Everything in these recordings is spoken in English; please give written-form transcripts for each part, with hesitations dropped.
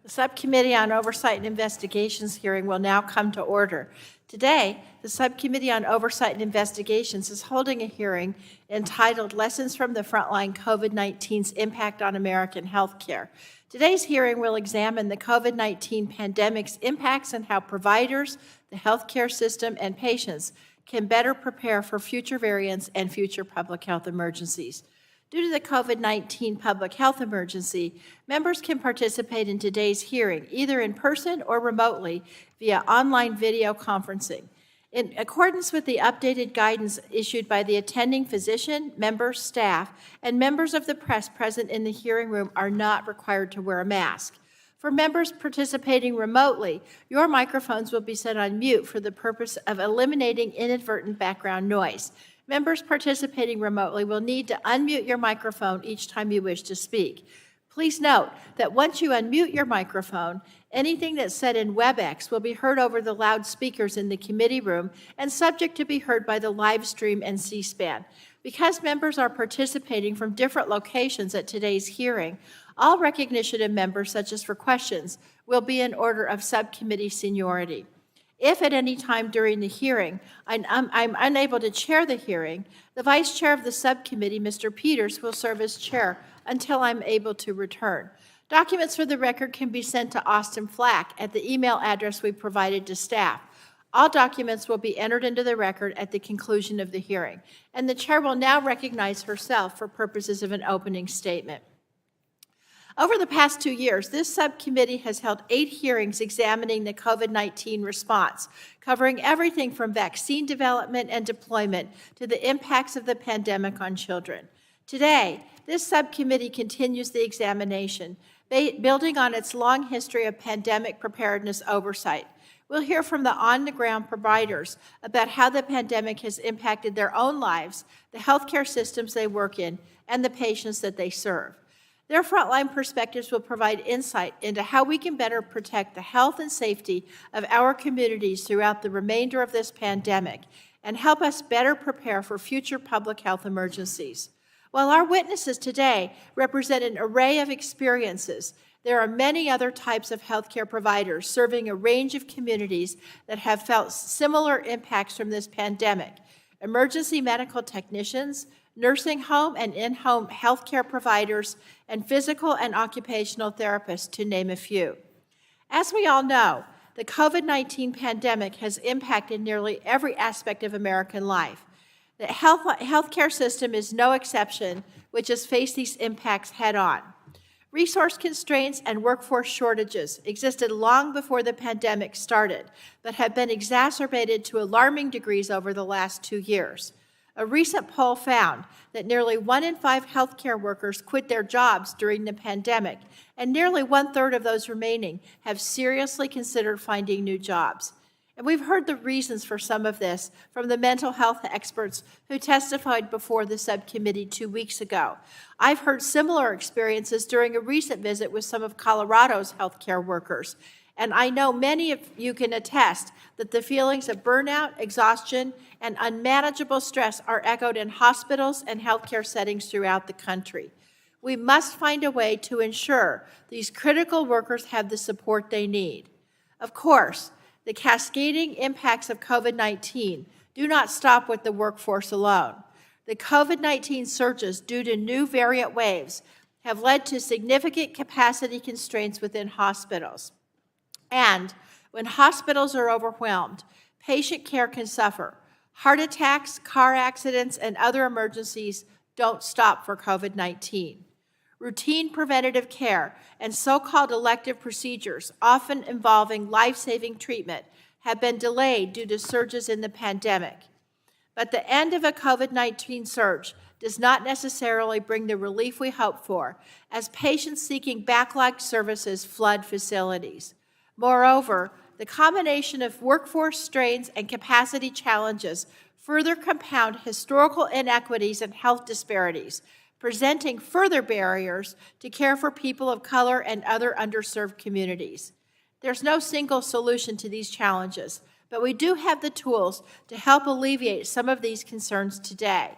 The Subcommittee on Oversight and Investigations hearing will now come to order. Today, the Subcommittee on Oversight and Investigations is holding a hearing entitled Lessons from the Frontline COVID-19's Impact on American Healthcare. Today's hearing will examine the COVID-19 pandemic's impacts and how providers, the healthcare system, and patients can better prepare for future variants and future public health emergencies. Due to the COVID-19 public health emergency, members can participate in today's hearing either in person or remotely via online video conferencing. In accordance with the updated guidance issued by the attending physician, members, staff, and members of the press present in the hearing room are not required to wear a mask. For members participating remotely, your microphones will be set on mute for the purpose of eliminating inadvertent background noise. Members participating remotely will need to unmute your microphone each time you wish to speak. Please note that once you unmute your microphone, anything that's said in WebEx will be heard over the loudspeakers in the committee room and subject to be heard by the live stream and C-SPAN. Because members are participating from different locations at today's hearing, all recognition of members, such as for questions, will be in order of subcommittee seniority. If at any time during the hearing I'm unable to chair the hearing, the vice chair of the subcommittee, Mr. Peters, will serve as chair until I'm able to return. Documents for the record can be sent to Austin Flack at the email address we provided to staff. All documents will be entered into the record at the conclusion of the hearing, and the chair will now recognize herself for purposes of an opening statement. Over the past 2 years, this subcommittee has held 8 hearings examining the COVID-19 response, covering everything from vaccine development and deployment to the impacts of the pandemic on children. Today, this subcommittee continues the examination, building on its long history of pandemic preparedness oversight. We'll hear from the on-the-ground providers about how the pandemic has impacted their own lives, the healthcare systems they work in, and the patients that they serve. Their frontline perspectives will provide insight into how we can better protect the health and safety of our communities throughout the remainder of this pandemic and help us better prepare for future public health emergencies. While our witnesses today represent an array of experiences, there are many other types of healthcare providers serving a range of communities that have felt similar impacts from this pandemic: emergency medical technicians, nursing home and in-home healthcare providers, and physical and occupational therapists, to name a few. As we all know, the COVID-19 pandemic has impacted nearly every aspect of American life. The healthcare system is no exception, which has faced these impacts head-on. Resource constraints and workforce shortages existed long before the pandemic started, but have been exacerbated to alarming degrees over the last 2 years. A recent poll found that nearly 1 in 5 healthcare workers quit their jobs during the pandemic, and nearly 1/3 of those remaining have seriously considered finding new jobs. And we've heard the reasons for some of this from the mental health experts who testified before the subcommittee 2 weeks ago. I've heard similar experiences during a recent visit with some of Colorado's healthcare workers, and I know many of you can attest that the feelings of burnout, exhaustion, and unmanageable stress are echoed in hospitals and healthcare settings throughout the country. We must find a way to ensure these critical workers have the support they need. Of course, the cascading impacts of COVID-19 do not stop with the workforce alone. The COVID-19 surges due to new variant waves have led to significant capacity constraints within hospitals. And when hospitals are overwhelmed, patient care can suffer. Heart attacks, car accidents, and other emergencies don't stop for COVID-19. Routine preventative care and so-called elective procedures, often involving life-saving treatment, have been delayed due to surges in the pandemic. But the end of a COVID-19 surge does not necessarily bring the relief we hope for, as patients seeking backlogged services flood facilities. Moreover, the combination of workforce strains and capacity challenges further compound historical inequities and health disparities, presenting further barriers to care for people of color and other underserved communities. There's no single solution to these challenges, but we do have the tools to help alleviate some of these concerns today.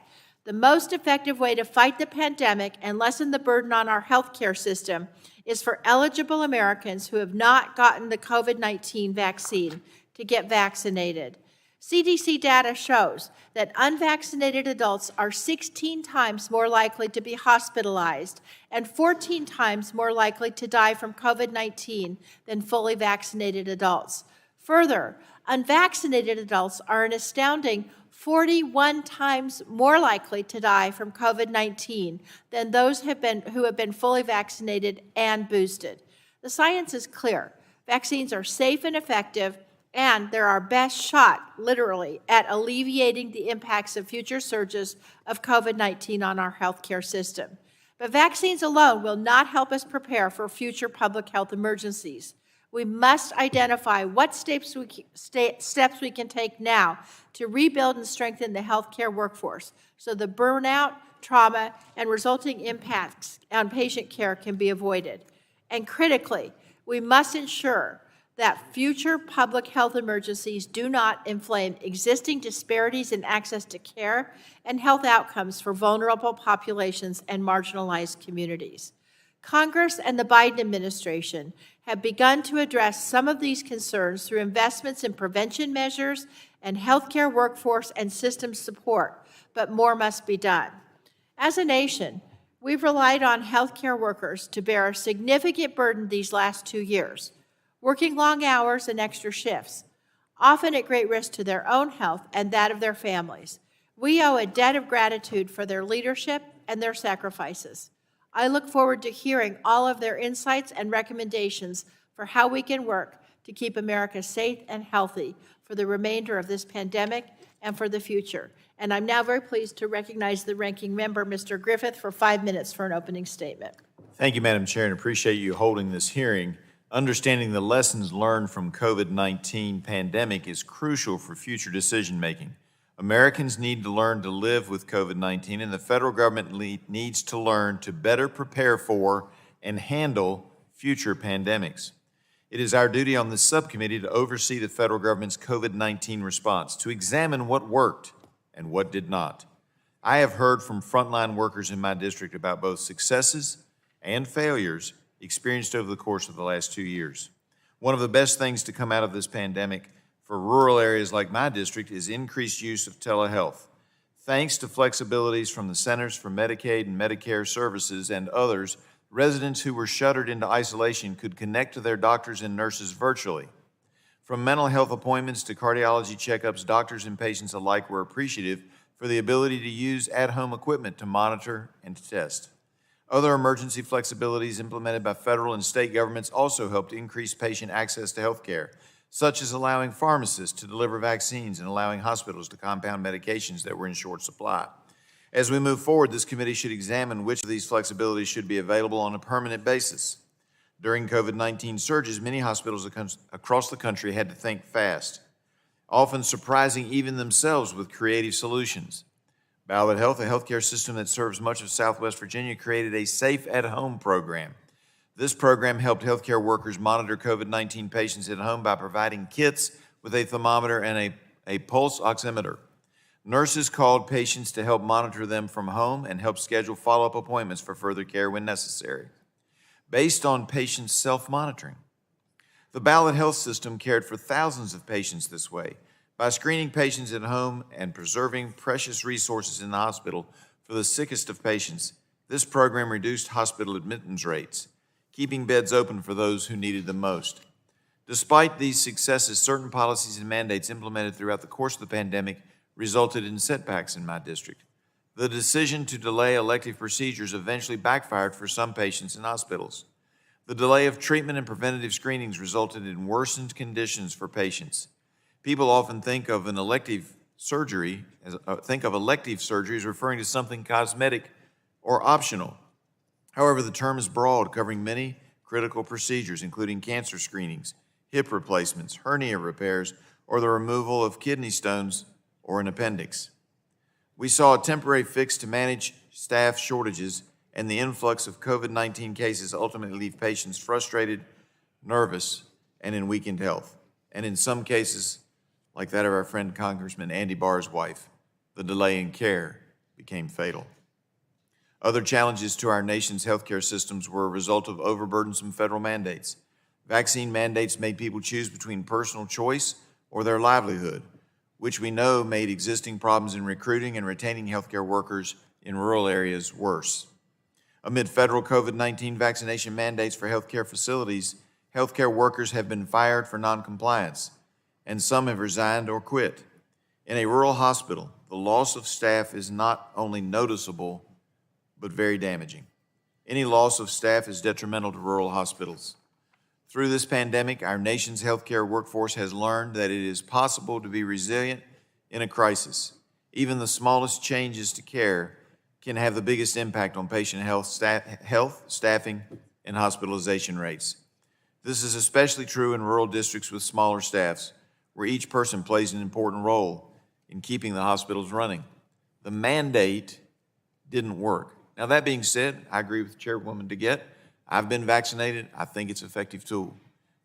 The most effective way to fight the pandemic and lessen the burden on our healthcare system is for eligible Americans who have not gotten the COVID-19 vaccine to get vaccinated. CDC data shows that unvaccinated adults are 16 times more likely to be hospitalized and 14 times more likely to die from COVID-19 than fully vaccinated adults. Further, unvaccinated adults are an astounding 41 times more likely to die from COVID-19 than those who have been fully vaccinated and boosted. The science is clear. Vaccines are safe and effective, and they're our best shot, literally, at alleviating the impacts of future surges of COVID-19 on our healthcare system. But vaccines alone will not help us prepare for future public health emergencies. We must identify what steps we can take now to rebuild and strengthen the healthcare workforce so the burnout, trauma, and resulting impacts on patient care can be avoided. And critically, we must ensure that future public health emergencies do not inflame existing disparities in access to care and health outcomes for vulnerable populations and marginalized communities. Congress and the Biden administration have begun to address some of these concerns through investments in prevention measures and healthcare workforce and system support, but more must be done. As a nation, we've relied on healthcare workers to bear a significant burden these last 2 years, working long hours and extra shifts, often at great risk to their own health and that of their families. We owe a debt of gratitude for their leadership and their sacrifices. I look forward to hearing all of their insights and recommendations for how we can work to keep America safe and healthy for the remainder of this pandemic and for the future. And I'm now very pleased to recognize the ranking member, Mr. Griffith, for 5 minutes for an opening statement. Thank you, Madam Chair, and appreciate you holding this hearing. Understanding the lessons learned from COVID-19 pandemic is crucial for future decision-making. Americans need to learn to live with COVID-19, and the federal government needs to learn to better prepare for and handle future pandemics. It is our duty on this subcommittee to oversee the federal government's COVID-19 response, to examine what worked and what did not. I have heard from frontline workers in my district about both successes and failures experienced over the course of the last 2 years. One of the best things to come out of this pandemic for rural areas like my district is increased use of telehealth. Thanks to flexibilities from the Centers for Medicaid and Medicare Services and others, residents who were shuttered into isolation could connect to their doctors and nurses virtually. From mental health appointments to cardiology checkups, doctors and patients alike were appreciative for the ability to use at-home equipment to monitor and to test. Other emergency flexibilities implemented by federal and state governments also helped increase patient access to health care, such as allowing pharmacists to deliver vaccines and allowing hospitals to compound medications that were in short supply. As we move forward, this committee should examine which of these flexibilities should be available on a permanent basis. During COVID-19 surges, many hospitals across the country had to think fast, often surprising even themselves with creative solutions. Ballot Health, a healthcare system that serves much of Southwest Virginia, created a Safe at Home program. This program helped healthcare workers monitor COVID-19 patients at home by providing kits with a thermometer and a pulse oximeter. Nurses called patients to help monitor them from home and help schedule follow-up appointments for further care when necessary. Based on patients' self-monitoring, the Ballot Health system cared for thousands of patients this way. By screening patients at home and preserving precious resources in the hospital for the sickest of patients, this program reduced hospital admittance rates, keeping beds open for those who needed them most. Despite these successes, certain policies and mandates implemented throughout the course of the pandemic resulted in setbacks in my district. The decision to delay elective procedures eventually backfired for some patients in hospitals. The delay of treatment and preventative screenings resulted in worsened conditions for patients. People often think of elective surgery as referring to something cosmetic or optional. However, the term is broad, covering many critical procedures, including cancer screenings, hip replacements, hernia repairs, or the removal of kidney stones or an appendix. We saw a temporary fix to manage staff shortages, and the influx of COVID-19 cases ultimately leave patients frustrated, nervous, and in weakened health. And in some cases, like that of our friend Congressman Andy Barr's wife, the delay in care became fatal. Other challenges to our nation's healthcare systems were a result of overburdensome federal mandates. Vaccine mandates made people choose between personal choice or their livelihood, which we know made existing problems in recruiting and retaining healthcare workers in rural areas worse. Amid federal COVID-19 vaccination mandates for healthcare facilities, healthcare workers have been fired for noncompliance, and some have resigned or quit. In a rural hospital, the loss of staff is not only noticeable, but very damaging. Any loss of staff is detrimental to rural hospitals. Through this pandemic, our nation's healthcare workforce has learned that it is possible to be resilient in a crisis. Even the smallest changes to care can have the biggest impact on patient health, staffing, and hospitalization rates. This is especially true in rural districts with smaller staffs, where each person plays an important role in keeping the hospitals running. The mandate didn't work. Now, that being said, I agree with Chairwoman DeGette. I've been vaccinated. I think it's an effective tool.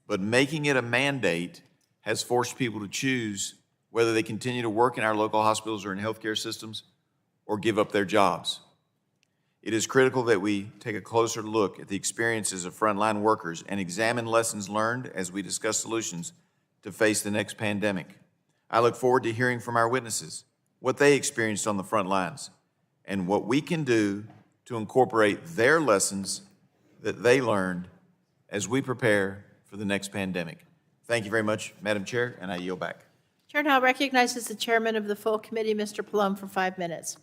But making it a mandate has forced people to choose whether they continue to work in our local hospitals or in healthcare systems or give up their jobs. It is critical that we take a closer look at the experiences of frontline workers and examine lessons learned as we discuss solutions to face the next pandemic. I look forward to hearing from our witnesses what they experienced on the front lines and what we can do to incorporate their lessons that they learned as we prepare for the next pandemic. Thank you very much, Madam Chair, and I yield back. Chair now recognizes the chairman of the full committee, Mr. Pallone, for 5 minutes.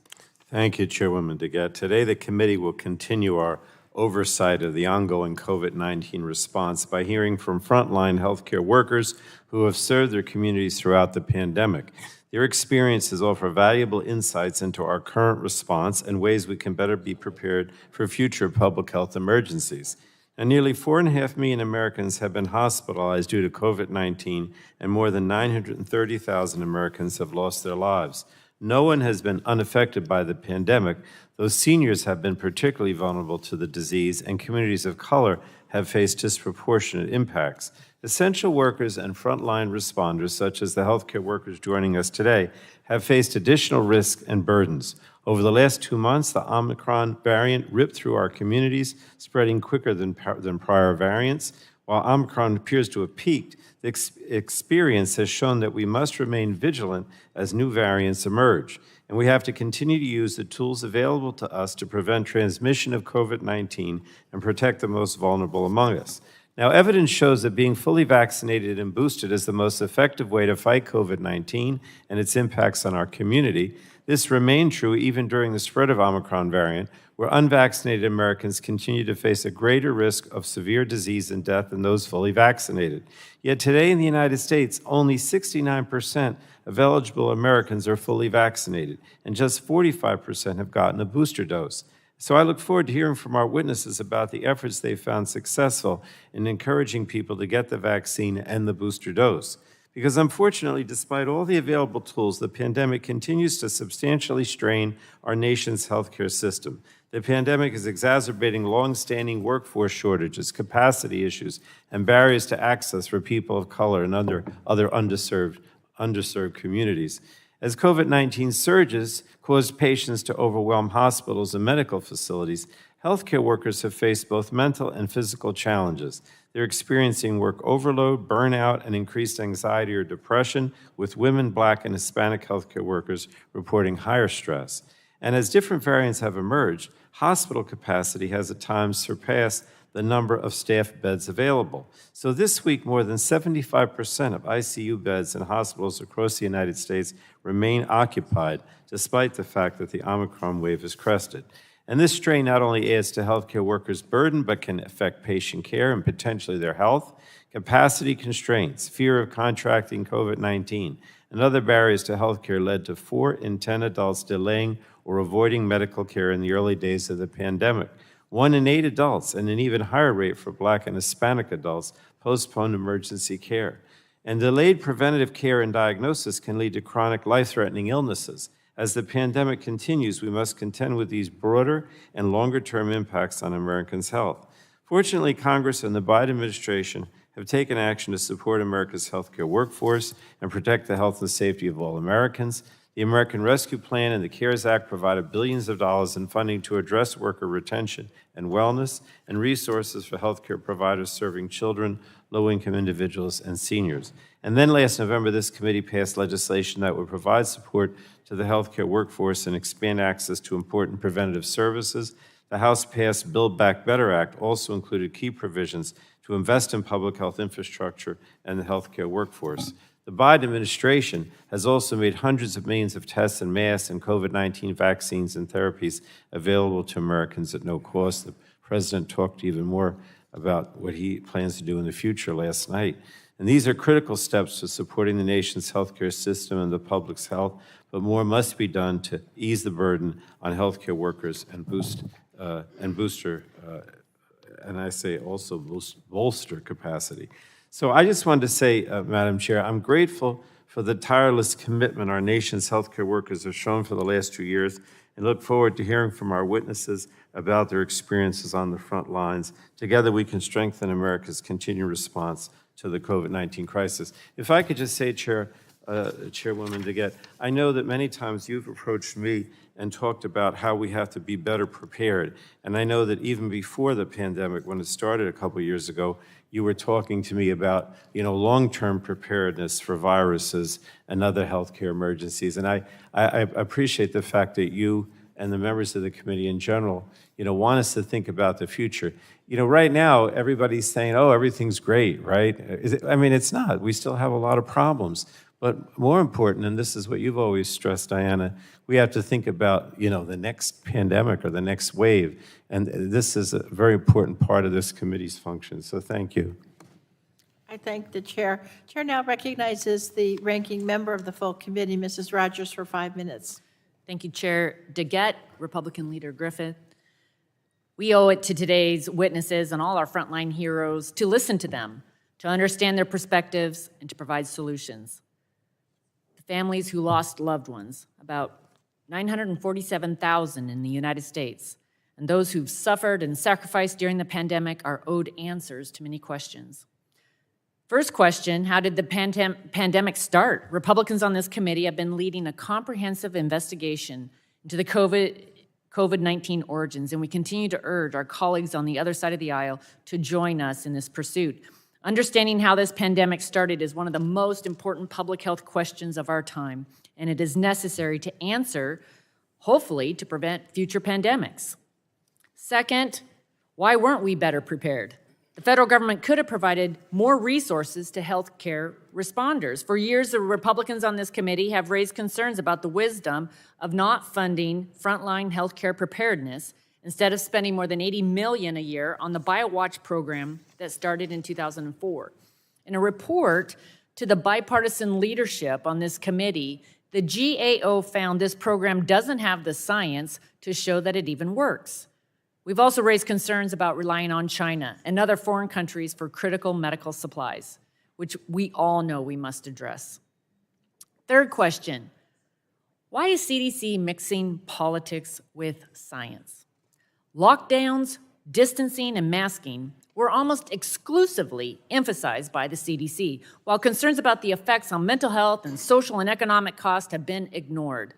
Thank you, Chairwoman DeGette. Today, the committee will continue our oversight of the ongoing COVID-19 response by hearing from frontline healthcare workers who have served their communities throughout the pandemic. Their experiences offer valuable insights into our current response and ways we can better be prepared for future public health emergencies. And nearly 4.5 million Americans have been hospitalized due to COVID-19, and more than 930,000 Americans have lost their lives. No one has been unaffected by the pandemic, though seniors have been particularly vulnerable to the disease, and communities of color have faced disproportionate impacts. Essential workers and frontline responders, such as the healthcare workers joining us today, have faced additional risks and burdens. Over the last 2 months, the Omicron variant ripped through our communities, spreading quicker than prior variants. While Omicron appears to have peaked, the experience has shown that we must remain vigilant as new variants emerge, and we have to continue to use the tools available to us to prevent transmission of COVID-19 and protect the most vulnerable among us. Now, evidence shows that being fully vaccinated and boosted is the most effective way to fight COVID-19 and its impacts on our community. This remained true even during the spread of Omicron variant, where unvaccinated Americans continue to face a greater risk of severe disease and death than those fully vaccinated. Yet today in the United States, only 69% of eligible Americans are fully vaccinated, and just 45% have gotten a booster dose. So I look forward to hearing from our witnesses about the efforts they've found successful in encouraging people to get the vaccine and the booster dose. Because unfortunately, despite all the available tools, the pandemic continues to substantially strain our nation's healthcare system. The pandemic is exacerbating long-standing workforce shortages, capacity issues, and barriers to access for people of color and other underserved communities. As COVID-19 surges caused patients to overwhelm hospitals and medical facilities, healthcare workers have faced both mental and physical challenges. They're experiencing work overload, burnout, and increased anxiety or depression, with women, Black, and Hispanic healthcare workers reporting higher stress. And as different variants have emerged, hospital capacity has at times surpassed the number of staff beds available. So this week, more than 75% of ICU beds in hospitals across the United States remain occupied, despite the fact that the Omicron wave has crested. And this strain not only adds to healthcare workers' burden, but can affect patient care and potentially their health. Capacity constraints, fear of contracting COVID-19, and other barriers to healthcare led to 4 in 10 adults delaying or avoiding medical care in the early days of the pandemic. 1 in 8 adults, and an even higher rate for Black and Hispanic adults, postponed emergency care. And delayed preventative care and diagnosis can lead to chronic life-threatening illnesses. As the pandemic continues, we must contend with these broader and longer-term impacts on Americans' health. Fortunately, Congress and the Biden administration have taken action to support America's healthcare workforce and protect the health and safety of all Americans. The American Rescue Plan and the CARES Act provided billions of dollars in funding to address worker retention and wellness and resources for healthcare providers serving children, low-income individuals, and seniors. And then last November, this committee passed legislation that would provide support to the healthcare workforce and expand access to important preventative services. The House passed Build Back Better Act also included key provisions to invest in public health infrastructure and the healthcare workforce. The Biden administration has also made hundreds of millions of tests and masks and COVID-19 vaccines and therapies available to Americans at no cost. The president talked even more about what he plans to do in the future last night. And these are critical steps to supporting the nation's healthcare system and the public's health, but more must be done to ease the burden on healthcare workers and bolster capacity. So I just wanted to say, Madam Chair, I'm grateful for the tireless commitment our nation's healthcare workers have shown for the last 2 years, and look forward to hearing from our witnesses about their experiences on the front lines. Together, we can strengthen America's continued response to the COVID-19 crisis. If I could just say, Chairwoman DeGette, I know that many times you've approached me and talked about how we have to be better prepared. And I know that even before the pandemic, when it started a couple years ago, you were talking to me about, long-term preparedness for viruses and other healthcare emergencies. And I appreciate the fact that you and the members of the committee in general, want us to think about the future. Right now, everybody's saying, oh, everything's great, right? It's not. We still have a lot of problems. But more important, and this is what you've always stressed, Diana, we have to think about, the next pandemic or the next wave. And this is a very important part of this committee's function. So thank you. I thank the chair. Chair now recognizes the ranking member of the full committee, Mrs. Rodgers, for 5 minutes. Thank you, Chair DeGette, Republican Leader Griffith. We owe it to today's witnesses and all our frontline heroes to listen to them, to understand their perspectives, and to provide solutions. The families who lost loved ones, about 947,000 in the United States, and those who've suffered and sacrificed during the pandemic are owed answers to many questions. First question, how did the pandemic start? Republicans on this committee have been leading a comprehensive investigation into the COVID-19 origins, and we continue to urge our colleagues on the other side of the aisle to join us in this pursuit. Understanding how this pandemic started is one of the most important public health questions of our time, and it is necessary to answer, hopefully, to prevent future pandemics. Second, why weren't we better prepared? The federal government could have provided more resources to healthcare responders. For years, the Republicans on this committee have raised concerns about the wisdom of not funding frontline healthcare preparedness instead of spending more than $80 million a year on the BioWatch program that started in 2004. In a report to the bipartisan leadership on this committee, the GAO found this program doesn't have the science to show that it even works. We've also raised concerns about relying on China and other foreign countries for critical medical supplies, which we all know we must address. Third question, why is CDC mixing politics with science? Lockdowns, distancing, and masking were almost exclusively emphasized by the CDC, while concerns about the effects on mental health and social and economic costs have been ignored.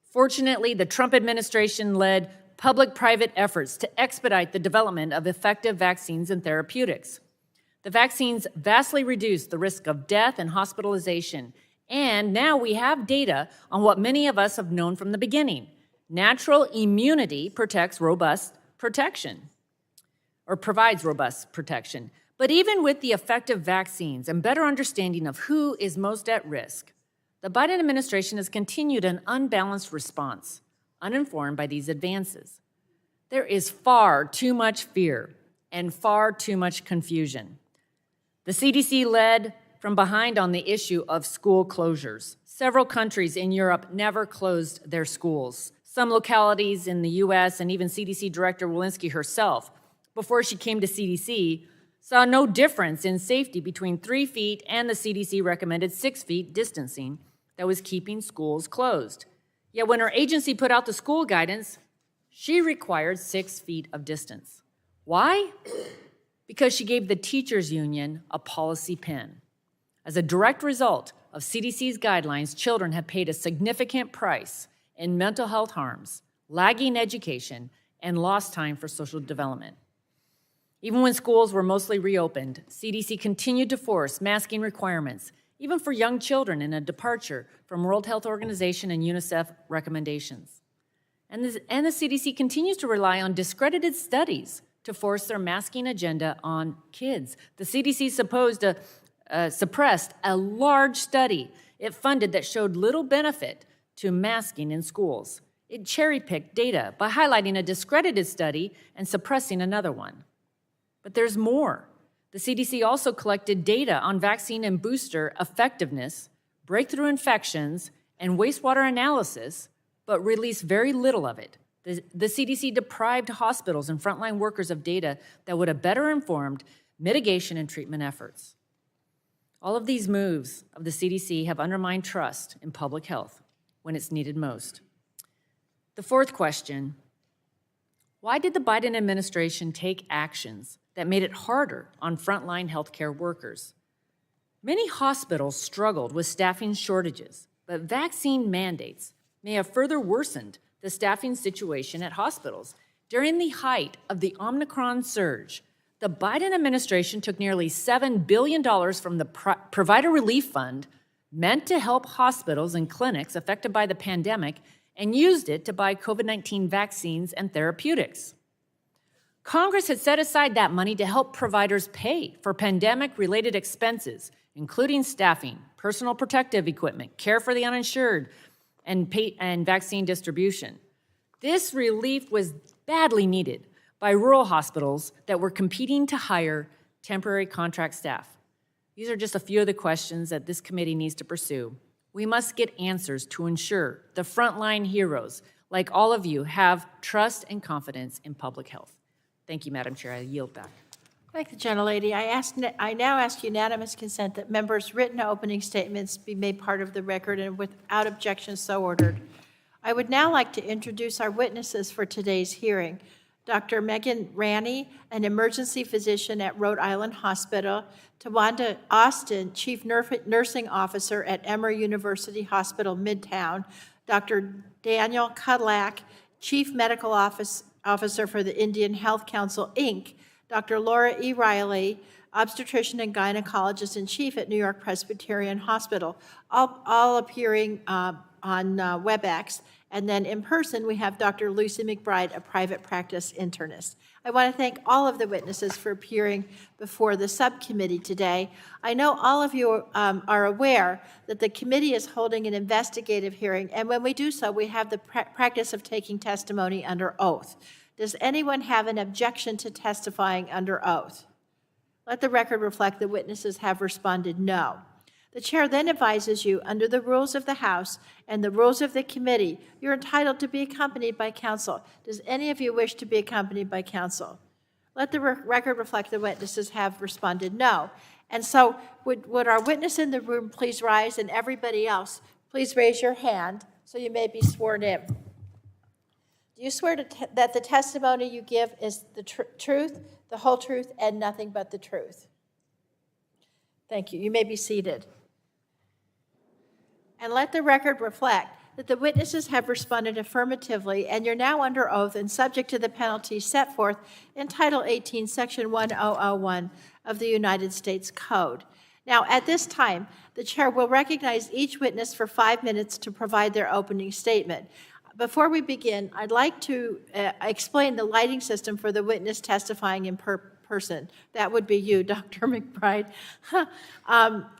Fortunately, the Trump administration led public-private efforts to expedite the development of effective vaccines and therapeutics. The vaccines vastly reduced the risk of death and hospitalization, and now we have data on what many of us have known from the beginning. Natural immunity provides robust protection. But even with the effective vaccines and better understanding of who is most at risk, the Biden administration has continued an unbalanced response, uninformed by these advances. There is far too much fear and far too much confusion. The CDC led from behind on the issue of school closures. Several countries in Europe never closed their schools. Some localities in the US and even CDC Director Walensky herself, before she came to CDC, saw no difference in safety between 3 feet and the CDC recommended 6 feet distancing that was keeping schools closed. Yet when her agency put out the school guidance, she required 6 feet of distance. Why? Because she gave the teachers union a policy pin. As a direct result of CDC's guidelines, children have paid a significant price in mental health harms, lagging education, and lost time for social development. Even when schools were mostly reopened, CDC continued to force masking requirements, even for young children, in a departure from World Health Organization and UNICEF recommendations. And the CDC continues to rely on discredited studies to force their masking agenda on kids. The CDC suppressed a large study it funded that showed little benefit to masking in schools. It cherry-picked data by highlighting a discredited study and suppressing another one. But there's more. The CDC also collected data on vaccine and booster effectiveness, breakthrough infections, and wastewater analysis, but released very little of it. The CDC deprived hospitals and frontline workers of data that would have better informed mitigation and treatment efforts. All of these moves of the CDC have undermined trust in public health when it's needed most. The fourth question: why did the Biden administration take actions that made it harder on frontline healthcare workers? Many hospitals struggled with staffing shortages, but vaccine mandates may have further worsened the staffing situation at hospitals. During the height of the Omicron surge, the Biden administration took nearly $7 billion from the Provider Relief Fund, meant to help hospitals and clinics affected by the pandemic, and used it to buy COVID-19 vaccines and therapeutics. Congress had set aside that money to help providers pay for pandemic-related expenses, including staffing, personal protective equipment, care for the uninsured, and vaccine distribution. This relief was badly needed by rural hospitals that were competing to hire temporary contract staff. These are just a few of the questions that this committee needs to pursue. We must get answers to ensure the frontline heroes, like all of you, have trust and confidence in public health. Thank you, Madam Chair. I yield back. Thank the gentlelady. I now ask unanimous consent that members' written opening statements be made part of the record, and without objection so ordered. I would now like to introduce our witnesses for today's hearing. Dr. Megan Ranney, an emergency physician at Rhode Island Hospital, Tawanda Austin, Chief Nursing Officer at Emory University Hospital, Midtown, Dr. Daniel Cudlack, Chief Medical Officer for the Indian Health Council, Inc., Dr. Laura E. Riley, obstetrician and gynecologist-in-chief at New York Presbyterian Hospital, all appearing on WebEx. And then in person, we have Dr. Lucy McBride, a private practice internist. I want to thank all of the witnesses for appearing before the subcommittee today. I know all of you are aware that the committee is holding an investigative hearing, and when we do so, we have the practice of taking testimony under oath. Does anyone have an objection to testifying under oath? Let the record reflect the witnesses have responded no. The chair then advises you, under the rules of the House and the rules of the committee, you're entitled to be accompanied by counsel. Does any of you wish to be accompanied by counsel? Let the record reflect the witnesses have responded no. And so would our witness in the room please rise, and everybody else, please raise your hand so you may be sworn in. Do you swear that the testimony you give is the truth, the whole truth, and nothing but the truth? Thank you. You may be seated. And let the record reflect that the witnesses have responded affirmatively, and you're now under oath and subject to the penalties set forth in Title 18, Section 1001 of the United States Code. Now, at this time, the chair will recognize each witness for 5 minutes to provide their opening statement. Before we begin, I'd like to explain the lighting system for the witness testifying in person. That would be you, Dr. McBride.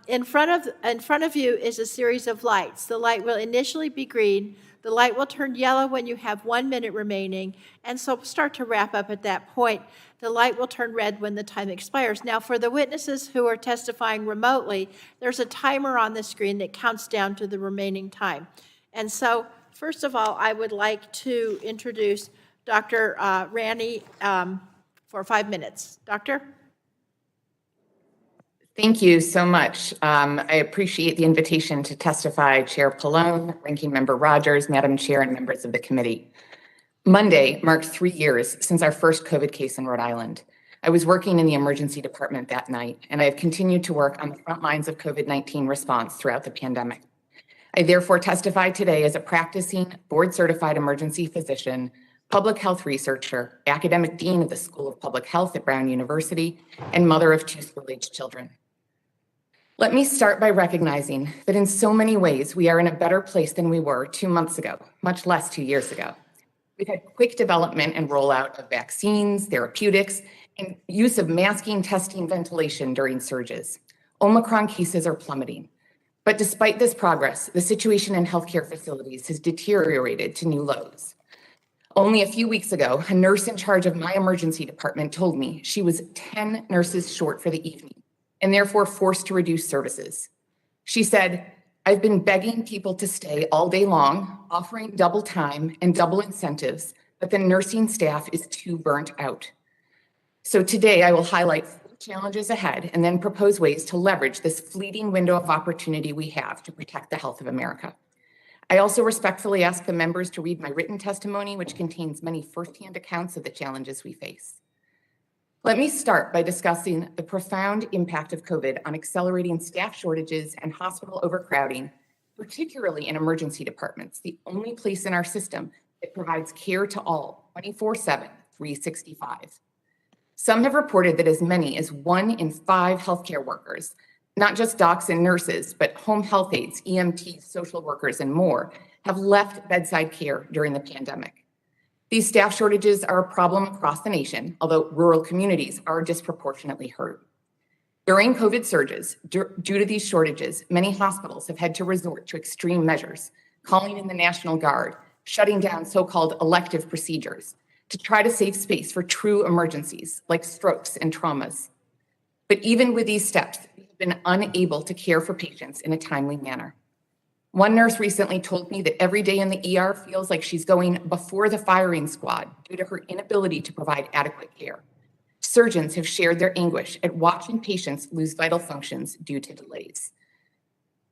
In front of you is a series of lights. The light will initially be green. The light will turn yellow when you have 1 minute remaining, and so start to wrap up at that point. The light will turn red when the time expires. Now, for the witnesses who are testifying remotely, there's a timer on the screen that counts down to the remaining time. And so, first of all, I would like to introduce Dr. Ranney for 5 minutes. Doctor? Thank you so much. I appreciate the invitation to testify, Chair Pallone, Ranking Member Rodgers, Madam Chair, and members of the committee. Monday marked 3 years since our first COVID case in Rhode Island. I was working in the emergency department that night, and I have continued to work on the front lines of COVID-19 response throughout the pandemic. I therefore testify today as a practicing, board-certified emergency physician, public health researcher, academic dean of the School of Public Health at Brown University, and mother of 2 school-aged children. Let me start by recognizing that in so many ways, we are in a better place than we were 2 months ago, much less 2 years ago. We've had quick development and rollout of vaccines, therapeutics, and use of masking, testing, ventilation during surges. Omicron cases are plummeting. But despite this progress, the situation in healthcare facilities has deteriorated to new lows. Only a few weeks ago, a nurse in charge of my emergency department told me she was 10 nurses short for the evening and therefore forced to reduce services. She said, "I've been begging people to stay all day long, offering double time and double incentives, but the nursing staff is too burnt out." So today I will highlight 4 challenges ahead and then propose ways to leverage this fleeting window of opportunity we have to protect the health of America. I also respectfully ask the members to read my written testimony, which contains many firsthand accounts of the challenges we face. Let me start by discussing the profound impact of COVID on accelerating staff shortages and hospital overcrowding, particularly in emergency departments, the only place in our system that provides care to all 24/7, 365. Some have reported that as many as 1 in 5 healthcare workers, not just docs and nurses, but home health aides, EMTs, social workers, and more, have left bedside care during the pandemic. These staff shortages are a problem across the nation, although rural communities are disproportionately hurt. During COVID surges, due to these shortages, many hospitals have had to resort to extreme measures, calling in the National Guard, shutting down so-called elective procedures to try to save space for true emergencies like strokes and traumas. But even with these steps, we have been unable to care for patients in a timely manner. One nurse recently told me that every day in the ER feels like she's going before the firing squad due to her inability to provide adequate care. Surgeons have shared their anguish at watching patients lose vital functions due to delays,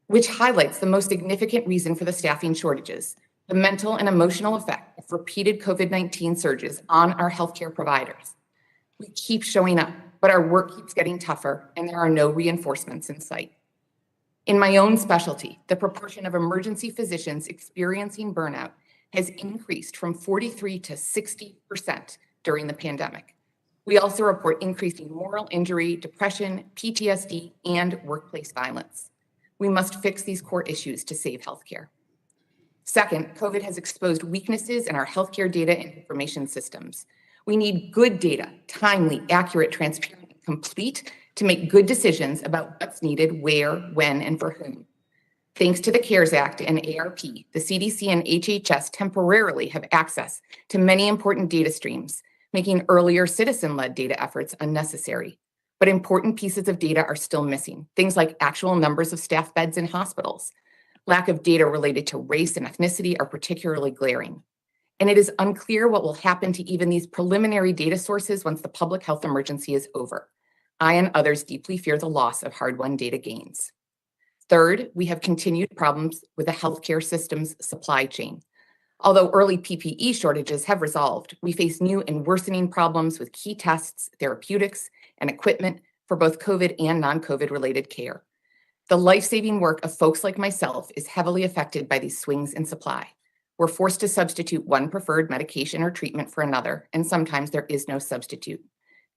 which highlights the most significant reason for the staffing shortages, the mental and emotional effect of repeated COVID-19 surges on our healthcare providers. We keep showing up, but our work keeps getting tougher and there are no reinforcements in sight. In my own specialty, the proportion of emergency physicians experiencing burnout has increased from 43 to 60% during the pandemic. We also report increasing moral injury, depression, PTSD, and workplace violence. We must fix these core issues to save healthcare. Second, COVID has exposed weaknesses in our healthcare data and information systems. We need good data, timely, accurate, transparent, and complete to make good decisions about what's needed, where, when, and for whom. Thanks to the CARES Act and ARP, the CDC and HHS temporarily have access to many important data streams, making earlier citizen-led data efforts unnecessary. But important pieces of data are still missing, things like actual numbers of staff beds in hospitals. Lack of data related to race and ethnicity are particularly glaring. And it is unclear what will happen to even these preliminary data sources once the public health emergency is over. I and others deeply fear the loss of hard-won data gains. Third, we have continued problems with the healthcare system's supply chain. Although early PPE shortages have resolved, we face new and worsening problems with key tests, therapeutics, and equipment for both COVID and non-COVID related care. The life-saving work of folks like myself is heavily affected by these swings in supply. We're forced to substitute one preferred medication or treatment for another, and sometimes there is no substitute.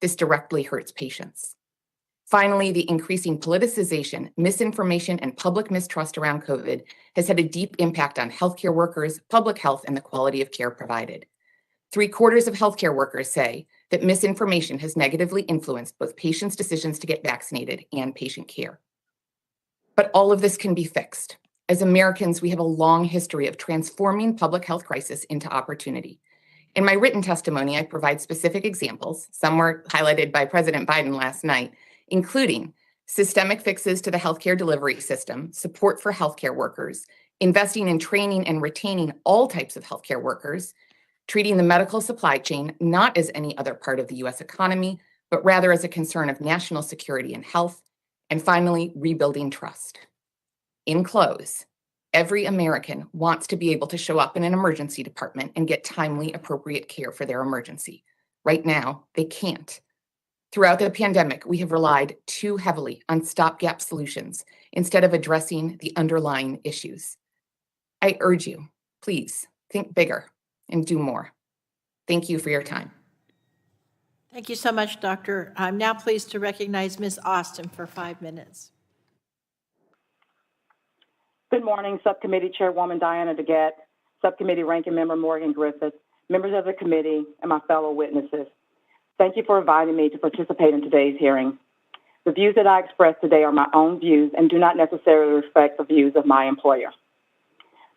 This directly hurts patients. Finally, the increasing politicization, misinformation, and public mistrust around COVID has had a deep impact on healthcare workers, public health, and the quality of care provided. 3/4 of healthcare workers say that misinformation has negatively influenced both patients' decisions to get vaccinated and patient care. But all of this can be fixed. As Americans, we have a long history of transforming public health crisis into opportunity. In my written testimony, I provide specific examples, some were highlighted by President Biden last night, including systemic fixes to the healthcare delivery system, support for healthcare workers, investing in training and retaining all types of healthcare workers, treating the medical supply chain not as any other part of the US economy, but rather as a concern of national security and health, and finally, rebuilding trust. In close, every American wants to be able to show up in an emergency department and get timely, appropriate care for their emergency. Right now, they can't. Throughout the pandemic, we have relied too heavily on stopgap solutions instead of addressing the underlying issues. I urge you, please think bigger and do more. Thank you for your time. Thank you so much, Doctor. I'm now pleased to recognize Ms. Austin for 5 minutes. Good morning, Subcommittee Chairwoman Diana DeGette, Subcommittee Ranking Member Morgan Griffith, members of the committee, and my fellow witnesses. Thank you for inviting me to participate in today's hearing. The views that I express today are my own views and do not necessarily reflect the views of my employer.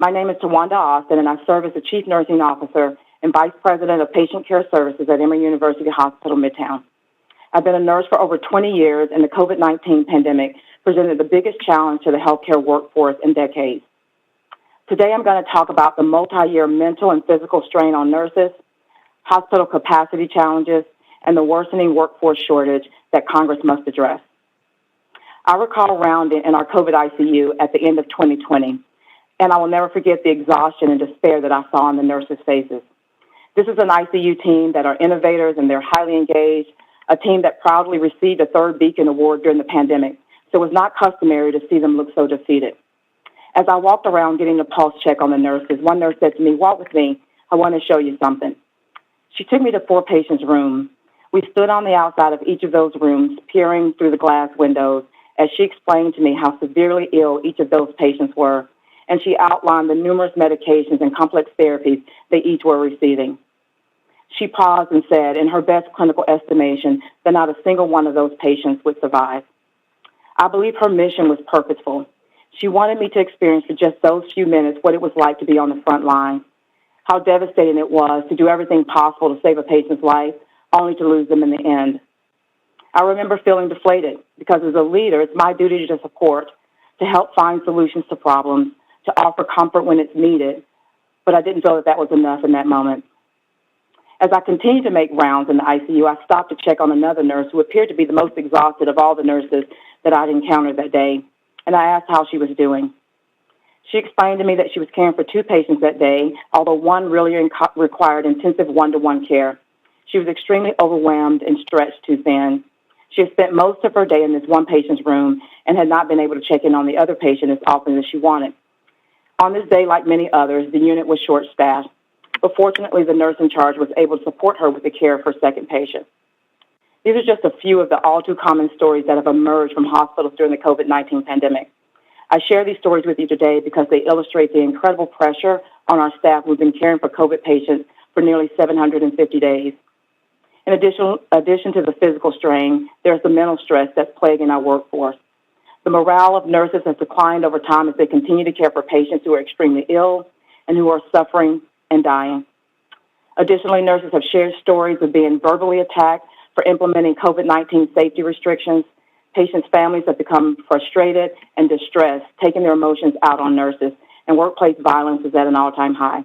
My name is Tawanda Austin, and I serve as the Chief Nursing Officer and Vice President of Patient Care Services at Emory University Hospital, Midtown. I've been a nurse for over 20 years, and the COVID-19 pandemic presented the biggest challenge to the healthcare workforce in decades. Today, I'm going to talk about the multi-year mental and physical strain on nurses, hospital capacity challenges, and the worsening workforce shortage that Congress must address. I recall rounding in our COVID ICU at the end of 2020, and I will never forget the exhaustion and despair that I saw on the nurses' faces. This is an ICU team that are innovators and they're highly engaged, a team that proudly received a third Beacon Award during the pandemic, so it was not customary to see them look so defeated. As I walked around getting a pulse check on the nurses, one nurse said to me, "Walk with me, I want to show you something." She took me to 4 patients' rooms. We stood on the outside of each of those rooms, peering through the glass windows, as she explained to me how severely ill each of those patients were, and she outlined the numerous medications and complex therapies they each were receiving. She paused and said, in her best clinical estimation, that not a single one of those patients would survive. I believe her mission was purposeful. She wanted me to experience for just those few minutes what it was like to be on the front line, how devastating it was to do everything possible to save a patient's life, only to lose them in the end. I remember feeling deflated because as a leader, it's my duty to support, to help find solutions to problems, to offer comfort when it's needed, but I didn't feel that that was enough in that moment. As I continued to make rounds in the ICU, I stopped to check on another nurse who appeared to be the most exhausted of all the nurses that I'd encountered that day, and I asked how she was doing. She explained to me that she was caring for 2 patients that day, although one really required intensive one-to-one care. She was extremely overwhelmed and stretched too thin. She had spent most of her day in this one patient's room and had not been able to check in on the other patient as often as she wanted. On this day, like many others, the unit was short-staffed, but fortunately the nurse in charge was able to support her with the care of her second patient. These are just a few of the all-too-common stories that have emerged from hospitals during the COVID-19 pandemic. I share these stories with you today because they illustrate the incredible pressure on our staff who've been caring for COVID patients for nearly 750 days. In addition to the physical strain, there's the mental stress that's plaguing our workforce. The morale of nurses has declined over time as they continue to care for patients who are extremely ill and who are suffering and dying. Additionally, nurses have shared stories of being verbally attacked for implementing COVID-19 safety restrictions. Patients' families have become frustrated and distressed, taking their emotions out on nurses, and workplace violence is at an all-time high.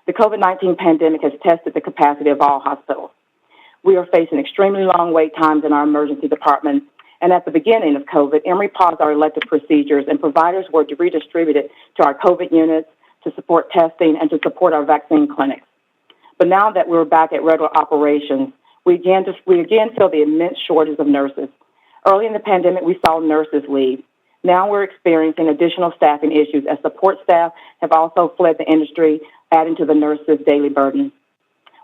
The COVID-19 pandemic has tested the capacity of all hospitals. We are facing extremely long wait times in our emergency departments, and at the beginning of COVID, Emory paused our elective procedures, and providers were redistributed to our COVID units to support testing and to support our vaccine clinics. But now that we're back at regular operations, we again feel the immense shortage of nurses. Early in the pandemic, we saw nurses leave. Now we're experiencing additional staffing issues as support staff have also fled the industry, adding to the nurses' daily burden.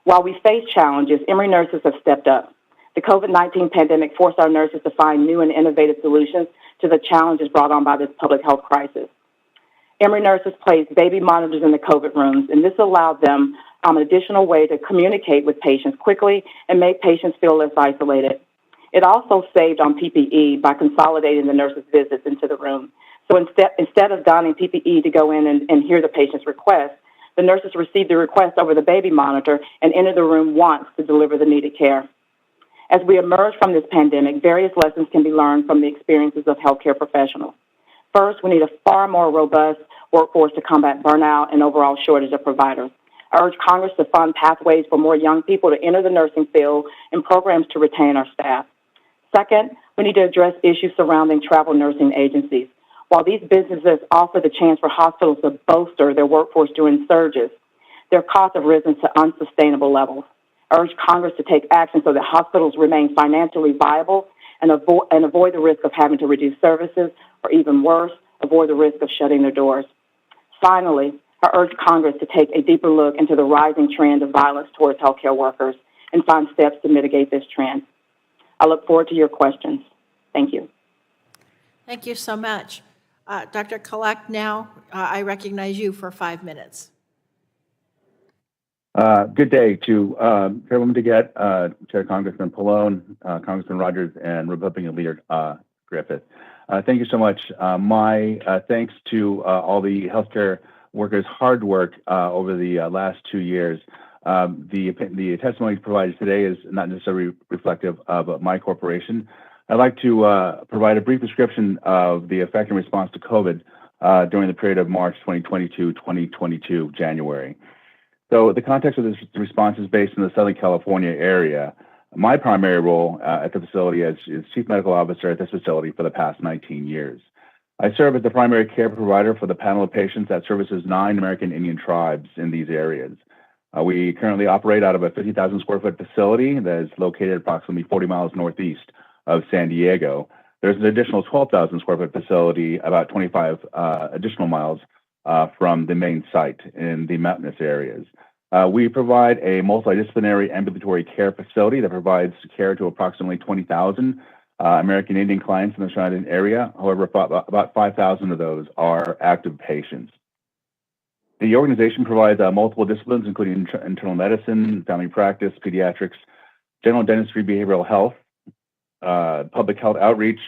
While we face challenges, Emory nurses have stepped up. The COVID-19 pandemic forced our nurses to find new and innovative solutions to the challenges brought on by this public health crisis. Emory nurses placed baby monitors in the COVID rooms, and this allowed them an additional way to communicate with patients quickly and make patients feel less isolated. It also saved on PPE by consolidating the nurses' visits into the room. So instead of donning PPE to go in and hear the patient's request, the nurses received the request over the baby monitor and entered the room once to deliver the needed care. As we emerge from this pandemic, various lessons can be learned from the experiences of healthcare professionals. First, we need a far more robust workforce to combat burnout and overall shortage of providers. I urge Congress to fund pathways for more young people to enter the nursing field and programs to retain our staff. Second, we need to address issues surrounding travel nursing agencies. While these businesses offer the chance for hospitals to bolster their workforce during surges, their costs have risen to unsustainable levels. I urge Congress to take action so that hospitals remain financially viable and avoid the risk of having to reduce services, or even worse, avoid the risk of shutting their doors. Finally, I urge Congress to take a deeper look into the rising trend of violence towards healthcare workers and find steps to mitigate this trend. I look forward to your questions. Thank you. Thank you so much. Dr. Collect, now I recognize you for 5 minutes. Good day to Chairwoman DeGette, Chair Congressman Pallone, Congressman Rodgers, and Republican Leader Griffith. Thank you so much. My thanks to all the healthcare workers' hard work over the last 2 years. The testimony provided today is not necessarily reflective of my corporation. I'd like to provide a brief description of the effect and response to COVID during the period of March 2022, January. So the context of this response is based in the Southern California area. My primary role at the facility is Chief Medical Officer at this facility for the past 19 years. I serve as the primary care provider for the panel of patients that services 9 American Indian tribes in these areas. We currently operate out of a 50,000 square foot facility that is located approximately 40 miles northeast of San Diego. There's an additional 12,000 square foot facility about 25 additional miles from the main site in the mountainous areas. We provide a multidisciplinary ambulatory care facility that provides care to approximately 20,000 American Indian clients in the surrounding area. However, about 5,000 of those are active patients. The organization provides multiple disciplines, including internal medicine, family practice, pediatrics, general dentistry, behavioral health, public health outreach.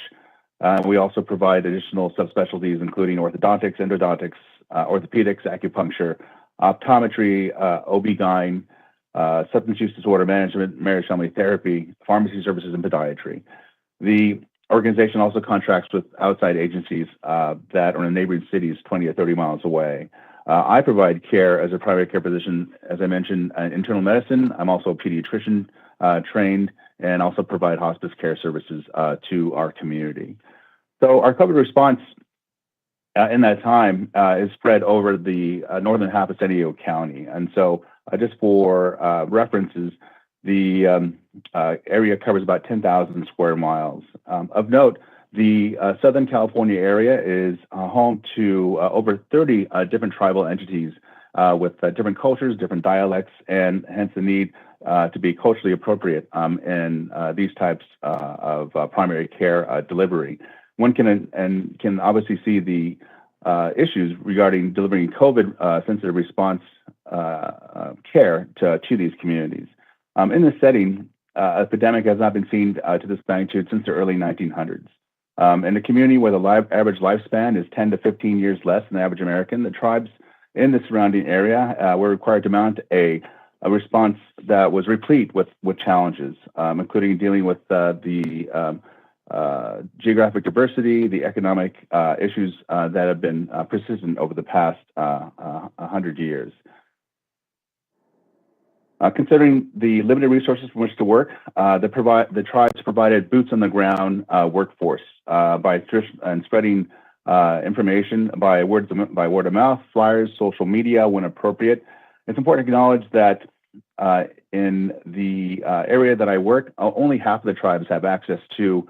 We also provide additional subspecialties, including orthodontics, endodontics, orthopedics, acupuncture, optometry, OB-GYN, substance use disorder management, marriage family therapy, pharmacy services, and podiatry. The organization also contracts with outside agencies that are in neighboring cities 20 or 30 miles away. I provide care as a primary care physician, as I mentioned, internal medicine. I'm also a pediatrician trained, and also provide hospice care services to our community. So our COVID response in that time is spread over the northern half of San Diego County. And so just for references, the area covers about 10,000 square miles. Of note, the Southern California area is home to over 30 different tribal entities with different cultures, different dialects, and hence the need to be culturally appropriate in these types of primary care delivery. One can obviously see the issues regarding delivering COVID-sensitive response care to these communities. In this setting, a pandemic has not been seen to this magnitude since the early 1900s. In a community where the average lifespan is 10 to 15 years less than the average American, the tribes in the surrounding area were required to mount a response that was replete with challenges, including dealing with the geographic diversity, the economic issues that have been persistent over the past 100 years. Considering the limited resources from which to work, the tribes provided boots on the ground workforce by spreading information by word of mouth, flyers, social media when appropriate. It's important to acknowledge that in the area that I work, only half of the tribes have access to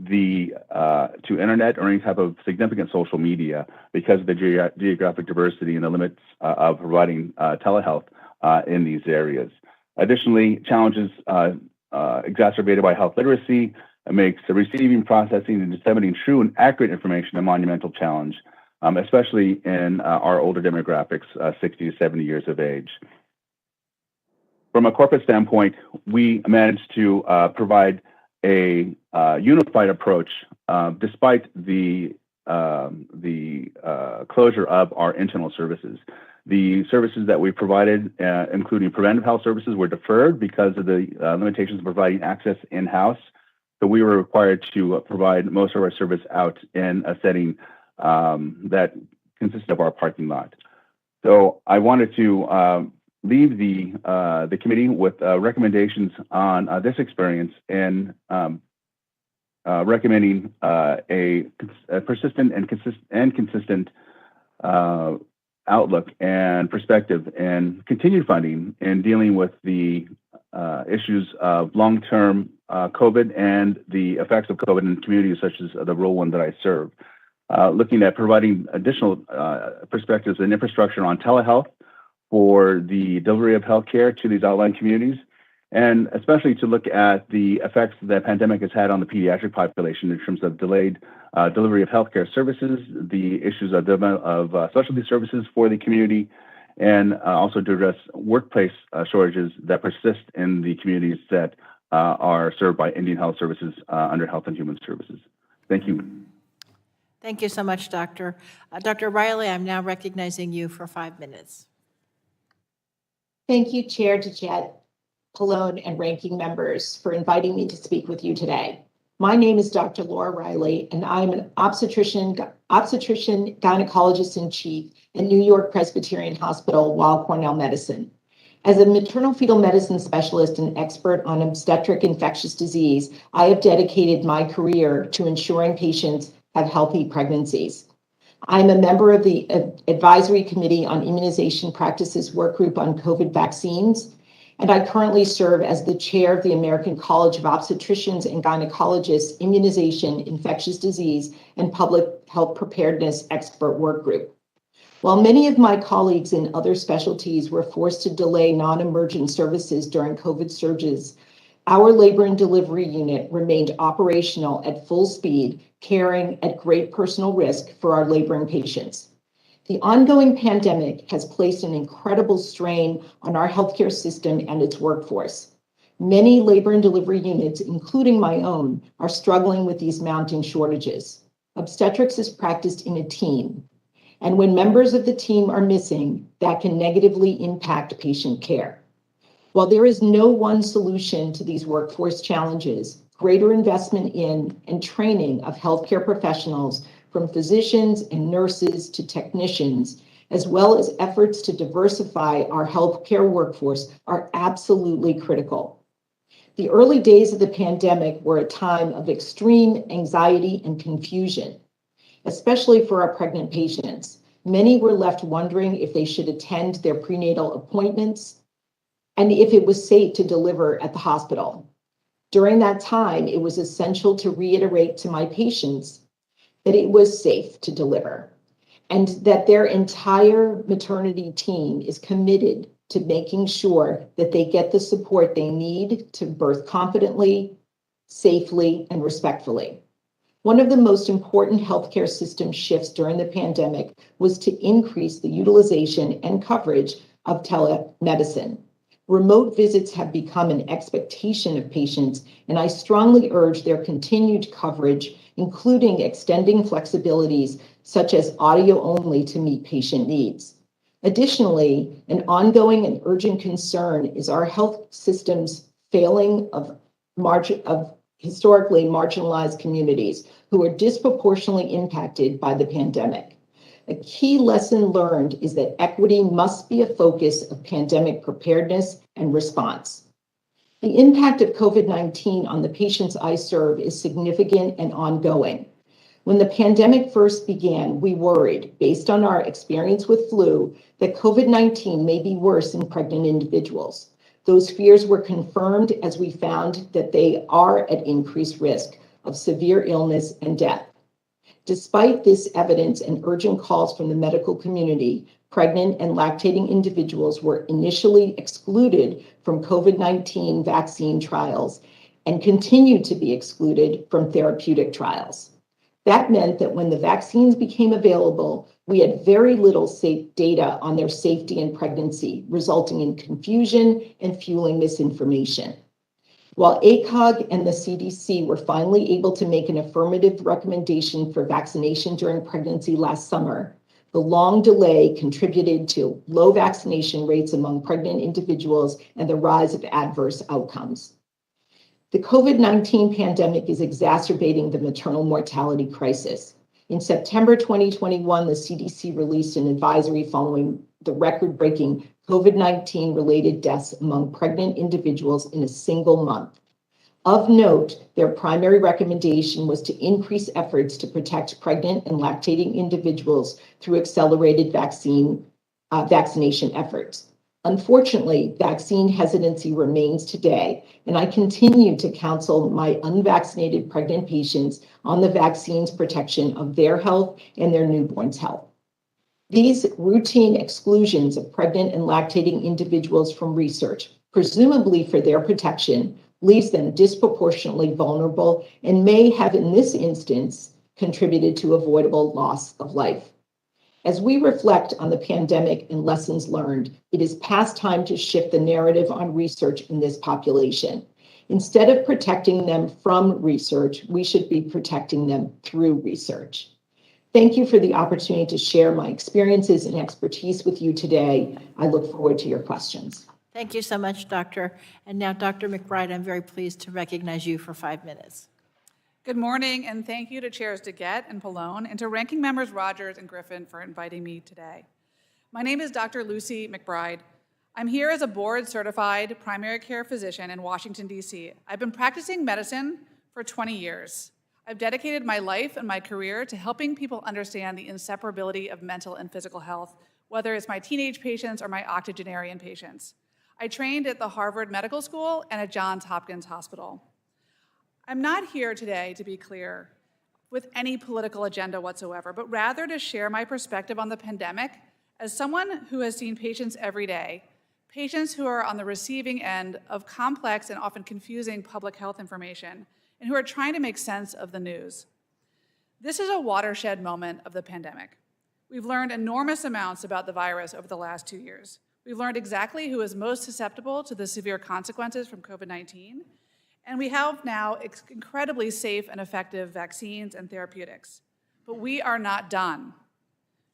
internet or any type of significant social media because of the geographic diversity and the limits of providing telehealth in these areas. Additionally, challenges exacerbated by health literacy makes the receiving, processing, and disseminating true and accurate information a monumental challenge, especially in our older demographics, 60 to 70 years of age. From a corporate standpoint, we managed to provide a unified approach despite the closure of our internal services. The services that we provided, including preventive health services, were deferred because of the limitations of providing access in-house. So we were required to provide most of our service out in a setting that consisted of our parking lot. So I wanted to leave the committee with recommendations on this experience and recommending a persistent and consistent outlook and perspective and continued funding in dealing with the issues of long-term COVID and the effects of COVID in communities such as the rural one that I serve. Looking at providing additional perspectives and infrastructure on telehealth for the delivery of healthcare to these outlying communities, and especially to look at the effects the pandemic has had on the pediatric population in terms of delayed delivery of healthcare services, the issues of specialty services for the community, and also to address workplace shortages that persist in the communities that are served by Indian Health Services under Health and Human Services. Thank you. Thank you so much, Doctor. Dr. Riley, I'm now recognizing you for 5 minutes. Thank you, Chair DeJette, Pallone, and ranking members for inviting me to speak with you today. My name is Dr. Laura Riley, and I'm an obstetrician gynecologist in chief at New York Presbyterian Hospital, Weill Cornell Medicine. As a maternal fetal medicine specialist and expert on obstetric infectious disease, I have dedicated my career to ensuring patients have healthy pregnancies. I'm a member of the Advisory Committee on Immunization Practices Work Group on COVID vaccines, and I currently serve as the chair of the American College of Obstetricians and Gynecologists Immunization, Infectious Disease, and Public Health Preparedness Expert Work Group. While many of my colleagues in other specialties were forced to delay non-emergent services during COVID surges, our labor and delivery unit remained operational at full speed, caring at great personal risk for our laboring patients. The ongoing pandemic has placed an incredible strain on our healthcare system and its workforce. Many labor and delivery units, including my own, are struggling with these mounting shortages. Obstetrics is practiced in a team, and when members of the team are missing, that can negatively impact patient care. While there is no one solution to these workforce challenges, greater investment in and training of healthcare professionals, from physicians and nurses to technicians, as well as efforts to diversify our healthcare workforce, are absolutely critical. The early days of the pandemic were a time of extreme anxiety and confusion, especially for our pregnant patients. Many were left wondering if they should attend their prenatal appointments and if it was safe to deliver at the hospital. During that time, it was essential to reiterate to my patients that it was safe to deliver and that their entire maternity team is committed to making sure that they get the support they need to birth confidently, safely, and respectfully. One of the most important healthcare system shifts during the pandemic was to increase the utilization and coverage of telemedicine. Remote visits have become an expectation of patients, and I strongly urge their continued coverage, including extending flexibilities such as audio only to meet patient needs. Additionally, an ongoing and urgent concern is our health system's failing of historically marginalized communities who are disproportionately impacted by the pandemic. A key lesson learned is that equity must be a focus of pandemic preparedness and response. The impact of COVID-19 on the patients I serve is significant and ongoing. When the pandemic first began, we worried, based on our experience with flu, that COVID-19 may be worse in pregnant individuals. Those fears were confirmed as we found that they are at increased risk of severe illness and death. Despite this evidence and urgent calls from the medical community, pregnant and lactating individuals were initially excluded from COVID-19 vaccine trials and continue to be excluded from therapeutic trials. That meant that when the vaccines became available, we had very little safe data on their safety and pregnancy, resulting in confusion and fueling misinformation. While ACOG and the CDC were finally able to make an affirmative recommendation for vaccination during pregnancy last summer, the long delay contributed to low vaccination rates among pregnant individuals and the rise of adverse outcomes. The COVID-19 pandemic is exacerbating the maternal mortality crisis. In September 2021, the CDC released an advisory following the record-breaking COVID-19 related deaths among pregnant individuals in a single month. Of note, their primary recommendation was to increase efforts to protect pregnant and lactating individuals through accelerated vaccination efforts. Unfortunately, vaccine hesitancy remains today, and I continue to counsel my unvaccinated pregnant patients on the vaccine's protection of their health and their newborn's health. These routine exclusions of pregnant and lactating individuals from research, presumably for their protection, leaves them disproportionately vulnerable and may have, in this instance, contributed to avoidable loss of life. As we reflect on the pandemic and lessons learned, it is past time to shift the narrative on research in this population. Instead of protecting them from research, we should be protecting them through research. Thank you for the opportunity to share my experiences and expertise with you today. I look forward to your questions. Thank you so much, Doctor. And now, Dr. McBride, I'm very pleased to recognize you for 5 minutes. Good morning, and thank you to Chairs DeGette and Pallone, and to Ranking Members Rodgers and Griffin for inviting me today. My name is Dr. Lucy McBride. I'm here as a board-certified primary care physician in Washington, D.C. I've been practicing medicine for 20 years. I've dedicated my life and my career to helping people understand the inseparability of mental and physical health, whether it's my teenage patients or my octogenarian patients. I trained at the Harvard Medical School and at Johns Hopkins Hospital. I'm not here today, to be clear, with any political agenda whatsoever, but rather to share my perspective on the pandemic as someone who has seen patients every day, patients who are on the receiving end of complex and often confusing public health information, and who are trying to make sense of the news. This is a watershed moment of the pandemic. We've learned enormous amounts about the virus over the last 2 years. We've learned exactly who is most susceptible to the severe consequences from COVID-19, and we have now incredibly safe and effective vaccines and therapeutics. But we are not done.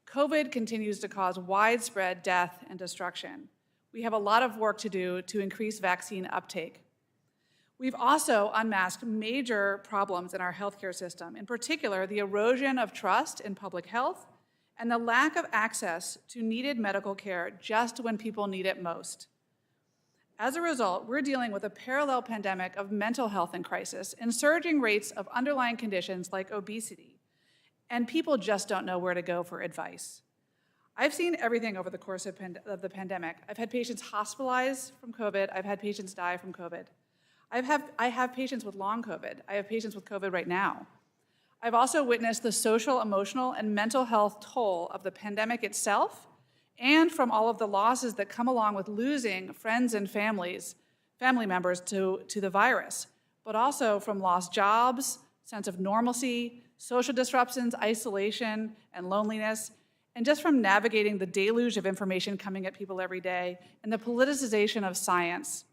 COVID continues to cause widespread death and destruction. We have a lot of work to do to increase vaccine uptake. We've also unmasked major problems in our healthcare system, in particular, the erosion of trust in public health and the lack of access to needed medical care just when people need it most. As a result, we're dealing with a parallel pandemic of mental health in crisis and surging rates of underlying conditions like obesity, and people just don't know where to go for advice. I've seen everything over the course of the pandemic. I've had patients hospitalized from COVID. I've had patients die from COVID. I have patients with long COVID. I have patients with COVID right now. I've also witnessed the social, emotional, and mental health toll of the pandemic itself, and from all of the losses that come along with losing friends and family members to the virus, but also from lost jobs, sense of normalcy, social disruptions, isolation, and loneliness, and just from navigating the deluge of information coming at people every day and the politicization of science.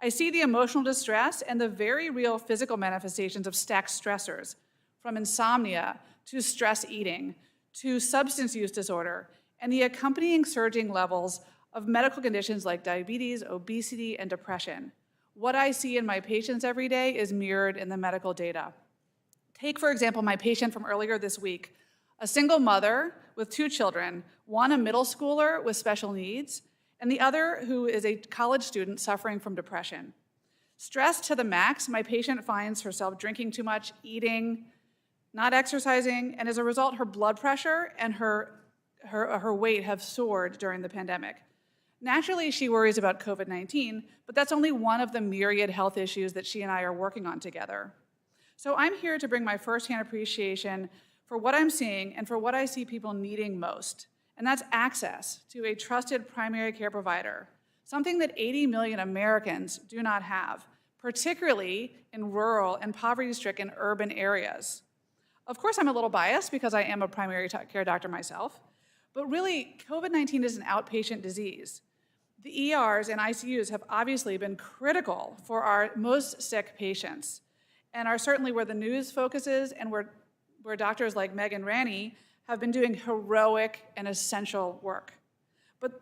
I see the emotional distress and the very real physical manifestations of stacked stressors, from insomnia to stress eating to substance use disorder, and the accompanying surging levels of medical conditions like diabetes, obesity, and depression. What I see in my patients every day is mirrored in the medical data. Take, for example, my patient from earlier this week, a single mother with 2 children, one a middle schooler with special needs, and the other who is a college student suffering from depression. Stressed to the max, my patient finds herself drinking too much, eating, not exercising, and as a result, her blood pressure and her weight have soared during the pandemic. Naturally, she worries about COVID-19, but that's only one of the myriad health issues that she and I are working on together. So I'm here to bring my firsthand appreciation for what I'm seeing and for what I see people needing most, and that's access to a trusted primary care provider, something that 80 million Americans do not have, particularly in rural and poverty-stricken urban areas. Of course, I'm a little biased because I am a primary care doctor myself, but really, COVID-19 is an outpatient disease. The ERs and ICUs have obviously been critical for our most sick patients and are certainly where the news focuses and where doctors like Meg and Rani have been doing heroic and essential work. But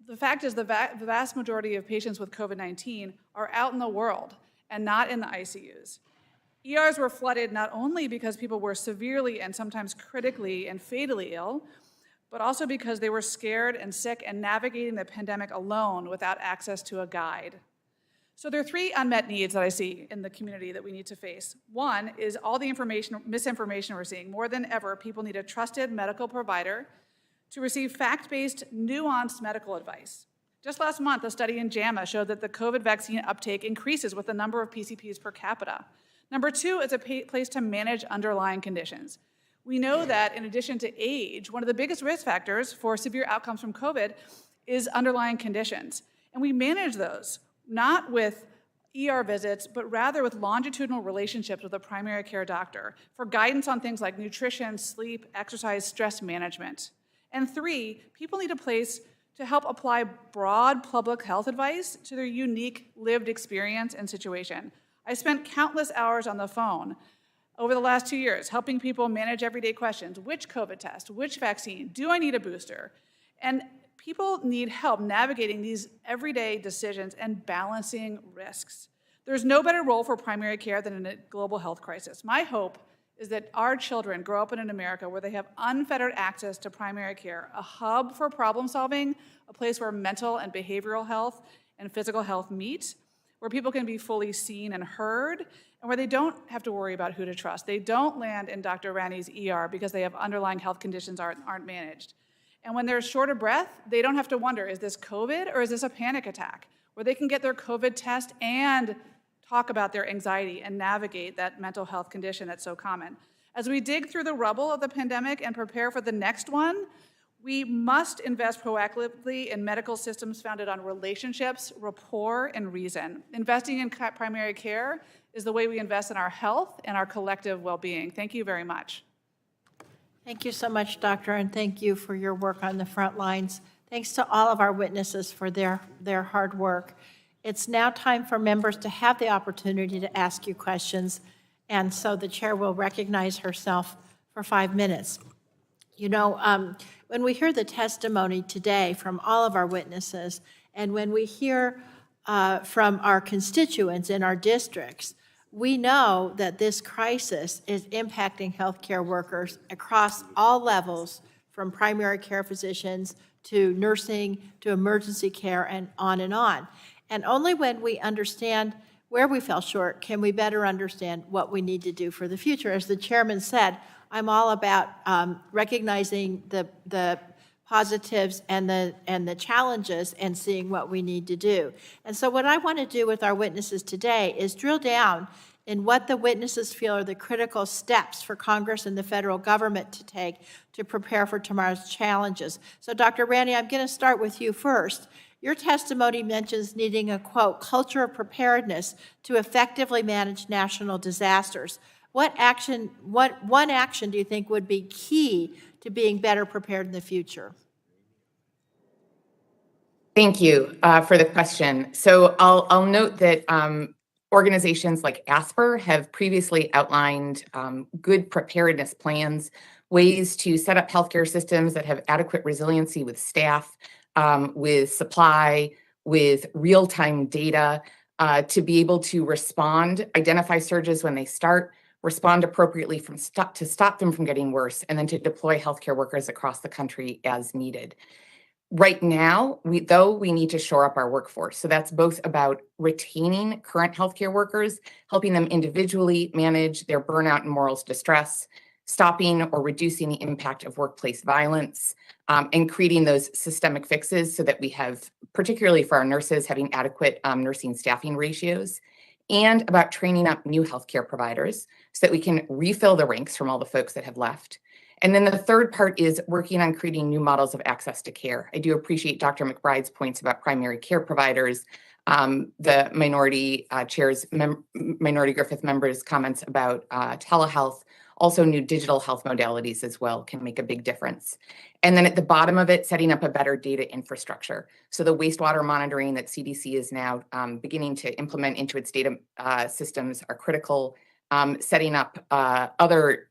the fact is the vast majority of patients with COVID-19 are out in the world and not in the ICUs. ERs were flooded not only because people were severely and sometimes critically and fatally ill, but also because they were scared and sick and navigating the pandemic alone without access to a guide. So there are 3 unmet needs that I see in the community that we need to face. One is all the misinformation we're seeing. More than ever, people need a trusted medical provider to receive fact-based, nuanced medical advice, Just last month, a study in JAMA showed that the COVID vaccine uptake increases with the number of PCPs per capita. Number two, it's a place to manage underlying conditions. We know that in addition to age, one of the biggest risk factors for severe outcomes from COVID is underlying conditions. And we manage those, not with ER visits, but rather with longitudinal relationships with a primary care doctor for guidance on things like nutrition, sleep, exercise, stress management. And three, people need a place to help apply broad public health advice to their unique lived experience and situation. I spent countless hours on the phone over the last 2 years helping people manage everyday questions. Which COVID test? Which vaccine? Do I need a booster? And people need help navigating these everyday decisions and balancing risks. There's no better role for primary care than in a global health crisis. My hope is that our children grow up in an America where they have unfettered access to primary care, a hub for problem solving, a place where mental and behavioral health and physical health meet, where people can be fully seen and heard, and where they don't have to worry about who to trust. They don't land in Dr. Rani's ER because they have underlying health conditions aren't managed. And when they're short of breath, they don't have to wonder, is this COVID or is this a panic attack? Where they can get their COVID test and talk about their anxiety and navigate that mental health condition that's so common. As we dig through the rubble of the pandemic and prepare for the next one, we must invest proactively in medical systems founded on relationships, rapport, and reason. Investing in primary care is the way we invest in our health and our collective well-being. Thank you very much. Thank you so much, Doctor, and thank you for your work on the front lines. Thanks to all of our witnesses for their hard work. It's now time for members to have the opportunity to ask you questions, and so the chair will recognize herself for 5 minutes. You know, when we hear the testimony today from all of our witnesses, and when we hear from our constituents in our districts, we know that this crisis is impacting healthcare workers across all levels, from primary care physicians to nursing to emergency care and on and on. And only when we understand where we fell short can we better understand what we need to do for the future. As the chairman said, I'm all about recognizing the positives and the challenges and seeing what we need to do. And so what I want to do with our witnesses today is drill down in what the witnesses feel are the critical steps for Congress and the federal government to take to prepare for tomorrow's challenges. So Dr. Rani, I'm going to start with you first. Your testimony mentions needing a, quote, culture of preparedness to effectively manage national disasters. What one action do you think would be key to being better prepared in the future? Thank you for the question. So I'll note that organizations like ASPR have previously outlined good preparedness plans, ways to set up healthcare systems that have adequate resiliency with staff, with supply, with real-time data, to be able to respond, identify surges when they start, respond appropriately to stop them from getting worse, and then to deploy healthcare workers across the country as needed. Right now, we need to shore up our workforce. So that's both about retaining current healthcare workers, helping them individually manage their burnout and moral distress, stopping or reducing the impact of workplace violence, and creating those systemic fixes so that we have, particularly for our nurses, having adequate nursing staffing ratios, and about training up new healthcare providers so that we can refill the ranks from all the folks that have left. And then the third part is working on creating new models of access to care. I do appreciate Dr. McBride's points about primary care providers, the minority Minority Griffith members' comments about telehealth. Also, new digital health modalities as well can make a big difference. And then at the bottom of it, setting up a better data infrastructure. So the wastewater monitoring that CDC is now beginning to implement into its data systems are critical. Setting up other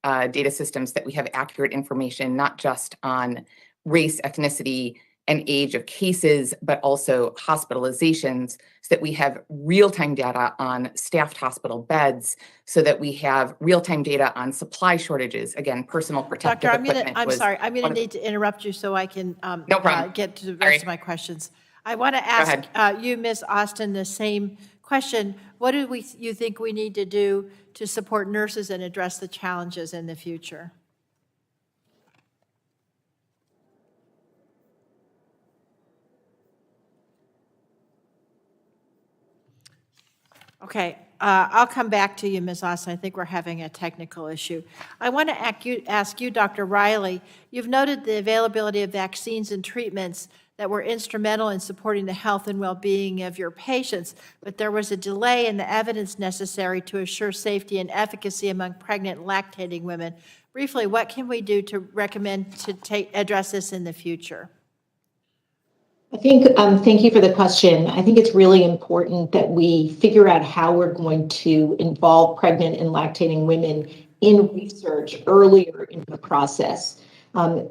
data systems that we have accurate information, not just on race, ethnicity, and age of cases, but also hospitalizations, so that we have real-time data on staffed hospital beds, so that we have real-time data on supply shortages. Again, personal protective equipment. I'm going to need to interrupt you so I can No problem. Get to the rest of my questions. I want to ask you, Ms. Austin, the same question. What do you think we need to do to support nurses and address the challenges in the future? Okay, I'll come back to you, Ms. Austin. I think we're having a technical issue. I want to ask you, Dr. Riley, you've noted the availability of vaccines and treatments that were instrumental in supporting the health and well-being of your patients, but there was a delay in the evidence necessary to assure safety and efficacy among pregnant and lactating women. Briefly, what can we do to recommend to address this in the future? I think, thank you for the question. I think it's really important that we figure out how we're going to involve pregnant and lactating women in research earlier in the process.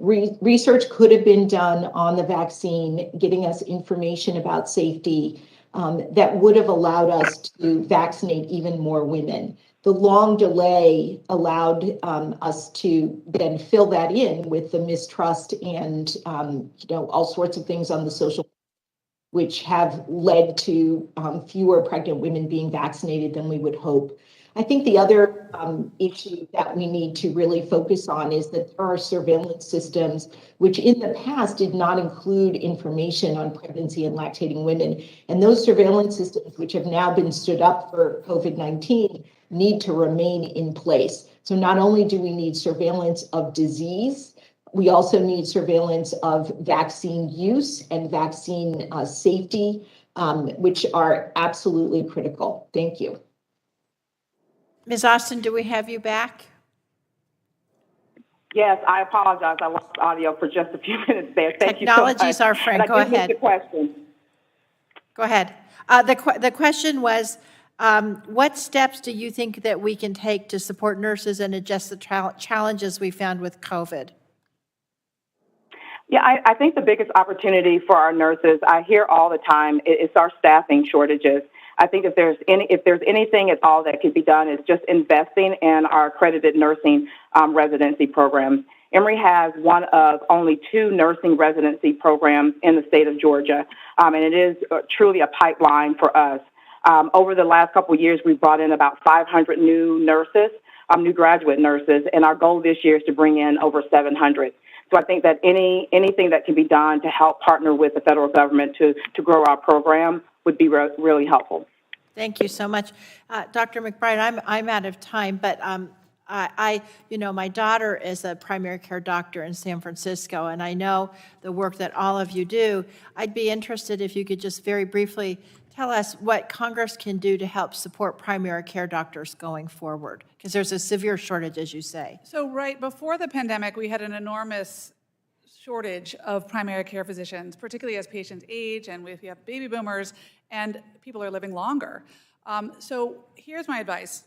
Research could have been done on the vaccine, getting us information about safety that would have allowed us to vaccinate even more women. The long delay allowed us to then fill that in with the mistrust and all sorts of things on the social, which have led to fewer pregnant women being vaccinated than we would hope. I think the other issue that we need to really focus on is that there are surveillance systems which in the past did not include information on pregnancy and lactating women. And those surveillance systems, which have now been stood up for COVID-19, need to remain in place. So not only do we need surveillance of disease, we also need surveillance of vaccine use and vaccine safety, which are absolutely critical. Thank you. Ms. Austin, do we have you back? Yes, I apologize. I lost audio for just a few minutes there. Thank you so much. Technology's our friend. Go ahead. The question. Go ahead. The question was, what steps do you think that we can take to support nurses and address the challenges we found with COVID? Yeah, I think the biggest opportunity for our nurses, I hear all the time, is our staffing shortages. I think if there's anything at all that could be done, is just investing in our accredited nursing residency programs. Emory has one of only 2 nursing residency programs in the state of Georgia, and it is truly a pipeline for us. Over the last couple of years, we've brought in about 500 new nurses, new graduate nurses, and our goal this year is to bring in over 700. So I think that anything that can be done to help partner with the federal government to grow our program would be really helpful. Thank you so much. Dr. McBride, I'm out of time, but my daughter is a primary care doctor in San Francisco, and I know the work that all of you do. I'd be interested if you could just very briefly tell us what Congress can do to help support primary care doctors going forward, because there's a severe shortage, as you say. So right before the pandemic, we had an enormous shortage of primary care physicians, particularly as patients age and we have baby boomers and people are living longer. So here's my advice.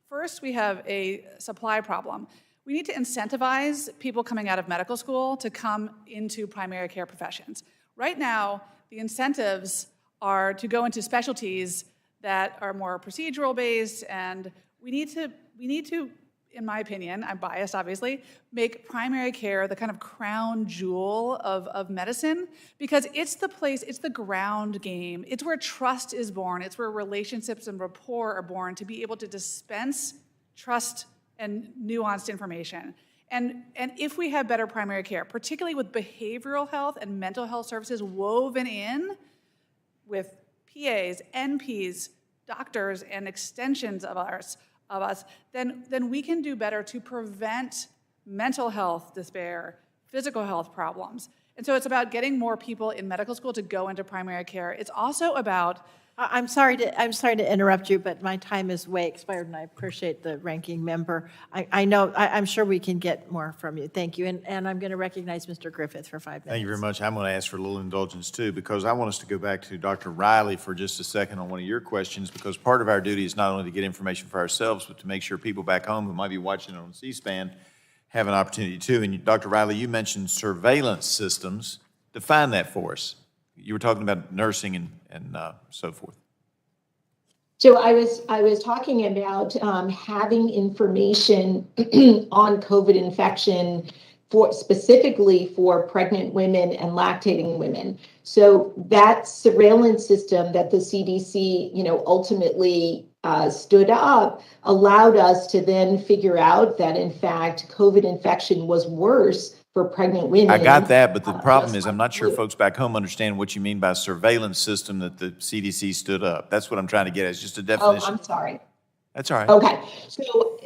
First, we have a supply problem. We need to incentivize people coming out of medical school to come into primary care professions. Right now, the incentives are to go into specialties that are more procedural based, and we need to, in my opinion, I'm biased obviously, make primary care the kind of crown jewel of medicine, because it's the place, it's the ground game, it's where trust is born, it's where relationships and rapport are born to be able to dispense trust and nuanced information. And if we have better primary care, particularly with behavioral health and mental health services woven in with PAs, NPs, doctors, and extensions of us, then we can do better to prevent mental health despair, physical health problems. And so it's about getting more people in medical school to go into primary care. It's also about I'm sorry to interrupt you, but my time is way expired, and I appreciate the ranking member. I'm sure we can get more from you. Thank you. And I'm going to recognize Mr. Griffith for 5 minutes. Thank you very much. I'm going to ask for a little indulgence, too, because I want us to go back to Dr. Riley for just a second on one of your questions, because part of our duty is not only to get information for ourselves, but to make sure people back home who might be watching it on C-SPAN have an opportunity, too. And Dr. Riley, you mentioned surveillance systems. Define that for us. You were talking about nursing and so forth. So I was talking about having information on COVID infection specifically for pregnant women and lactating women. So that surveillance system that the CDC, ultimately stood up allowed us to then figure out that in fact COVID infection was worse for pregnant women. I got that, but the problem just is I'm like not sure flu. folks back home understand what you mean by surveillance system that the CDC stood up. That's what I'm trying to get at. It's just a Oh, definition. I'm sorry. That's all right. Okay,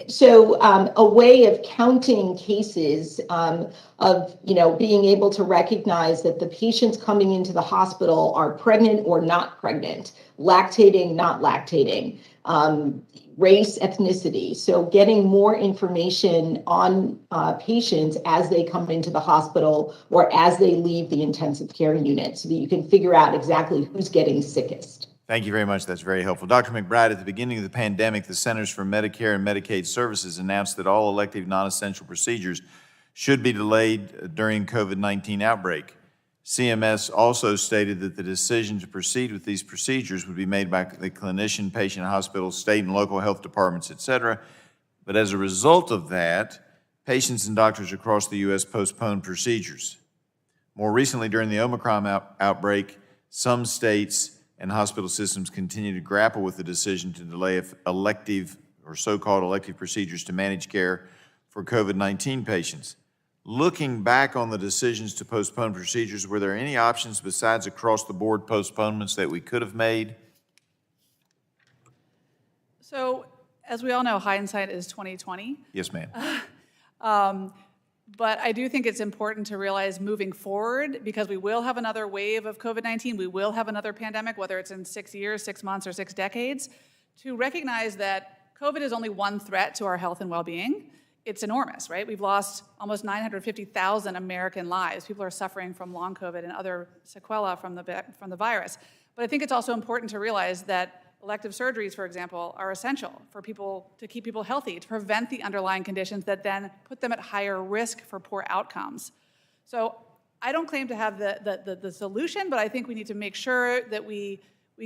so a way of counting cases of, being able to recognize that the patients coming into the hospital are pregnant or not pregnant, lactating, not lactating, race, ethnicity. So getting more information on patients as they come into the hospital or as they leave the intensive care unit so that you can figure out exactly who's getting sickest. Thank you very much. That's very helpful. Dr. McBride, at the beginning of the pandemic, the Centers for Medicare and Medicaid Services announced that all elective non-essential procedures should be delayed during COVID-19 outbreak. CMS also stated that the decision to proceed with these procedures would be made by the clinician, patient, hospital, state and local health departments, et cetera. But as a result of that, patients and doctors across the U.S. postponed procedures. More recently, during the Omicron outbreak, some states and hospital systems continue to grapple with the decision to delay elective or so-called elective procedures to manage care for COVID-19 patients. Looking back on the decisions to postpone procedures, were there any options besides across-the-board postponements that we could have made? So, as we all know, hindsight is 20/20. Yes, ma'am. But I do think it's important to realize moving forward, because we will have another wave of COVID-19, we will have another pandemic, whether it's in 6 years, 6 months, or 6 decades, to recognize that COVID is only one threat to our health and well-being. It's enormous, right? We've lost almost 950,000 American lives. People are suffering from long COVID and other sequelae from the virus. But I think it's also important to realize that elective surgeries, for example, are essential for people to keep people healthy, to prevent the underlying conditions that then put them at higher risk for poor outcomes. So I don't claim to have the solution, but I think we need to make sure that we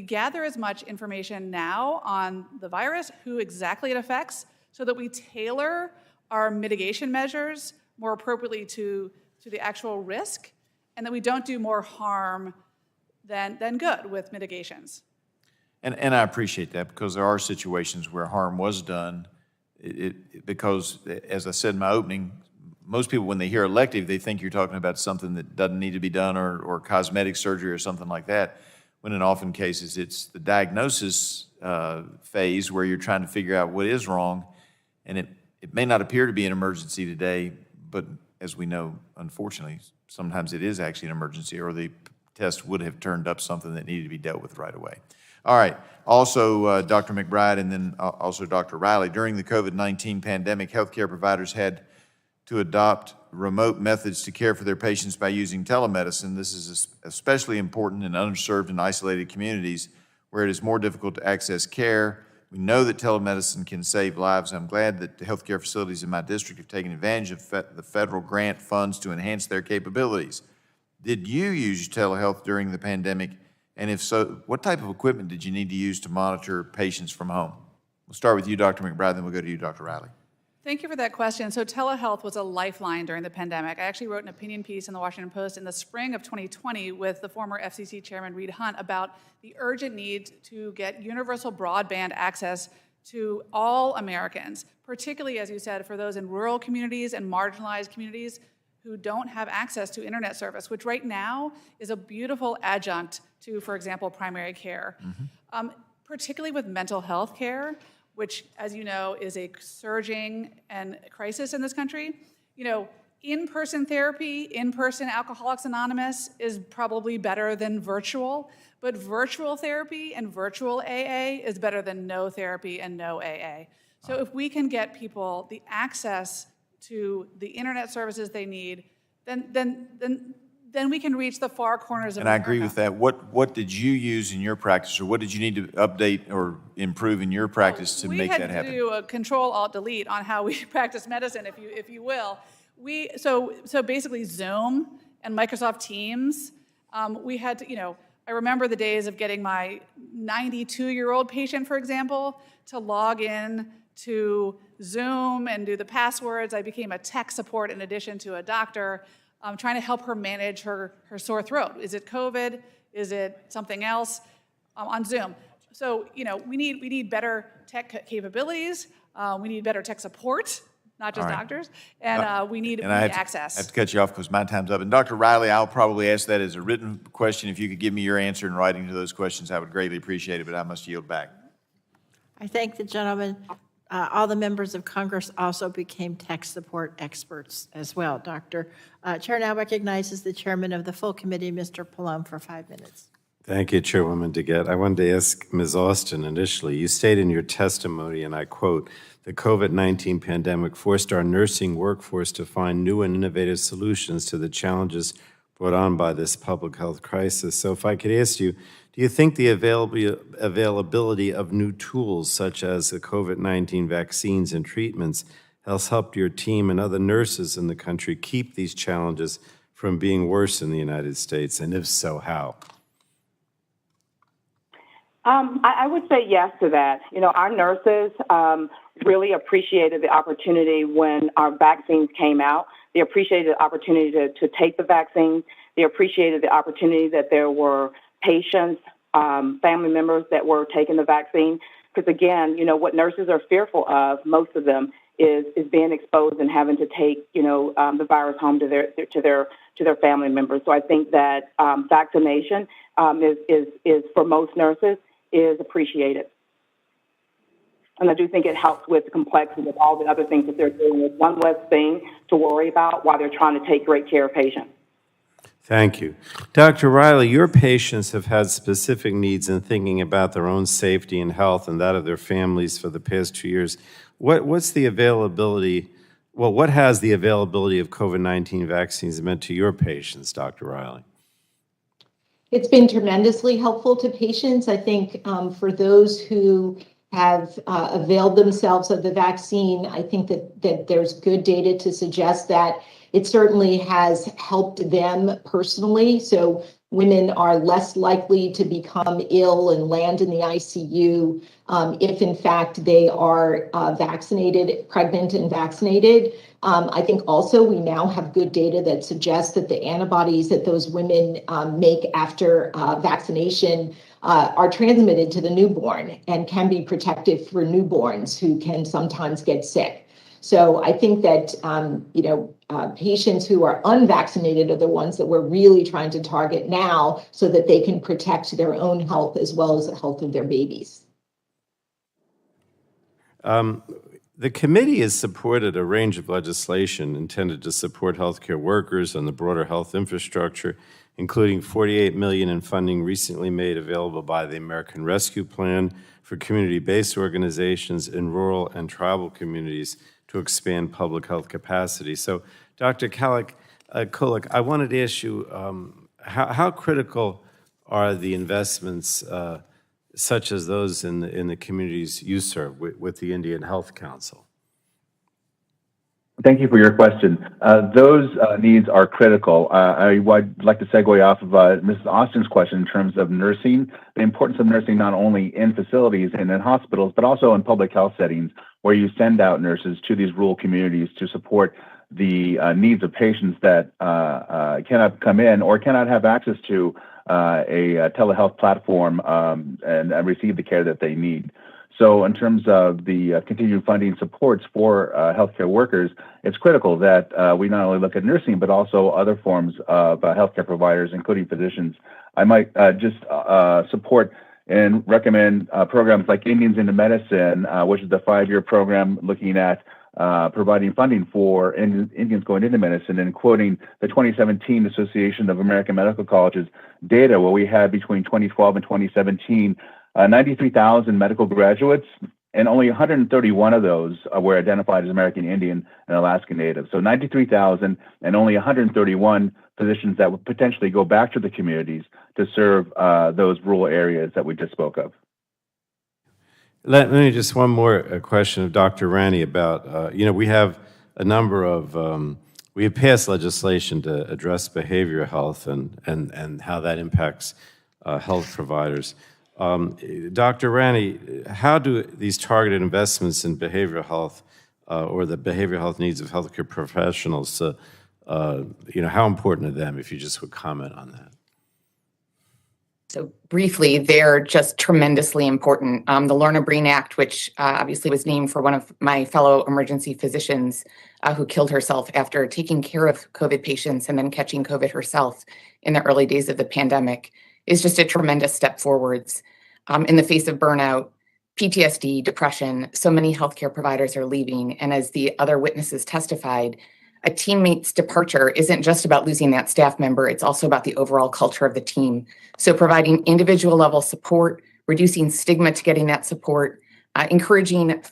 gather as much information now on the virus, who exactly it affects, so that we tailor our mitigation measures more appropriately to the actual risk, and that we don't do more harm than good with mitigations. And I appreciate that, because there are situations where harm was done. Because, as I said in my opening, most people, when they hear elective, they think you're talking about something that doesn't need to be done, or cosmetic surgery or something like that, when in often cases it's the diagnosis phase where you're trying to figure out what is wrong. And it may not appear to be an emergency today, but as we know, unfortunately, sometimes it is actually an emergency, or the test would have turned up something that needed to be dealt with right away. All right. Also, Dr. McBride and then also Dr. Riley, during the COVID-19 pandemic, healthcare providers had to adopt remote methods to care for their patients by using telemedicine. This is especially important in underserved and isolated communities where it is more difficult to access care. We know that telemedicine can save lives. I'm glad that the healthcare facilities in my district have taken advantage of the federal grant funds to enhance their capabilities. Did you use telehealth during the pandemic? And if so, what type of equipment did you need to use to monitor patients from home? We'll start with you, Dr. McBride, then we'll go to you, Dr. Riley. Thank you for that question. So telehealth was a lifeline during the pandemic. I actually wrote an opinion piece in the Washington Post in the spring of 2020 with the former FCC Chairman Reed Hundt about the urgent need to get universal broadband access to all Americans, particularly, as you said, for those in rural communities and marginalized communities who don't have access to internet service, which right now is a beautiful adjunct to, for example, primary care. Particularly with mental health care, which, as you know, is a surging and crisis in this country. In-person therapy, in-person Alcoholics Anonymous is probably better than virtual, but virtual therapy and virtual AA is better than no therapy and no AA. So if we can get people the access to the internet services they need, then we can reach the far corners of And I America. agree with that. What did you use in your practice, or what did you need to update or improve in your practice to make that We had happen? to do a Control-Alt-Delete on how we practice medicine, if you will. So basically Zoom and Microsoft Teams. We had to, I remember the days of getting my 92-year-old patient, for example, to log in to Zoom and do the passwords. I became a tech support in addition to a doctor, trying to help her manage her sore throat. Is it COVID? Is it something else? On Zoom. So, we need better tech capabilities. We need better tech support, not just All right. doctors. And we need And I have access. to cut you off because my time's up. And Dr. Riley, I'll probably ask that as a written question. If you could give me your answer in writing to those questions, I would greatly appreciate it, but I must yield back. I thank the gentleman. All the members of Congress also became tech support experts as well, Doctor. Chair now recognizes the chairman of the full committee, Mr. Pallone, for 5 minutes. Thank you, Chairwoman DeGette. I wanted to ask Ms. Austin initially. You state in your testimony, and I quote, "The COVID-19 pandemic forced our nursing workforce to find new and innovative solutions to the challenges brought on by this public health crisis." So if I could ask you, do you think the availability of new tools such as the COVID-19 vaccines and treatments has helped your team and other nurses in the country keep these challenges from being worse in the United States? And if so, how? I would say yes to that. You know, our nurses really appreciated the opportunity when our vaccines came out. They appreciated the opportunity to take the vaccines. They appreciated the opportunity that there were patients, family members that were taking the vaccine. Because again, you know, what nurses are fearful of, most of them, is being exposed and having to take, you know, the virus home to their family members. So I think that vaccination is for most nurses is appreciated. And I do think it helps with the complexity of all the other things that they're doing. With one less thing to worry about while they're trying to take great care of patients. Thank you. Dr. Riley, your patients have had specific needs in thinking about their own safety and health and that of their families for the past 2 years. What's the availability, well, what has the availability of COVID-19 vaccines meant to your patients, Dr. Riley? It's been tremendously helpful to patients. I think for those who have availed themselves of the vaccine, I think that there's good data to suggest that it certainly has helped them personally. So women are less likely to become ill and land in the ICU if in fact they are vaccinated, pregnant and vaccinated. I think also we now have good data that suggests that the antibodies that those women make after vaccination are transmitted to the newborn and can be protective for newborns who can sometimes get sick. So I think that, patients who are unvaccinated are the ones that we're really trying to target now so that they can protect their own health as well as the health of their babies. The committee has supported a range of legislation intended to support healthcare workers and the broader health infrastructure, including $48 million in funding recently made available by the American Rescue Plan for community-based organizations in rural and tribal communities to expand public health capacity. So, Dr. Kulik, I wanted to ask you, how critical are the investments such as those in the communities you serve with the Indian Health Council? Thank you for your question. Those needs are critical. I'd like to segue off of Mrs. Austin's question in terms of nursing, the importance of nursing not only in facilities and in hospitals, but also in public health settings where you send out nurses to these rural communities to support the needs of patients that cannot come in or cannot have access to a telehealth platform and receive the care that they need. So in terms of the continued funding supports for healthcare workers, it's critical that we not only look at nursing, but also other forms of healthcare providers, including physicians. I might just support and recommend programs like Indians into Medicine, which is the 5-year program looking at providing funding for Indians going into medicine, and quoting the 2017 Association of American Medical Colleges data, where we had between 2012 and 2017, 93,000 medical graduates, and only 131 of those were identified as American Indian and Alaska Native. So 93,000 and only 131 physicians that would potentially go back to the communities to serve those rural areas that we just spoke of. Let me just one more question of Dr. Rani about, we have a number of, we have passed legislation to address behavioral health and how that impacts health providers. Dr. Rani, how do these targeted investments in behavioral health or the behavioral health needs of healthcare professionals, how important are them, if you just would comment on that? So briefly, they're just tremendously important. The Lorna Breen Act, which obviously was named for one of my fellow emergency physicians who killed herself after taking care of COVID patients and then catching COVID herself in the early days of the pandemic, is just a tremendous step forwards. In the face of burnout, PTSD, depression, so many healthcare providers are leaving. And as the other witnesses testified, a teammate's departure isn't just about losing that staff member, it's also about the overall culture of the team. So providing individual level support, reducing stigma to getting that support, encouraging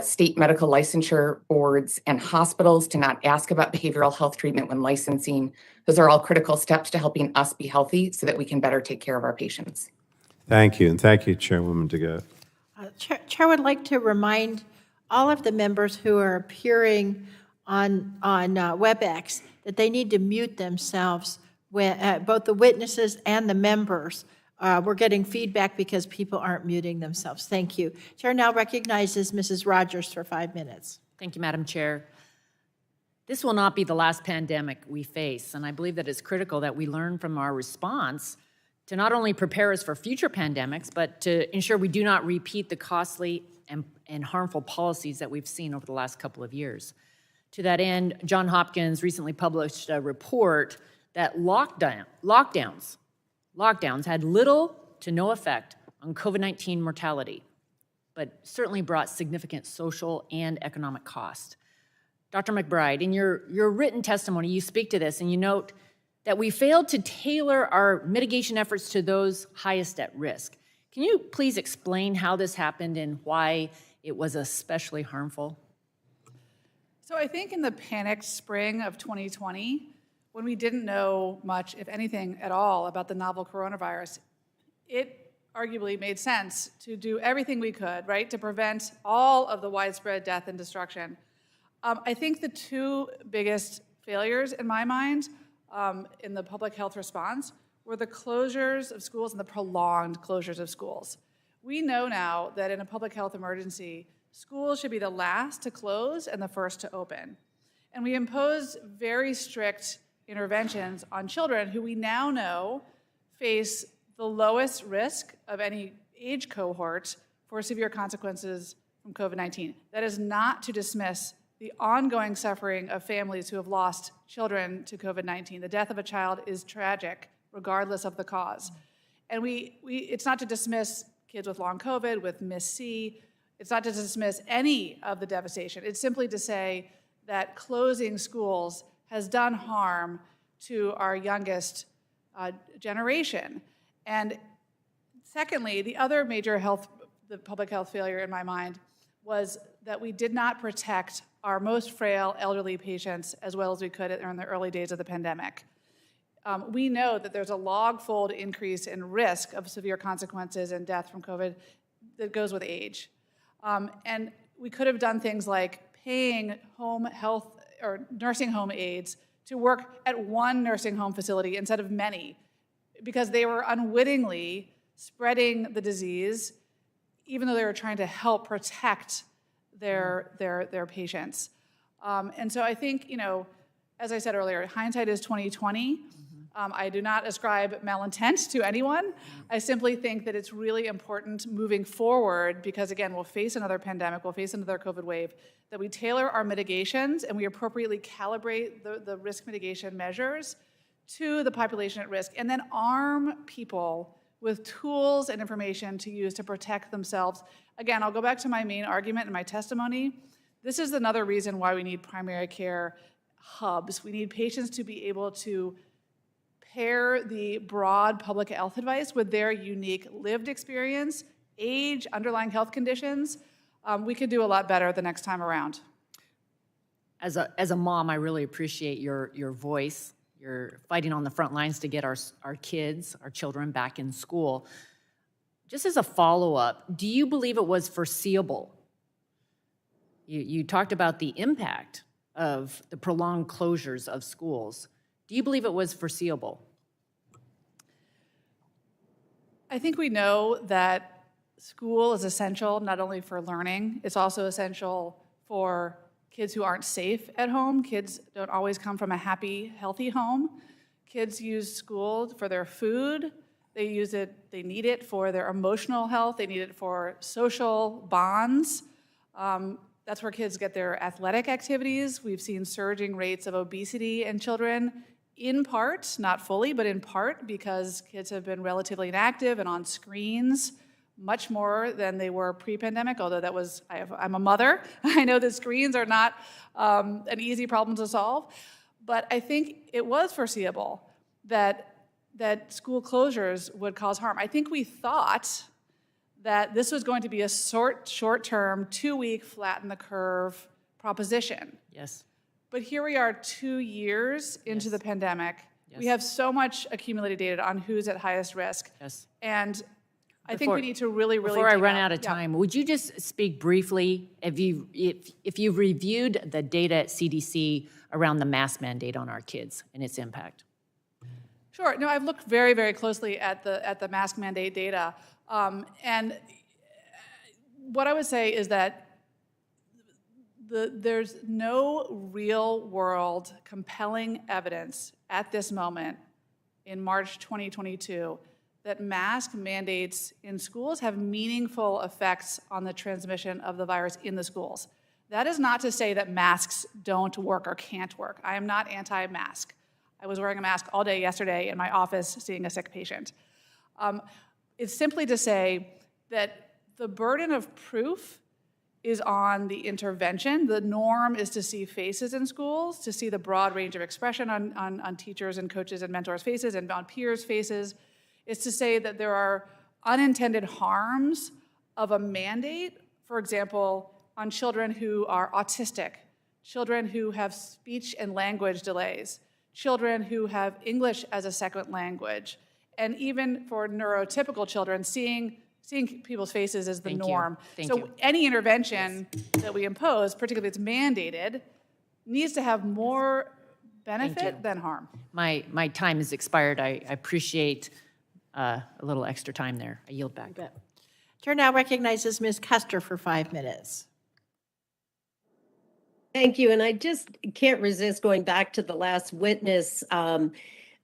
state medical licensure boards and hospitals to not ask about behavioral health treatment when licensing. Those are all critical steps to helping us be healthy so that we can better take care of our patients. Thank you, and thank you, Chairwoman DeGette. Chair would like to remind all of the members who are appearing on WebEx that they need to mute themselves, when, both the witnesses and the members. We're getting feedback because people aren't muting themselves. Thank you. Chair now recognizes Mrs. Rodgers for 5 minutes. Thank you, Madam Chair. This will not be the last pandemic we face, and I believe that it's critical that we learn from our response to not only prepare us for future pandemics, but to ensure we do not repeat the costly and harmful policies that we've seen over the last couple of years. To that end, Johns Hopkins recently published a report that lockdowns had little to no effect on COVID-19 mortality, but certainly brought significant social and economic cost. Dr. McBride, in your written testimony, you speak to this and you note that we failed to tailor our mitigation efforts to those highest at risk. Can you please explain how this happened and why it was especially harmful? So I think in the panicked spring of 2020, when we didn't know much, if anything at all, about the novel coronavirus, it arguably made sense to do everything we could, right, to prevent all of the widespread death and destruction. I think the two biggest failures in my mind in the public health response were the closures of schools and the prolonged closures of schools. We know now that in a public health emergency, schools should be the last to close and the first to open. And we imposed very strict interventions on children who we now know face the lowest risk of any age cohort for severe consequences from COVID-19. That is not to dismiss the ongoing suffering of families who have lost children to COVID-19. The death of a child is tragic, regardless of the cause. And it's not to dismiss kids with long COVID, with MIS-C. It's not to dismiss any of the devastation. It's simply to say that closing schools has done harm to our youngest generation. And secondly, the other major public health failure in my mind was that we did not protect our most frail elderly patients as well as we could in the early days of the pandemic. We know that there's a log-fold increase in risk of severe consequences and death from COVID that goes with age. And we could have done things like paying home health or nursing home aides to work at one nursing home facility instead of many, because they were unwittingly spreading the disease, even though they were trying to help protect their patients. And so I think, you know, as I said earlier, hindsight is 20/20. I do not ascribe malintent to anyone. I simply think that it's really important moving forward because, again, we'll face another pandemic, we'll face another COVID wave, that we tailor our mitigations and we appropriately calibrate the risk mitigation measures to the population at risk, and then arm people with tools and information to use to protect themselves. Again, I'll go back to my main argument in my testimony. This is another reason why we need primary care hubs. We need patients to be able to pair the broad public health advice with their unique lived experience, age, underlying health conditions. We could do a lot better the next time around. As a mom, I really appreciate your voice. You're fighting on the front lines to get our kids, our children back in school. Just as a follow-up, do you believe it was foreseeable? You talked about the impact of the prolonged closures of schools. Do you believe it was foreseeable? I think we know that school is essential not only for learning, it's also essential for kids who aren't safe at home. Kids don't always come from a happy, healthy home. Kids use school for their food, They use it, they need it for their emotional health, they need it for social bonds. That's where kids get their athletic activities. We've seen surging rates of obesity in children, in part, not fully, but in part because kids have been relatively inactive and on screens much more than they were pre-pandemic, although that was, I'm a mother. I know that screens are not an easy problem to solve, but I think it was foreseeable that school closures would cause harm. I think we thought that this was going to be a short-term, 2-week, flatten the curve proposition. Yes. But here we are 2 years into the pandemic. We have so much accumulated data on who's at highest risk. Yes. And I think we need to really Before I dig run out of yeah. time, would you just speak briefly, if you've reviewed the data at CDC around the mask mandate on our kids and its impact? Sure. No, I've looked very, very closely at the mask mandate data. And what I would say is that there's no real world compelling evidence at this moment in March 2022 that mask mandates in schools have meaningful effects on the transmission of the virus in the schools. That is not to say that masks don't work or can't work. I am not anti-mask. I was wearing a mask all day yesterday in my office seeing a sick patient. It's simply to say that the burden of proof is on the intervention. The norm is to see faces in schools, to see the broad range of expression on teachers and coaches and mentors' faces and on peers' faces. It's to say that there are unintended harms of a mandate, for example, on children who are autistic, children who have speech and language delays, children who have English as a second language, and even for neurotypical children, seeing people's faces is the norm. So any intervention that we impose, particularly if it's mandated, needs to have more benefit than harm. My time has expired. I appreciate a little extra time there. I yield back. Chair now recognizes Ms. Custer for 5 minutes. Thank you. And I just can't resist going back to the last witness.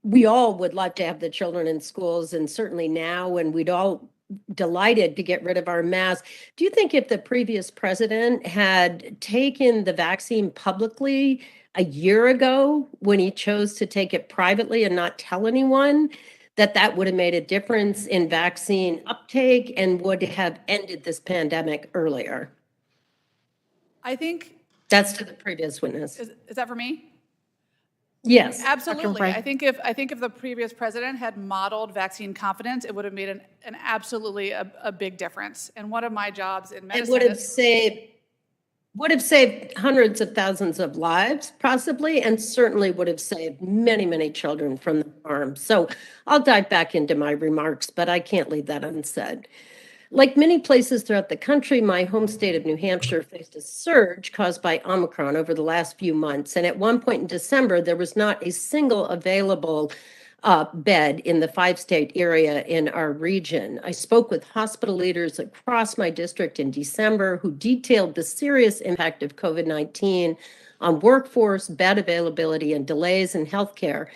We all would love to have the children in schools, and certainly now, and we'd all delighted to get rid of our masks. Do you think if the previous president had taken the vaccine publicly a year ago when he chose to take it privately and not tell anyone, that would have made a difference in vaccine uptake and would have ended this pandemic earlier? I think that's to the previous witness. Is that for me? Yes. Absolutely. I think if the previous president had modeled vaccine confidence, it would have made an absolutely a big difference. And one of my jobs in medicine would have saved hundreds of thousands of lives, possibly, and certainly would have saved many, many children from the harm. So I'll dive back into my remarks, but I can't leave that unsaid. Like many places throughout the country, my home state of New Hampshire faced a surge caused by Omicron over the last few months. And at one point in December, there was not a single available bed in the 5-state area in our region. I spoke with hospital leaders across my district in December who detailed the serious impact of COVID-19 on workforce, bed availability, and delays in healthcare.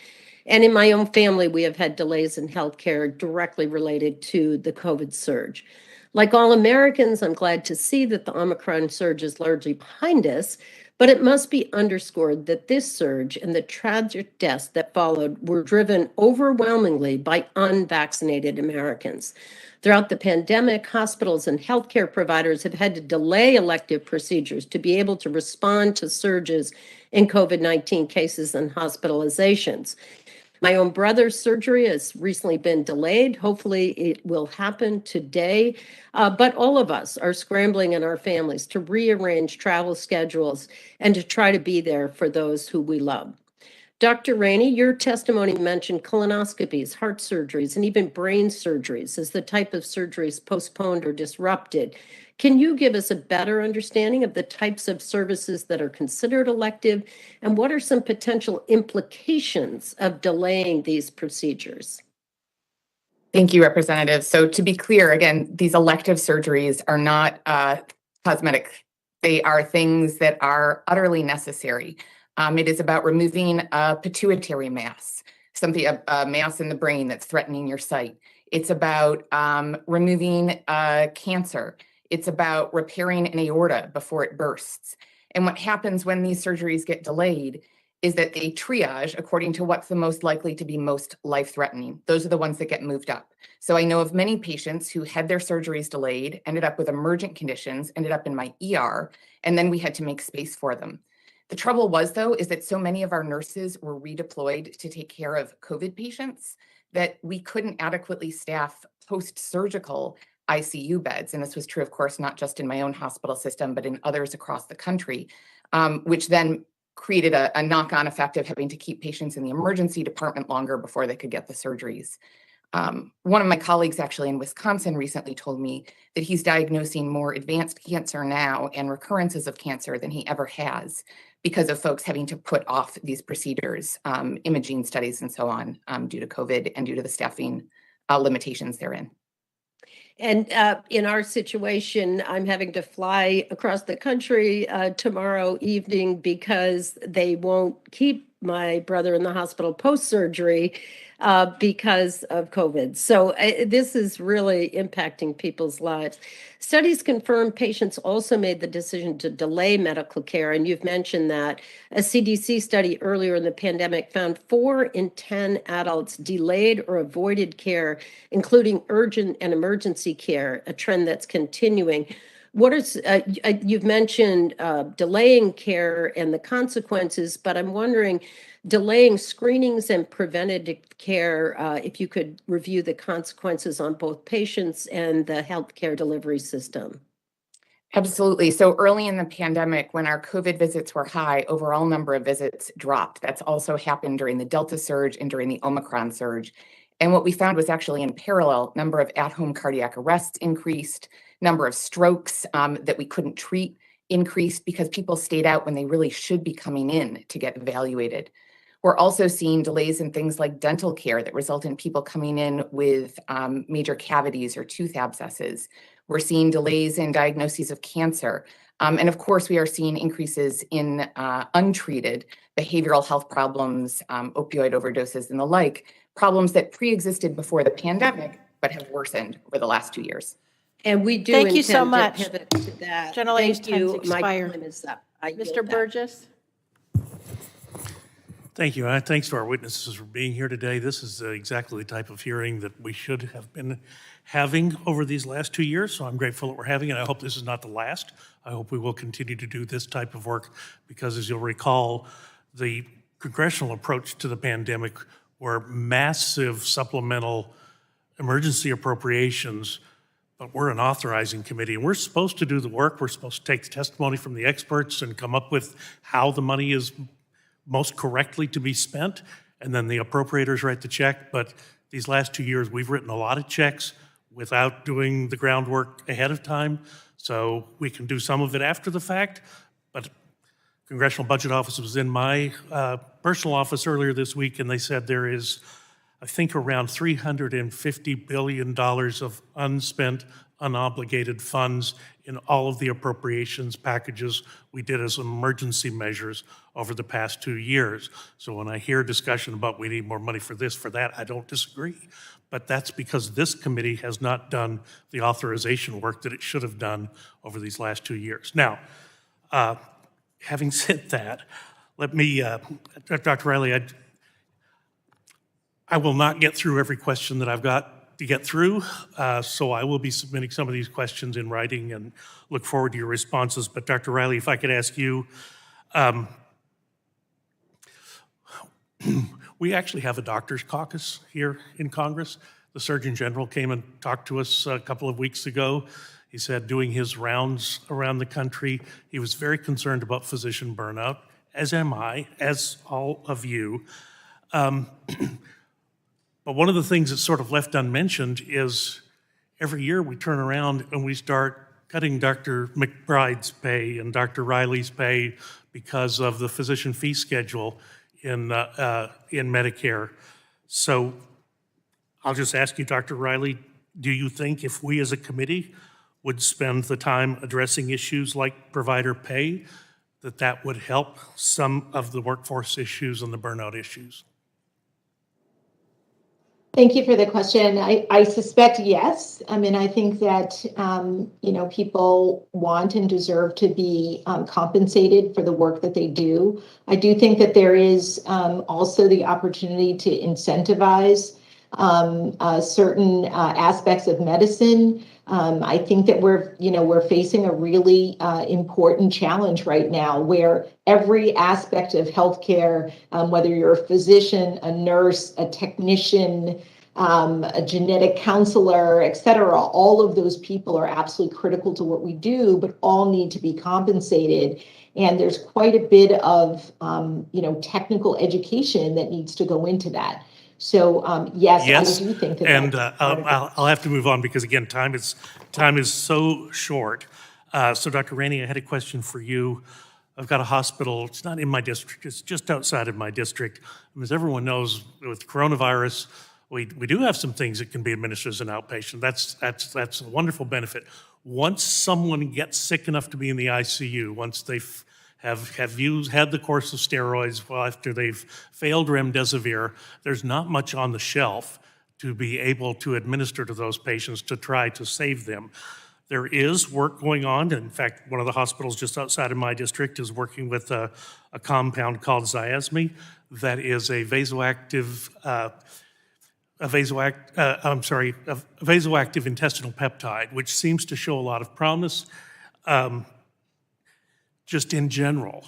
And in my own family, we have had delays in healthcare directly related to the COVID surge. Like all Americans, I'm glad to see that the Omicron surge is largely behind us, but it must be underscored that this surge and the tragic deaths that followed were driven overwhelmingly by unvaccinated Americans. Throughout the pandemic, hospitals and healthcare providers have had to delay elective procedures to be able to respond to surges in COVID-19 cases and hospitalizations. My own brother's surgery has recently been delayed. Hopefully it will happen today. But all of us are scrambling in our families to rearrange travel schedules and to try to be there for those who we love. Dr. Rainey, your testimony mentioned colonoscopies, heart surgeries, and even brain surgeries as the type of surgeries postponed or disrupted. Can you give us a better understanding of the types of services that are considered elective, and what are some potential implications of delaying these procedures? Thank you, Representative. So to be clear, again, these elective surgeries are not cosmetic. They are things that are utterly necessary. It is about removing a pituitary mass. a mass in the brain that's threatening your sight. It's about removing cancer. It's about repairing an aorta before it bursts. And what happens when these surgeries get delayed is that they triage according to what's the most likely to be most life-threatening. Those are the ones that get moved up. So I know of many patients who had their surgeries delayed, ended up with emergent conditions, ended up in my ER, and then we had to make space for them. The trouble was, though, is that so many of our nurses were redeployed to take care of COVID patients that we couldn't adequately staff post-surgical ICU beds. And this was true, of course, not just in my own hospital system, but in others across the country, which then created a knock-on effect of having to keep patients in the emergency department longer before they could get the surgeries. One of my colleagues actually in Wisconsin recently told me that he's diagnosing more advanced cancer now and recurrences of cancer than he ever has because of folks having to put off these procedures, imaging studies and so on, due to COVID and due to the staffing limitations therein. And in our situation, I'm having to fly across the country tomorrow evening because they won't keep my brother in the hospital post-surgery because of COVID. So this is really impacting people's lives. Studies confirm patients also made the decision to delay medical care, and you've mentioned that. A CDC study earlier in the pandemic found 4 in 10 adults delayed or avoided care, including urgent and emergency care, a trend that's continuing. What is, you've mentioned delaying care and the consequences, but I'm wondering, delaying screenings and preventative care, if you could review the consequences on both patients and the healthcare delivery system. Absolutely. So early in the pandemic, when our COVID visits were high, overall number of visits dropped. That's also happened during the Delta surge and during the Omicron surge. And what we found was actually in parallel, number of at-home cardiac arrests increased, number of strokes that we couldn't treat increased because people stayed out when they really should be coming in to get evaluated. We're also seeing delays in things like dental care that result in people coming in with major cavities or tooth abscesses. We're seeing delays in diagnoses of cancer. And of course, we are seeing increases in untreated behavioral health problems, opioid overdoses and the like, problems that pre-existed before the pandemic, but have worsened over the last 2 years. And we do Thank you so intend much. to pivot to that. Generally, Thank time's you. My expired. time is up. I yield Mr. back. Burgess? Thank you. Thanks to our witnesses for being here today. This is exactly the type of hearing that we should have been having over these last 2 years, so I'm grateful that we're having it. I hope this is not the last. I hope we will continue to do this type of work because, as you'll recall, the congressional approach to the pandemic were massive supplemental emergency appropriations, but we're an authorizing committee, and we're supposed to do the work. We're supposed to take the testimony from the experts and come up with how the money is most correctly to be spent, and then the appropriators write the check. But these last 2 years, we've written a lot of checks without doing the groundwork ahead of time, so we can do some of it after the fact. But Congressional Budget Office was in my personal office earlier this week, and they said there is, I think, around $350 billion of unspent, unobligated funds in all of the appropriations packages we did as emergency measures over the past 2 years. So when I hear discussion about we need more money for this, for that, I don't disagree. But that's because this committee has not done the authorization work that it should have done over these last 2 years. Now, having said that, let me, Dr. Riley, I will not get through every question that I've got to get through, so I will be submitting some of these questions in writing and look forward to your responses. But Dr. Riley, if I could ask you, we actually have a doctor's caucus here in Congress. The Surgeon General came and talked to us a couple of weeks ago. He said doing his rounds around the country, he was very concerned about physician burnout, as am I, as all of you. But one of the things that's sort of left unmentioned is every year we turn around and we start cutting Dr. McBride's pay and Dr. Riley's pay because of the physician fee schedule in Medicare. So I'll just ask you, Dr. Riley, do you think if we as a committee would spend the time addressing issues like provider pay, that would help some of the workforce issues and the burnout issues? Thank you for the question. I suspect yes. I mean, I think that, people want and deserve to be compensated for the work that they do. I do think that there is also the opportunity to incentivize certain aspects of medicine. I think that we're facing a really important challenge right now where every aspect of healthcare, whether you're a physician, a nurse, a technician, a genetic counselor, et cetera, all of those people are absolutely critical to what we do, but all need to be compensated. And there's quite a bit of, technical education that needs to go into that. So yes, Yes, I do think that. and that's part of it. I'll have to move on because again, time is so short. So Dr. Rainey, I had a question for you. I've got a hospital, it's not in my district, it's just outside of my district. As everyone knows, with coronavirus, we do have some things that can be administered as an outpatient. That's a wonderful benefit. Once someone gets sick enough to be in the ICU, once they've had the course of steroids, well, after they've failed remdesivir, there's not much on the shelf to be able to administer to those patients to try to save them. There is work going on. In fact, one of the hospitals just outside of my district is working with a compound called Zyasmi that is a vasoactive intestinal peptide, which seems to show a lot of promise. Just in general.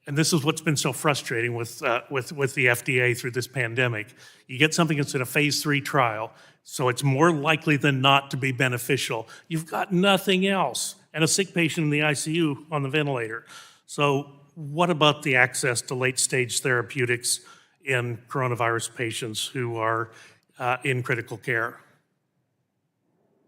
And this is what's been so frustrating with the FDA through this pandemic. You get something that's in a phase 3 trial, so it's more likely than not to be beneficial. You've got nothing else, and a sick patient in the ICU on the ventilator. So what about the access to late-stage therapeutics in coronavirus patients who are in critical care?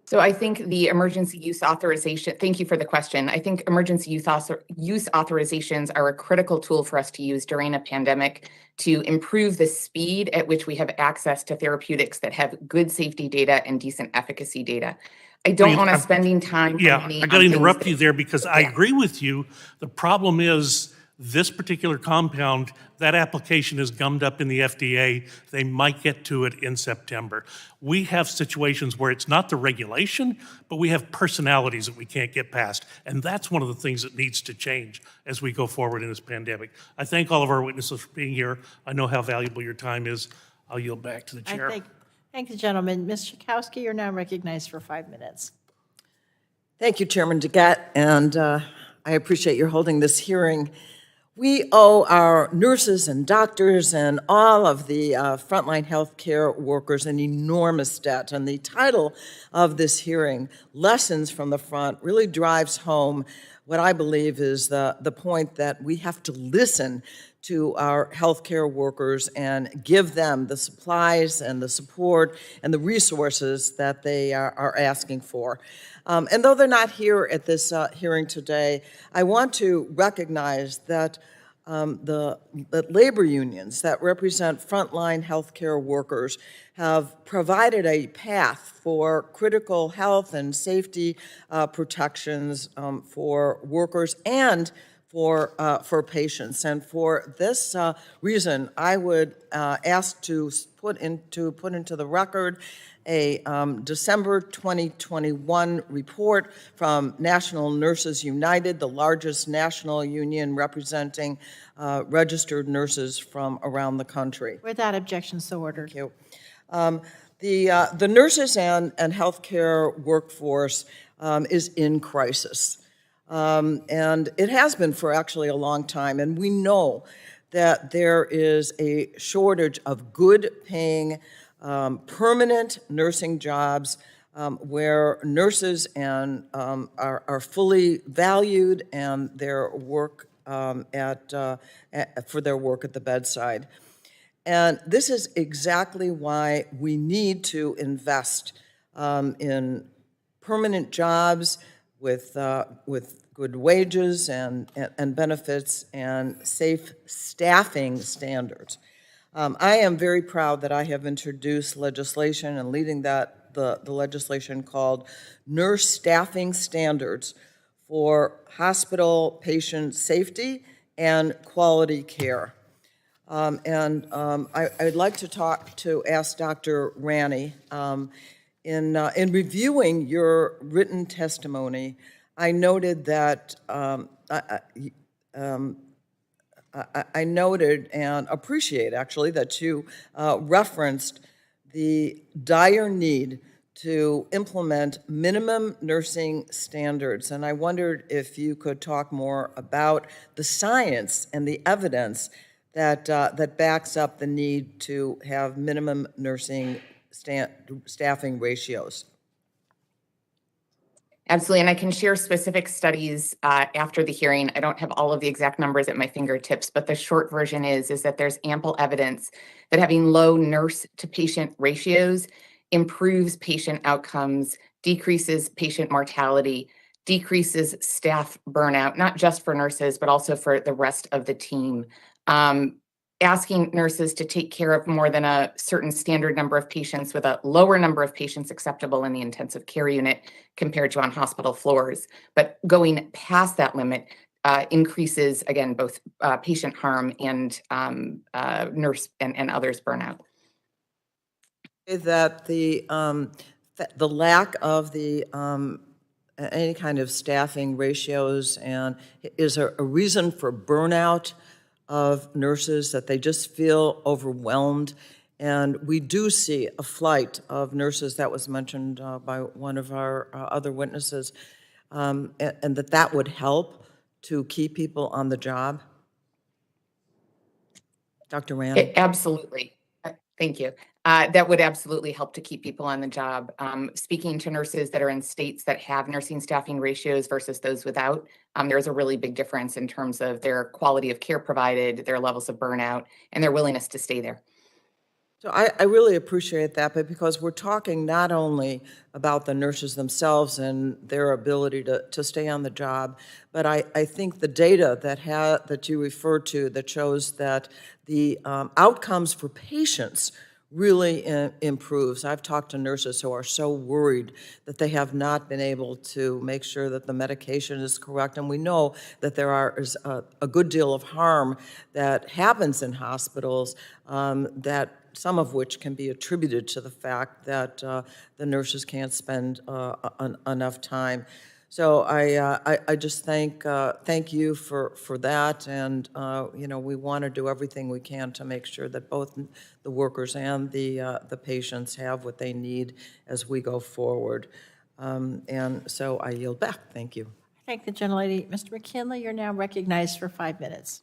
So I think the emergency use authorization, thank you for the question. I think emergency use authorizations are a critical tool for us to use during a pandemic to improve the speed at which we have access to therapeutics that have good safety data and decent efficacy data. I don't want to spending time. Yeah, I got to interrupt you there because I agree with you. The problem is this particular compound, that application is gummed up in the FDA. They might get to it in September. We have situations where it's not the regulation, but we have personalities that we can't get past. And that's one of the things that needs to change as we go forward in this pandemic. I thank all of our witnesses for being here. I know how valuable your time is. I'll yield back to the chair. Thank you, gentlemen. Ms. Schakowsky, you're now recognized for 5 minutes. Thank you, Chairman DeGette, and I appreciate your holding this hearing. We owe our nurses and doctors and all of the frontline healthcare workers an enormous debt. And the title of this hearing, Lessons from the Front, really drives home what I believe is the point that we have to listen to our healthcare workers and give them the supplies and the support and the resources that they are asking for. And though they're not here at this hearing today, I want to recognize that the labor unions that represent frontline healthcare workers have provided a path for critical health and safety protections for workers and for patients. And for this reason, I would ask to put into the record a December 2021 report from National Nurses United, the largest national union representing registered nurses from around the country. Without objection, so ordered. Thank you. The nurses and healthcare workforce is in crisis. And it has been for actually a long time. And we know that there is a shortage of good paying permanent nursing jobs where nurses are fully valued and their work for their work at the bedside. And this is exactly why we need to invest in permanent jobs with good wages and benefits and safe staffing standards. I am very proud that I have introduced legislation and leading the legislation called Nurse Staffing Standards for Hospital Patient Safety and Quality Care. I'd like to ask Dr. Rani, in reviewing your written testimony, I noted that I noted and appreciate actually that you referenced the dire need to implement minimum nursing standards. And I wondered if you could talk more about the science and the evidence that backs up the need to have minimum nursing staffing ratios. Absolutely, and I can share specific studies after the hearing. I don't have all of the exact numbers at my fingertips, but the short version is that there's ample evidence that having low nurse-to-patient ratios improves patient outcomes, decreases patient mortality, decreases staff burnout, not just for nurses, but also for the rest of the team. Asking nurses to take care of more than a certain standard number of patients with a lower number of patients acceptable in the intensive care unit compared to on hospital floors. But going past that limit increases, again, both patient harm and nurse and others burnout. That the lack of the any kind of staffing ratios and is a reason for burnout of nurses, that they just feel overwhelmed. And we do see a flight of nurses that was mentioned by one of our other witnesses, and that would help to keep people on the job. Dr. Rand? Absolutely. Thank you. That would absolutely help to keep people on the job. Speaking to nurses that are in states that have nursing staffing ratios versus those without, there's a really big difference in terms of their quality of care provided, their levels of burnout, and their willingness to stay there. So I really appreciate that, but because we're talking not only about the nurses themselves and their ability to stay on the job, but I think the data that you refer to that shows that the outcomes for patients really improves. I've talked to nurses who are so worried that they have not been able to make sure that the medication is correct, and we know that there is a good deal of harm that happens in hospitals that some of which can be attributed to the fact that the nurses can't spend enough time. So I just thank you for that, and we want to do everything we can to make sure that both the workers and the patients have what they need as we go forward. And so I yield back. Thank you. Thank the gentlelady. Mr. McKinley, you're now recognized for 5 minutes.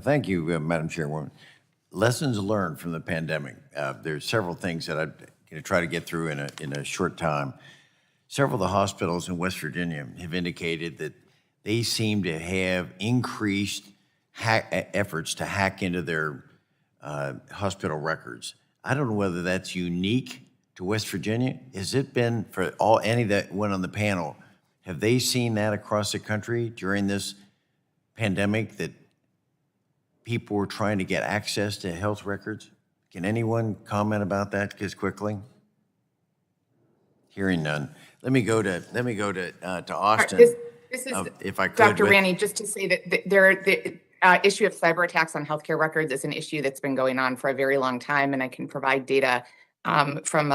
Thank you, Madam Chairwoman. Lessons learned from the pandemic. There's several things that I'm going to try to get through in a short time. Several of the hospitals in West Virginia have indicated that they seem to have increased efforts to hack into their hospital records. I don't know whether that's unique to West Virginia. Has it been for any that went on the panel? Have they seen that across the country during this pandemic, that people were trying to get access to health records? Can anyone comment about that just quickly? Hearing none. Let me go to Austin. This is if I could, Dr. Rani, just to say that the issue of cyber attacks on healthcare records is an issue that's been going on for a very long time, and I can provide data from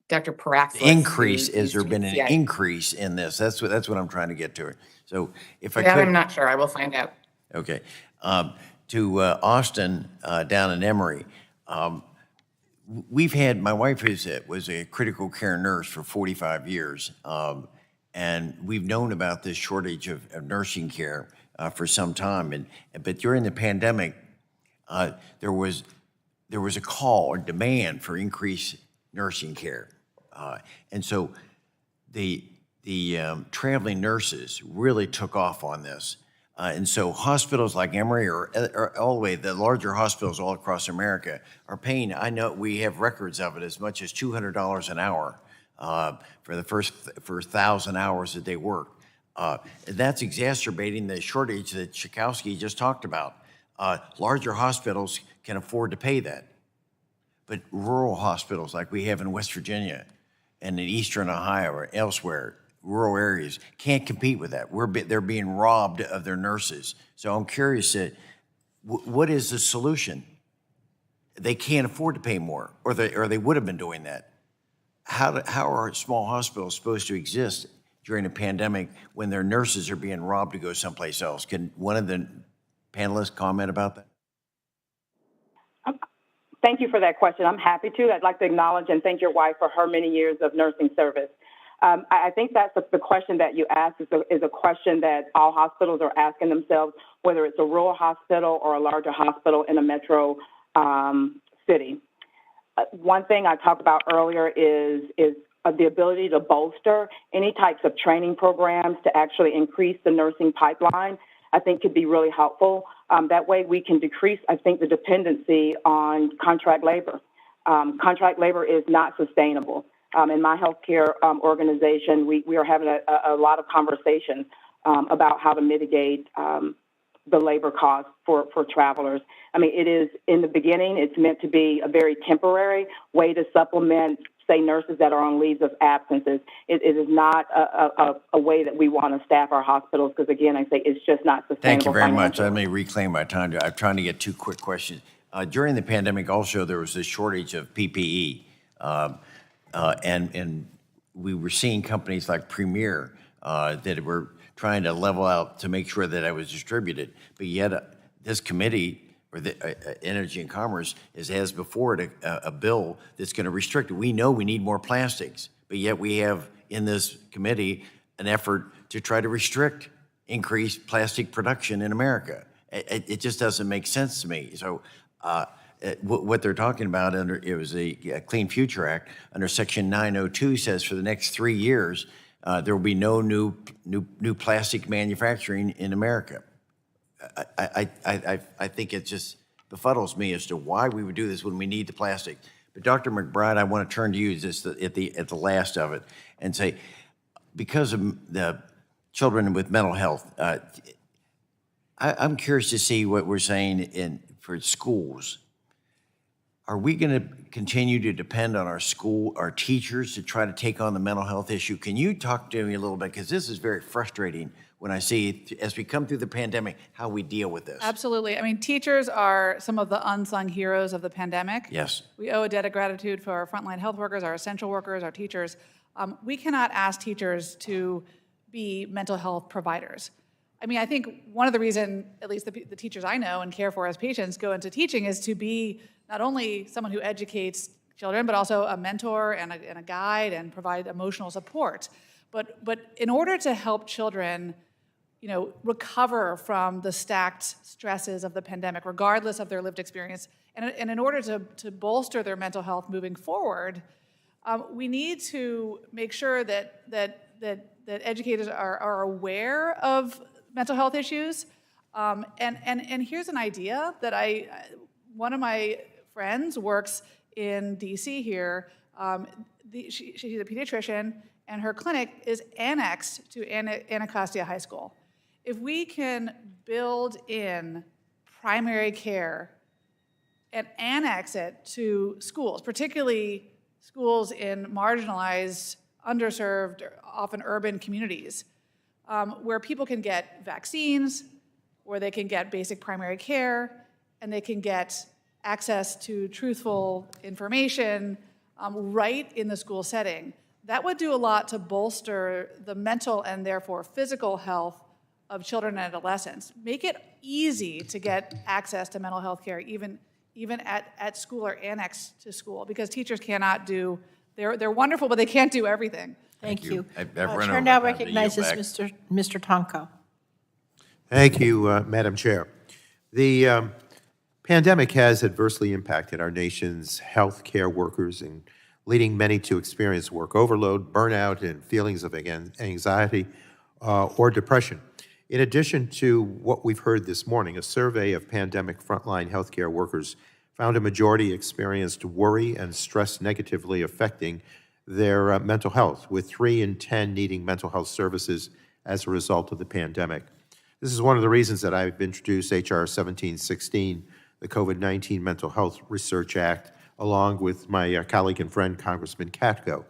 Dr. Paraxis. Increase, has there been an increase in this? That's what I'm trying to get to. So if I could, I'm not sure. I will find out. Okay. To Austin down in Emory. My wife was a critical care nurse for 45 years, and we've known about this shortage of nursing care for some time. But during the pandemic, there was a call or demand for increased nursing care, and so the traveling nurses really took off on this. And so hospitals like Emory or all the way, the larger hospitals all across America are paying, I know we have records of it, as much as $200 an hour for 1,000 hours that they work. That's exacerbating the shortage that Chakowski just talked about. Larger hospitals can afford to pay that. But rural hospitals like we have in West Virginia and in Eastern Ohio or elsewhere, rural areas, can't compete with that. They're being robbed of their nurses. So I'm curious, what is the solution they can't afford to pay more, or they would have been doing that. How are small hospitals supposed to exist during a pandemic when their nurses are being robbed to go someplace else? Can one of the panelists comment about that? Thank you for that question. I'm happy to. I'd like to acknowledge and thank your wife for her many years of nursing service. I think that's the question that you asked is a question that all hospitals are asking themselves, whether it's a rural hospital or a larger hospital in a metro city. One thing I talked about earlier is the ability to bolster any types of training programs to actually increase the nursing pipeline. I think could be really helpful. That way we can decrease, I think, the dependency on contract labor. Contract labor is not sustainable. In my healthcare organization, we are having a lot of conversations about how to mitigate the labor costs for travelers. I mean, it is, in the beginning, it's meant to be a very temporary way to supplement, say, nurses that are on leaves of absences. It is not a way that we want to staff our hospitals because, again, I say it's just not sustainable. Thank you very much. I may reclaim my time. I'm trying to get two quick questions. During the pandemic, also, there was a shortage of PPE. And we were seeing companies like Premier that were trying to level out to make sure that it was distributed. But yet this committee, or the Energy and Commerce, has before it a bill that's going to restrict it. We know we need more plastics, but yet we have in this committee an effort to try to restrict increased plastic production in America. It just doesn't make sense to me. So what they're talking about under, it was a Clean Future Act, under Section 902 says for the next 3 years, there will be no new plastic manufacturing in America. I think it just befuddles me as to why we would do this when we need the plastic. But Dr. McBride, I want to turn to you just at the last of it and say, because of the children with mental health, I'm curious to see what we're saying for schools. Are we going to continue to depend on our teachers to try to take on the mental health issue? Can you talk to me a little bit? Because this is very frustrating when I see, as we come through the pandemic, how we deal with this. Absolutely. I mean, teachers are some of the unsung heroes of the pandemic. Yes. We owe a debt of gratitude for our frontline health workers, our essential workers, our teachers. We cannot ask teachers to be mental health providers. I mean, I think one of the reasons, at least the teachers I know and care for as patients go into teaching, is to be not only someone who educates children, but also a mentor and a guide and provide emotional support. But in order to help children, recover from the stacked stresses of the pandemic, regardless of their lived experience, and in order to bolster their mental health moving forward, we need to make sure that educators are aware of mental health issues. And here's an idea that one of my friends works in DC here. She's a pediatrician, and her clinic is annexed to Anacostia High School. If we can build in primary care and annex it to schools, particularly schools in marginalized, underserved, often urban communities, where people can get vaccines, where they can get basic primary care, and they can get access to truthful information right in the school setting. That would do a lot to bolster the mental and therefore physical health of children and adolescents. Make it easy to get access to mental health care, even at school or annexed to school, because teachers cannot do, they're wonderful, but they can't do everything. Thank you. Chair now recognizes Mr. Tonko. Thank you, Madam Chair. The pandemic has adversely impacted our nation's healthcare workers and leading many to experience work overload, burnout, and feelings of anxiety or depression. In addition to what we've heard this morning, a survey of pandemic frontline healthcare workers found a majority experienced worry and stress negatively affecting their mental health, with 3 in 10 needing mental health services as a result of the pandemic. This is one of the reasons that I've introduced H.R. 1716, the COVID-19 Mental Health Research Act, along with my colleague and friend, Congressman Katko.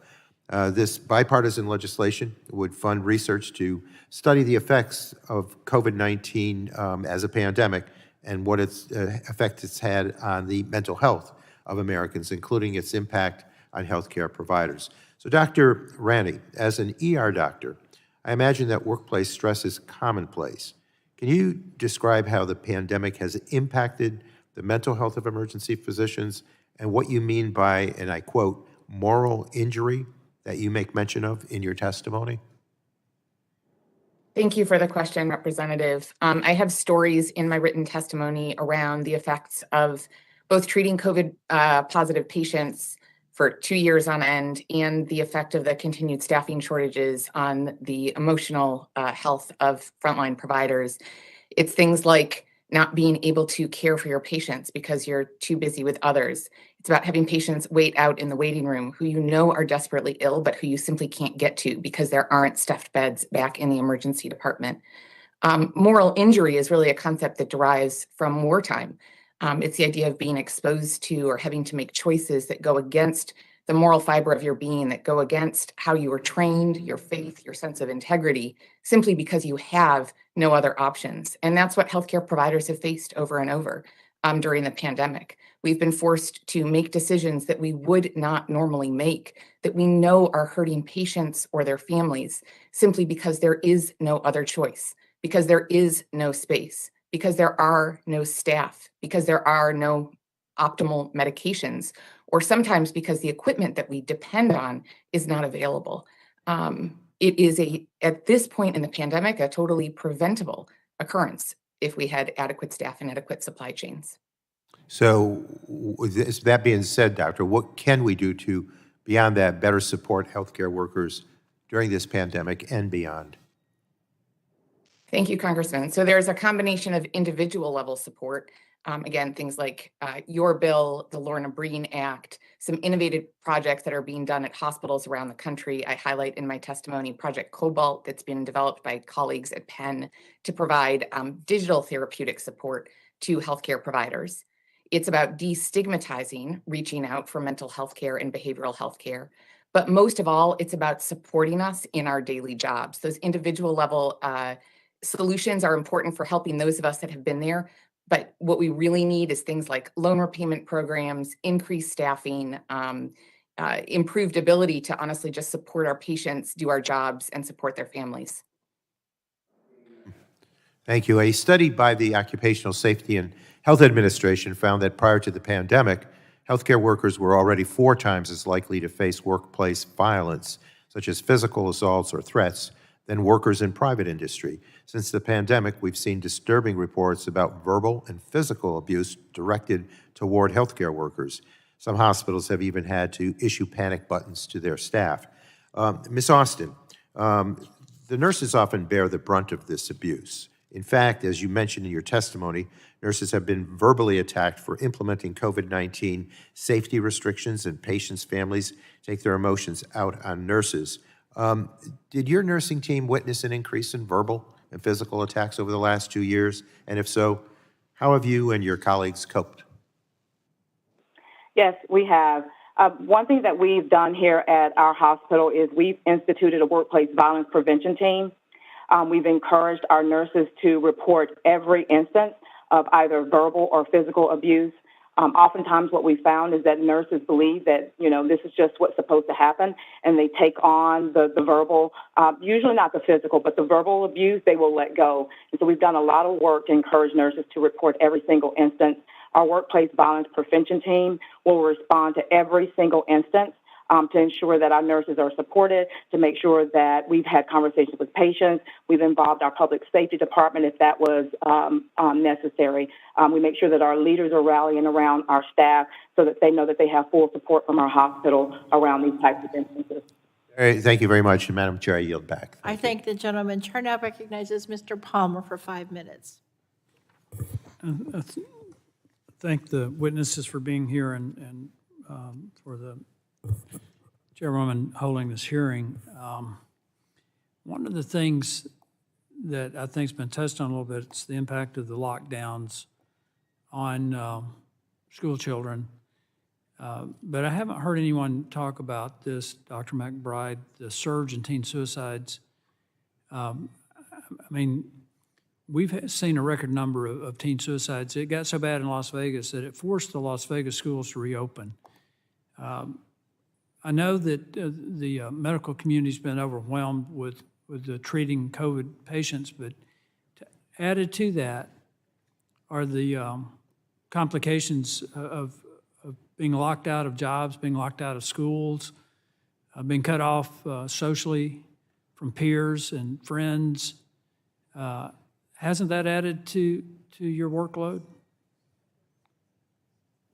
This bipartisan legislation would fund research to study the effects of COVID-19 as a pandemic and what effect it's had on the mental health of Americans, including its impact on healthcare providers. So, Dr. Rani, as an ER doctor, I imagine that workplace stress is commonplace. Can you describe how the pandemic has impacted the mental health of emergency physicians and what you mean by, and I quote, moral injury that you make mention of in your testimony? Thank you for the question, Representative. I have stories in my written testimony around the effects of both treating COVID positive patients for 2 years on end and the effect of the continued staffing shortages on the emotional health of frontline providers. It's things like not being able to care for your patients because you're too busy with others. It's about having patients wait out in the waiting room who you know are desperately ill, but who you simply can't get to because there aren't stuffed beds back in the emergency department. Moral injury is really a concept that derives from wartime. It's the idea of being exposed to or having to make choices that go against the moral fiber of your being, that go against how you were trained, your faith, your sense of integrity, simply because you have no other options. And that's what healthcare providers have faced over and over during the pandemic. We've been forced to make decisions that we would not normally make, that we know are hurting patients or their families, simply because there is no other choice, because there is no space, because there are no staff, because there are no optimal medications, or sometimes because the equipment that we depend on is not available. It is at this point in the pandemic, a totally preventable occurrence if we had adequate staff and adequate supply chains. So, that being said, Doctor, what can we do to, beyond that, better support healthcare workers during this pandemic and beyond? Thank you, Congressman. So there's a combination of individual level support. Again, things like your bill, the Lorna Breen Act, some innovative projects that are being done at hospitals around the country. I highlight in my testimony Project Cobalt that's been developed by colleagues at Penn to provide digital therapeutic support to healthcare providers. It's about destigmatizing reaching out for mental health care and behavioral health care. But most of all, it's about supporting us in our daily jobs. Those individual level solutions are important for helping those of us that have been there. But what we really need is things like loan repayment programs, increased staffing, improved ability to honestly just support our patients, do our jobs, and support their families. Thank you. A study by the Occupational Safety and Health Administration found that prior to the pandemic, healthcare workers were already 4 times as likely to face workplace violence, such as physical assaults or threats, than workers in private industry. Since the pandemic, we've seen disturbing reports about verbal and physical abuse directed toward healthcare workers. Some hospitals have even had to issue panic buttons to their staff. Ms. Austin, the nurses often bear the brunt of this abuse. In fact, as you mentioned in your testimony, nurses have been verbally attacked for implementing COVID-19 safety restrictions, and patients' families take their emotions out on nurses. Did your nursing team witness an increase in verbal and physical attacks over the last 2 years? And if so, how have you and your colleagues coped? Yes, we have. One thing that we've done here at our hospital is we've instituted a workplace violence prevention team. We've encouraged our nurses to report every instance of either verbal or physical abuse. Oftentimes what we found is that nurses believe that, this is just what's supposed to happen, and they take on the verbal, usually not the physical, but the verbal abuse, they will let go. And so we've done a lot of work to encourage nurses to report every single instance. Our workplace violence prevention team will respond to every single instance to ensure that our nurses are supported, to make sure that we've had conversations with patients. We've involved our public safety department if that was necessary. We make sure that our leaders are rallying around our staff so that they know that they have full support from our hospital around these types of instances. Thank you very much. And Madam Chair, I yield back. I thank the gentleman. Chair now recognizes Mr. Palmer for 5 minutes. Thank the witnesses for being here and for the chairwoman holding this hearing. One of the things that I think has been touched on a little bit is the impact of the lockdowns on school children. But I haven't heard anyone talk about this, Dr. McBride, the surge in teen suicides. we've seen a record number of teen suicides. It got so bad in Las Vegas that it forced the Las Vegas schools to reopen. I know that the medical community's been overwhelmed with the treating COVID patients, but added to that are the complications of being locked out of jobs, being locked out of schools, being cut off socially from peers and friends. Hasn't that added to your workload?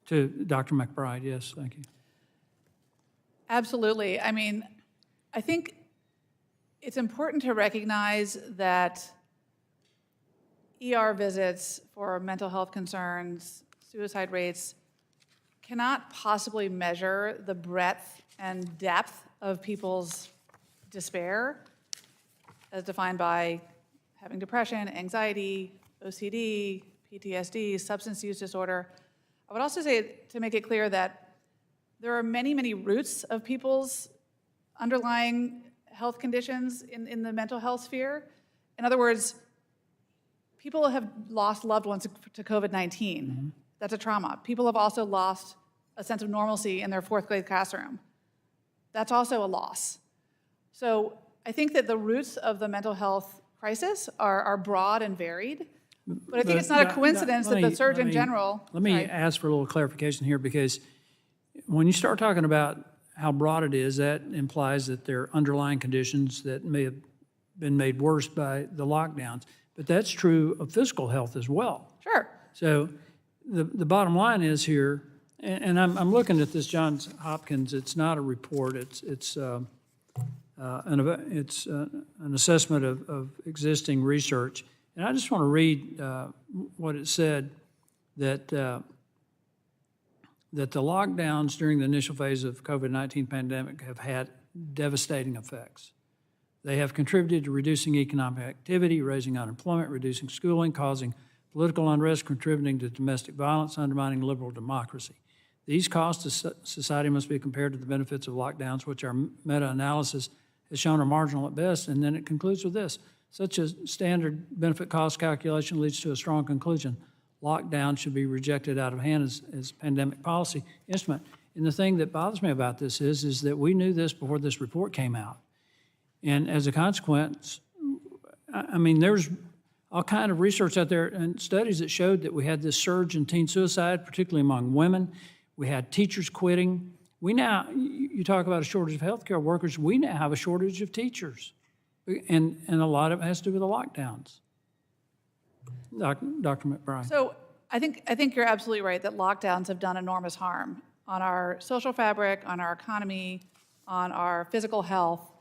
To Dr. McBride, yes, thank you. Absolutely. I mean, I think it's important to recognize that ER visits for mental health concerns, suicide rates, cannot possibly measure the breadth and depth of people's despair as defined by having depression, anxiety, OCD, PTSD, substance use disorder. I would also say, to make it clear, that there are many, many roots of people's underlying health conditions in the mental health sphere. In other words, people have lost loved ones to COVID-19. Mm-hmm. That's a trauma. People have also lost a sense of normalcy in their fourth grade classroom. That's also a loss. So I think that the roots of the mental health crisis are broad and varied, but I think it's not a coincidence that the Surgeon General... Let me ask for a little clarification here, because when you start talking about how broad it is, that implies that there are underlying conditions that may have been made worse by the lockdowns. But that's true of physical health as well. Sure. So the bottom line is here, and I'm looking at this Johns Hopkins. It's not a report. It's an assessment of existing research. And I just want to read what it said, that the lockdowns during the initial phase of COVID-19 pandemic have had devastating effects. They have contributed to reducing economic activity, raising unemployment, reducing schooling, causing political unrest, contributing to domestic violence, undermining liberal democracy. These costs to society must be compared to the benefits of lockdowns, which our meta-analysis has shown are marginal at best. And then it concludes with this: such a standard benefit cost calculation leads to a strong conclusion. Lockdown should be rejected out of hand as pandemic policy instrument. And the thing that bothers me about this is that we knew this before this report came out. And as a consequence, I mean, there's all kind of research out there and studies that showed that we had this surge in teen suicide, particularly among women. We had teachers quitting. We now, you talk about a shortage of healthcare workers, we now have a shortage of teachers. And a lot of it has to do with the lockdowns. Dr. McBride. So I think you're absolutely right that lockdowns have done enormous harm on our social fabric, on our economy, on our physical health.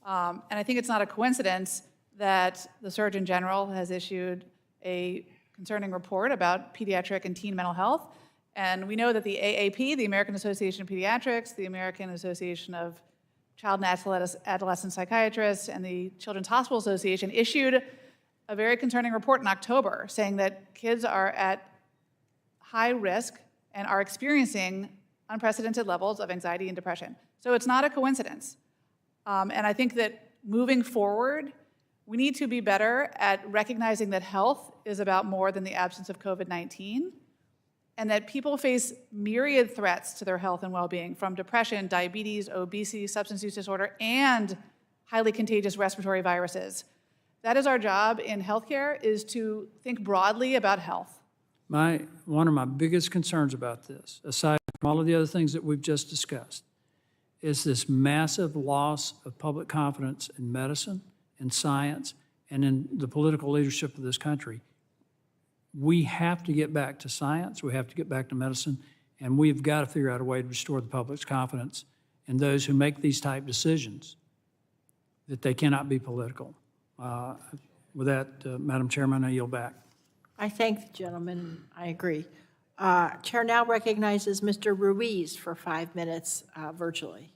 And I think it's not a coincidence that the Surgeon General has issued a concerning report about pediatric and teen mental health. And we know that the AAP, the American Association of Pediatrics, the American Association of Child and Adolescent Psychiatrists, and the Children's Hospital Association issued a very concerning report in October saying that kids are at high risk and are experiencing unprecedented levels of anxiety and depression. So it's not a coincidence. And I think that moving forward, we need to be better at recognizing that health is about more than the absence of COVID-19, and that people face myriad threats to their health and well-being, from depression, diabetes, obesity, substance use disorder, and highly contagious respiratory viruses. That is our job in healthcare, is to think broadly about health. One of my biggest concerns about this, aside from all of the other things that we've just discussed, is this massive loss of public confidence in medicine, in science, and in the political leadership of this country. We have to get back to science, we have to get back to medicine, and we've got to figure out a way to restore the public's confidence in those who make these type decisions, that they cannot be political. With that, Madam Chairman, I yield back. I thank the gentleman. I agree. Chair now recognizes Mr. Ruiz for 5 minutes virtually.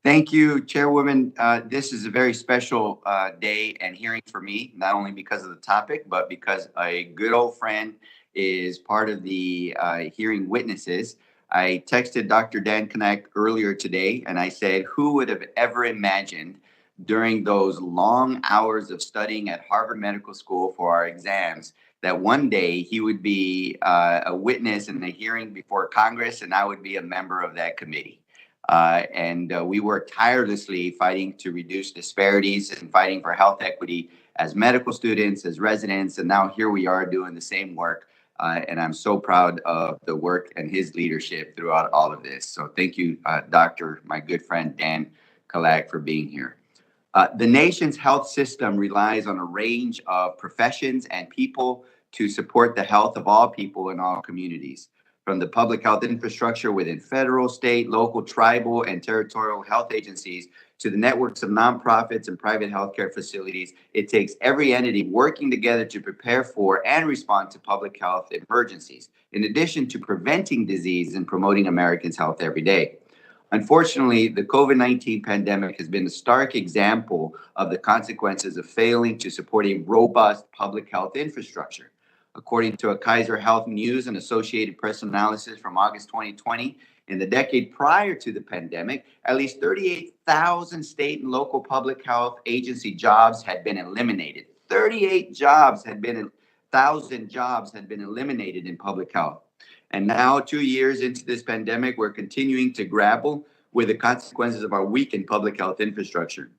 Thank you, Chairwoman. This is a very special day and hearing for me, not only because of the topic, but because a good old friend is part of the hearing witnesses. I texted Dr. Dan Knack earlier today, and I said, who would have ever imagined during those long hours of studying at Harvard Medical School for our exams that one day he would be a witness in the hearing before Congress, and I would be a member of that committee. We worked tirelessly fighting to reduce disparities and fighting for health equity as medical students, as residents, and now here we are doing the same work. And I'm so proud of the work and his leadership throughout all of this. So thank you, Dr. my good friend Dan Kalak, for being here. The nation's health system relies on a range of professions and people to support the health of all people in all communities. From the public health infrastructure within federal, state, local, tribal, and territorial health agencies to the networks of nonprofits and private healthcare facilities, it takes every entity working together to prepare for and respond to public health emergencies, in addition to preventing disease and promoting Americans' health every day. Unfortunately, the COVID-19 pandemic has been a stark example of the consequences of failing to support a robust public health infrastructure. According to a Kaiser Health News and Associated Press analysis from August 2020, in the decade prior to the pandemic, at least 38,000 state and local public health agency jobs had been eliminated. 38,000 jobs had been eliminated in public health. And now, 2 years into this pandemic, we're continuing to grapple with the consequences of our weakened public health infrastructure.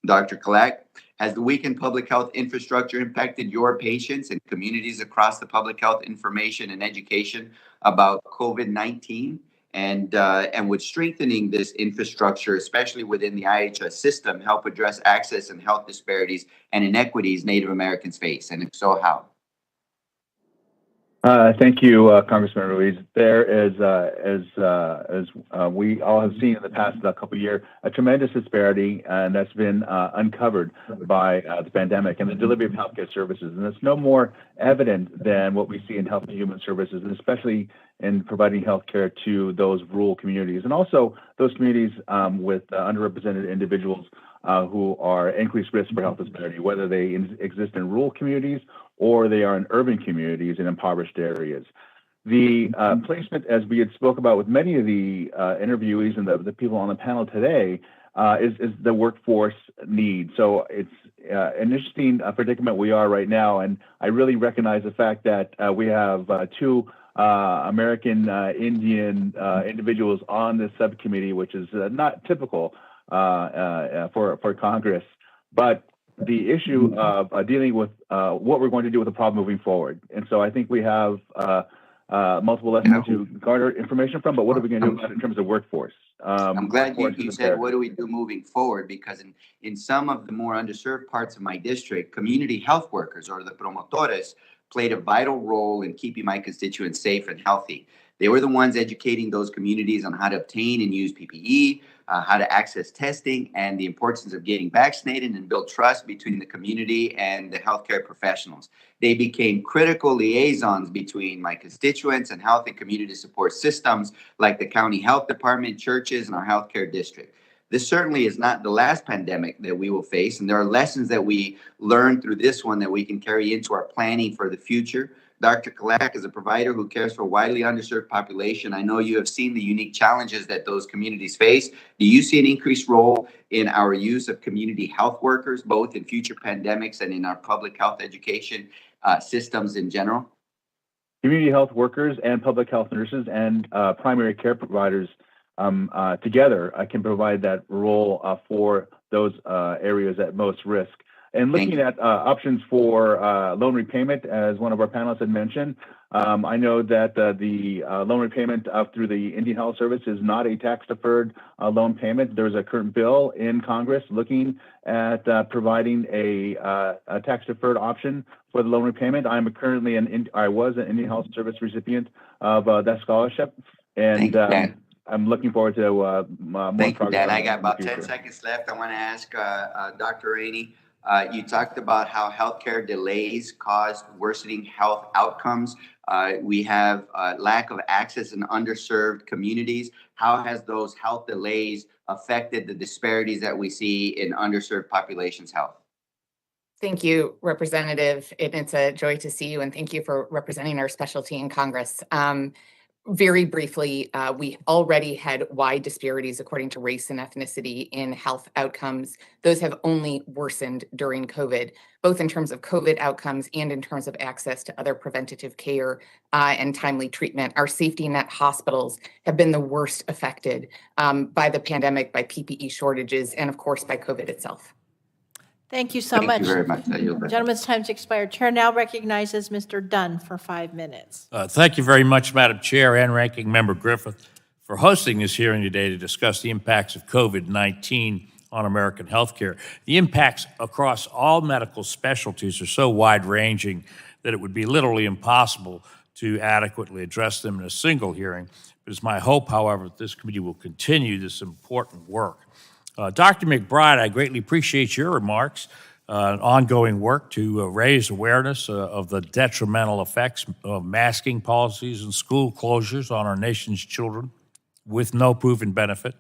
Dr. Kalak, has the weakened public health infrastructure impacted your patients and communities across the public health information and education about COVID-19? And would strengthening this infrastructure, especially within the IHS system, help address access and health disparities and inequities Native Americans face? And if so, how? Thank you, Congressman Ruiz. There is, as we all have seen in the past couple of years, a tremendous disparity, and that's been uncovered by the pandemic and the delivery of healthcare services. And it's no more evident than what we see in Health and Human Services, and especially in providing healthcare to those rural communities, and also those communities with underrepresented individuals who are increased risk for health disparity, whether they exist in rural communities or they are in urban communities in impoverished areas. The placement, as we had spoke about with many of the interviewees and the people on the panel today, is the workforce need. So it's an interesting predicament we are right now, and I really recognize the fact that we have two American Indian individuals on this subcommittee, which is not typical for Congress, but the issue of dealing with what we're going to do with the problem moving forward. And so I think we have multiple lessons to garner information from, but what are we going to do about it in terms of workforce? I'm glad you said, what do we do moving forward? Because in some of the more underserved parts of my district, community health workers, or the promotores, played a vital role in keeping my constituents safe and healthy. They were the ones educating those communities on how to obtain and use PPE, how to access testing, and the importance of getting vaccinated and build trust between the community and the healthcare professionals. They became critical liaisons between my constituents and health and community support systems like the county health department, churches, and our healthcare district. This certainly is not the last pandemic that we will face, and there are lessons that we learned through this one that we can carry into our planning for the future. Dr. Kalak is a provider who cares for a widely underserved population. I know you have seen the unique challenges that those communities face. Do you see an increased role in our use of community health workers, both in future pandemics and in our public health education systems in general? Community health workers and public health nurses and primary care providers together can provide that role for those areas at most risk. And looking at options for loan repayment, as one of our panelists had mentioned, I know that the loan repayment through the Indian Health Service is not a tax-deferred loan payment. There's a current bill in Congress looking at providing a tax-deferred option for the loan repayment. I was an Indian Health Service recipient of that scholarship, and I'm looking forward to more Thank you, progress. Dan. I got about 10 seconds left. I want to ask Dr. Rainey. You talked about how healthcare delays cause worsening health outcomes. We have lack of access in underserved communities. How has those health delays affected the disparities that we see in underserved populations' health? Thank you, Representative. It's a joy to see you, and thank you for representing our specialty in Congress. Very briefly, we already had wide disparities according to race and ethnicity in health outcomes. Those have only worsened during COVID, both in terms of COVID outcomes and in terms of access to other preventative care and timely treatment. Our safety net hospitals have been the worst affected by the pandemic, by PPE shortages, and of course by COVID itself. Thank you so much. Thank you very much. I yield back. Gentleman's time's expired. Chair now recognizes Mr. Dunn for 5 minutes. Thank you very much, Madam Chair and Ranking Member Griffith, for hosting this hearing today to discuss the impacts of COVID-19 on American healthcare. The impacts across all medical specialties are so wide-ranging that it would be literally impossible to adequately address them in a single hearing. It is my hope, however, that this committee will continue this important work. Dr. McBride, I greatly appreciate your remarks on ongoing work to raise awareness of the detrimental effects of masking policies and school closures on our nation's children with no proven benefit.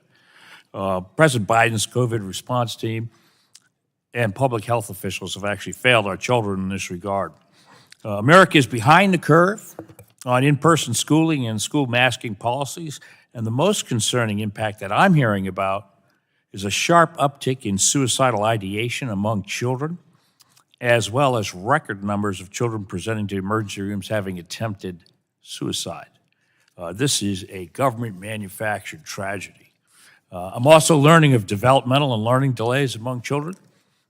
President Biden's COVID response team and public health officials have actually failed our children in this regard. America is behind the curve on in-person schooling and school masking policies, and the most concerning impact that I'm hearing about is a sharp uptick in suicidal ideation among children, as well as record numbers of children presenting to emergency rooms having attempted suicide. This is a government-manufactured tragedy. I'm also learning of developmental and learning delays among children,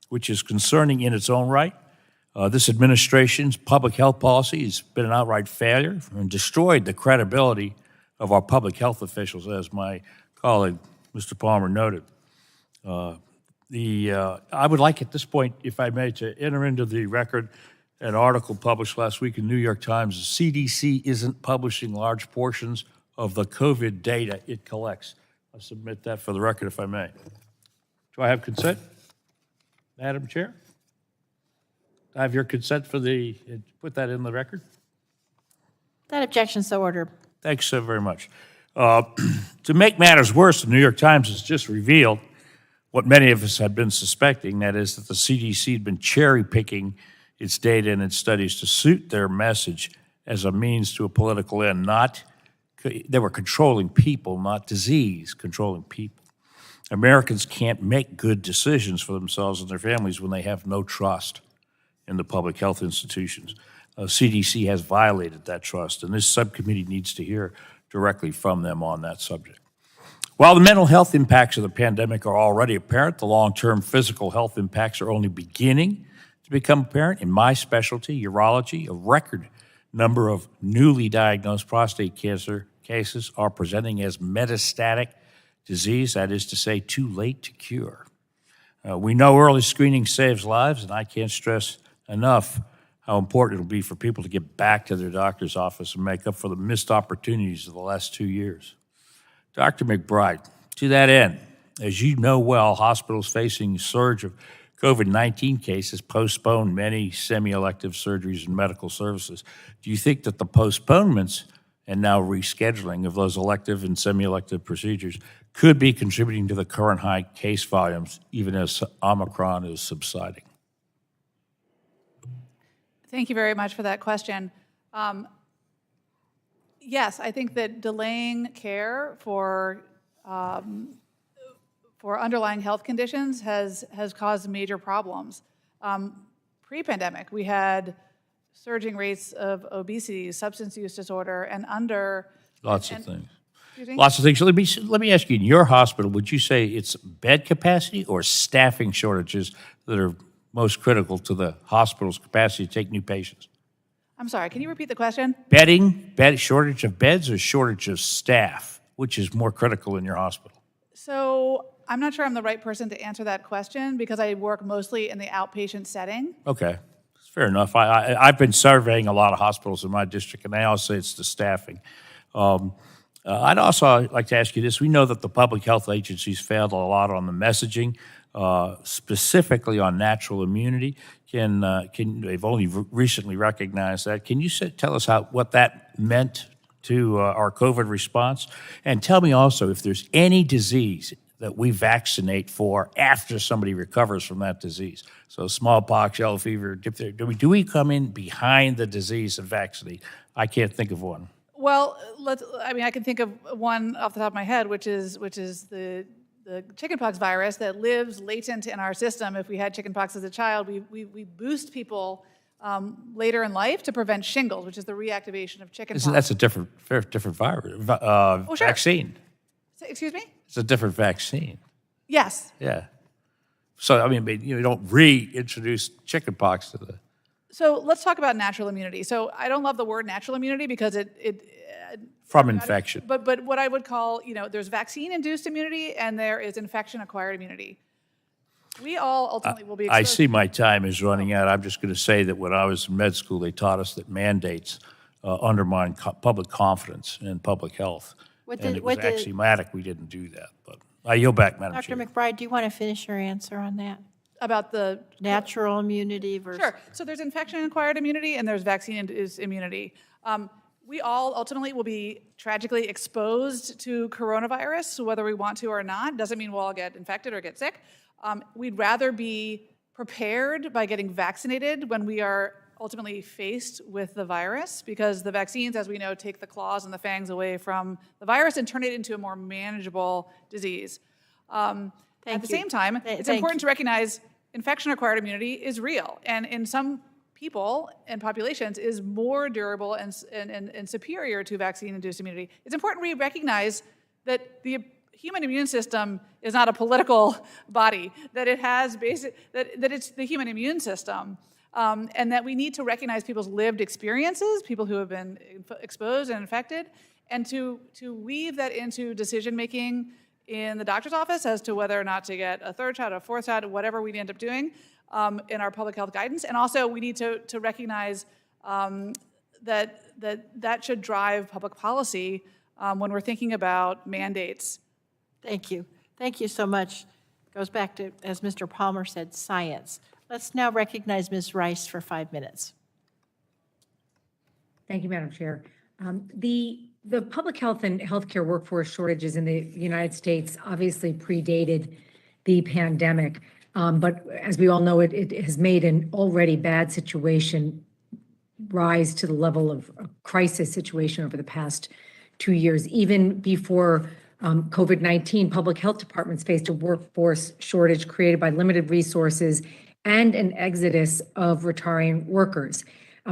which is concerning in its own right. This administration's public health policy has been an outright failure and destroyed the credibility of our public health officials, as my colleague, Mr. Palmer, noted. I would like at this point, if I may, to enter into the record an article published last week in the New York Times. The CDC isn't publishing large portions of the COVID data it collects. I'll submit that for the record, if I may. Do I have consent, Madam Chair? I have your consent for put that in the record? That objection so ordered. Thanks so very much. To make matters worse, the New York Times has just revealed what many of us had been suspecting, that is that the CDC had been cherry-picking its data and its studies to suit their message as a means to a political end. They were controlling people, not disease, controlling people. Americans can't make good decisions for themselves and their families when they have no trust in the public health institutions. CDC has violated that trust, and this subcommittee needs to hear directly from them on that subject. While the mental health impacts of the pandemic are already apparent, the long-term physical health impacts are only beginning to become apparent. In my specialty, urology, a record number of newly diagnosed prostate cancer cases are presenting as metastatic disease, that is to say, too late to cure. We know early screening saves lives, and I can't stress enough how important it'll be for people to get back to their doctor's office and make up for the missed opportunities of the last 2 years. Dr. McBride, to that end, as you know well, hospitals facing a surge of COVID-19 cases postponed many semi-elective surgeries and medical services. Do you think that the postponements and now rescheduling of those elective and semi-elective procedures could be contributing to the current high case volumes, even as Omicron is subsiding? Thank you very much for that question. Yes, I think that delaying care for underlying health conditions has caused major problems. Pre-pandemic, we had surging rates of obesity, substance use disorder, and Lots of things. Excuse me? Lots of things. Let me ask you, in your hospital, would you say it's bed capacity or staffing shortages that are most critical to the hospital's capacity to take new patients? I'm sorry, can you repeat the question? Shortage of beds or shortage of staff? Which is more critical in your hospital? So I'm not sure I'm the right person to answer that question because I work mostly in the outpatient setting. Okay, fair enough. I've been surveying a lot of hospitals in my district, and they all say it's the staffing. I'd also like to ask you this. We know that the public health agencies failed a lot on the messaging, specifically on natural immunity. They've only recently recognized that. Can you tell us what that meant to our COVID response? And tell me also if there's any disease that we vaccinate for after somebody recovers from that disease. So smallpox, yellow fever, diphtheria. Do we come in behind the disease and vaccinate? I can't think of one. Well, I can think of one off the top of my head, which is the chickenpox virus that lives latent in our system. If we had chickenpox as a child, we boost people later in life to prevent shingles, which is the reactivation of chickenpox. That's a different virus, sure. vaccine. Excuse me? It's a different vaccine. Yes. Yeah. So, I mean, you don't reintroduce chickenpox to the... So let's talk about natural immunity. So I don't love the word natural immunity because From infection. But what I would call, there's vaccine-induced immunity and there is infection-acquired immunity. We all ultimately will be exposed. I see my time is running out. I'm just going to say that when I was in med school, they taught us that mandates undermine public confidence in public health. And it was axiomatic we didn't do that. But I yield back, Madam Chair. Dr. McBride, do you want to finish your answer on that? About the natural immunity versus... Sure. So there's infection-acquired immunity and there's vaccine-induced immunity. We all ultimately will be tragically exposed to coronavirus, whether we want to or not. Doesn't mean we'll all get infected or get sick. We'd rather be prepared by getting vaccinated when we are ultimately faced with the virus, because the vaccines, as we know, take the claws and the fangs away from the virus and turn it into a more manageable disease. At the same time, it's important to recognize infection-acquired immunity is real, and in some people and populations is more durable and superior to vaccine-induced immunity. It's important we recognize that the human immune system is not a political body, that it has that it's the human immune system, and that we need to recognize people's lived experiences, people who have been exposed and infected, and to weave that into decision-making in the doctor's office as to whether or not to get a third shot, a fourth shot, whatever we end up doing in our public health guidance. And also we need to recognize that should drive public policy when we're thinking about mandates. Thank you. Thank you so much. Goes back to, as Mr. Palmer said, science. Let's now recognize Ms. Rice for 5 minutes. Thank you, Madam Chair. The public health and healthcare workforce shortages in the United States obviously predated the pandemic, but as we all know, it has made an already bad situation rise to the level of a crisis situation over the past 2 years. Even before COVID-19, public health departments faced a workforce shortage created by limited resources and an exodus of retiring workers.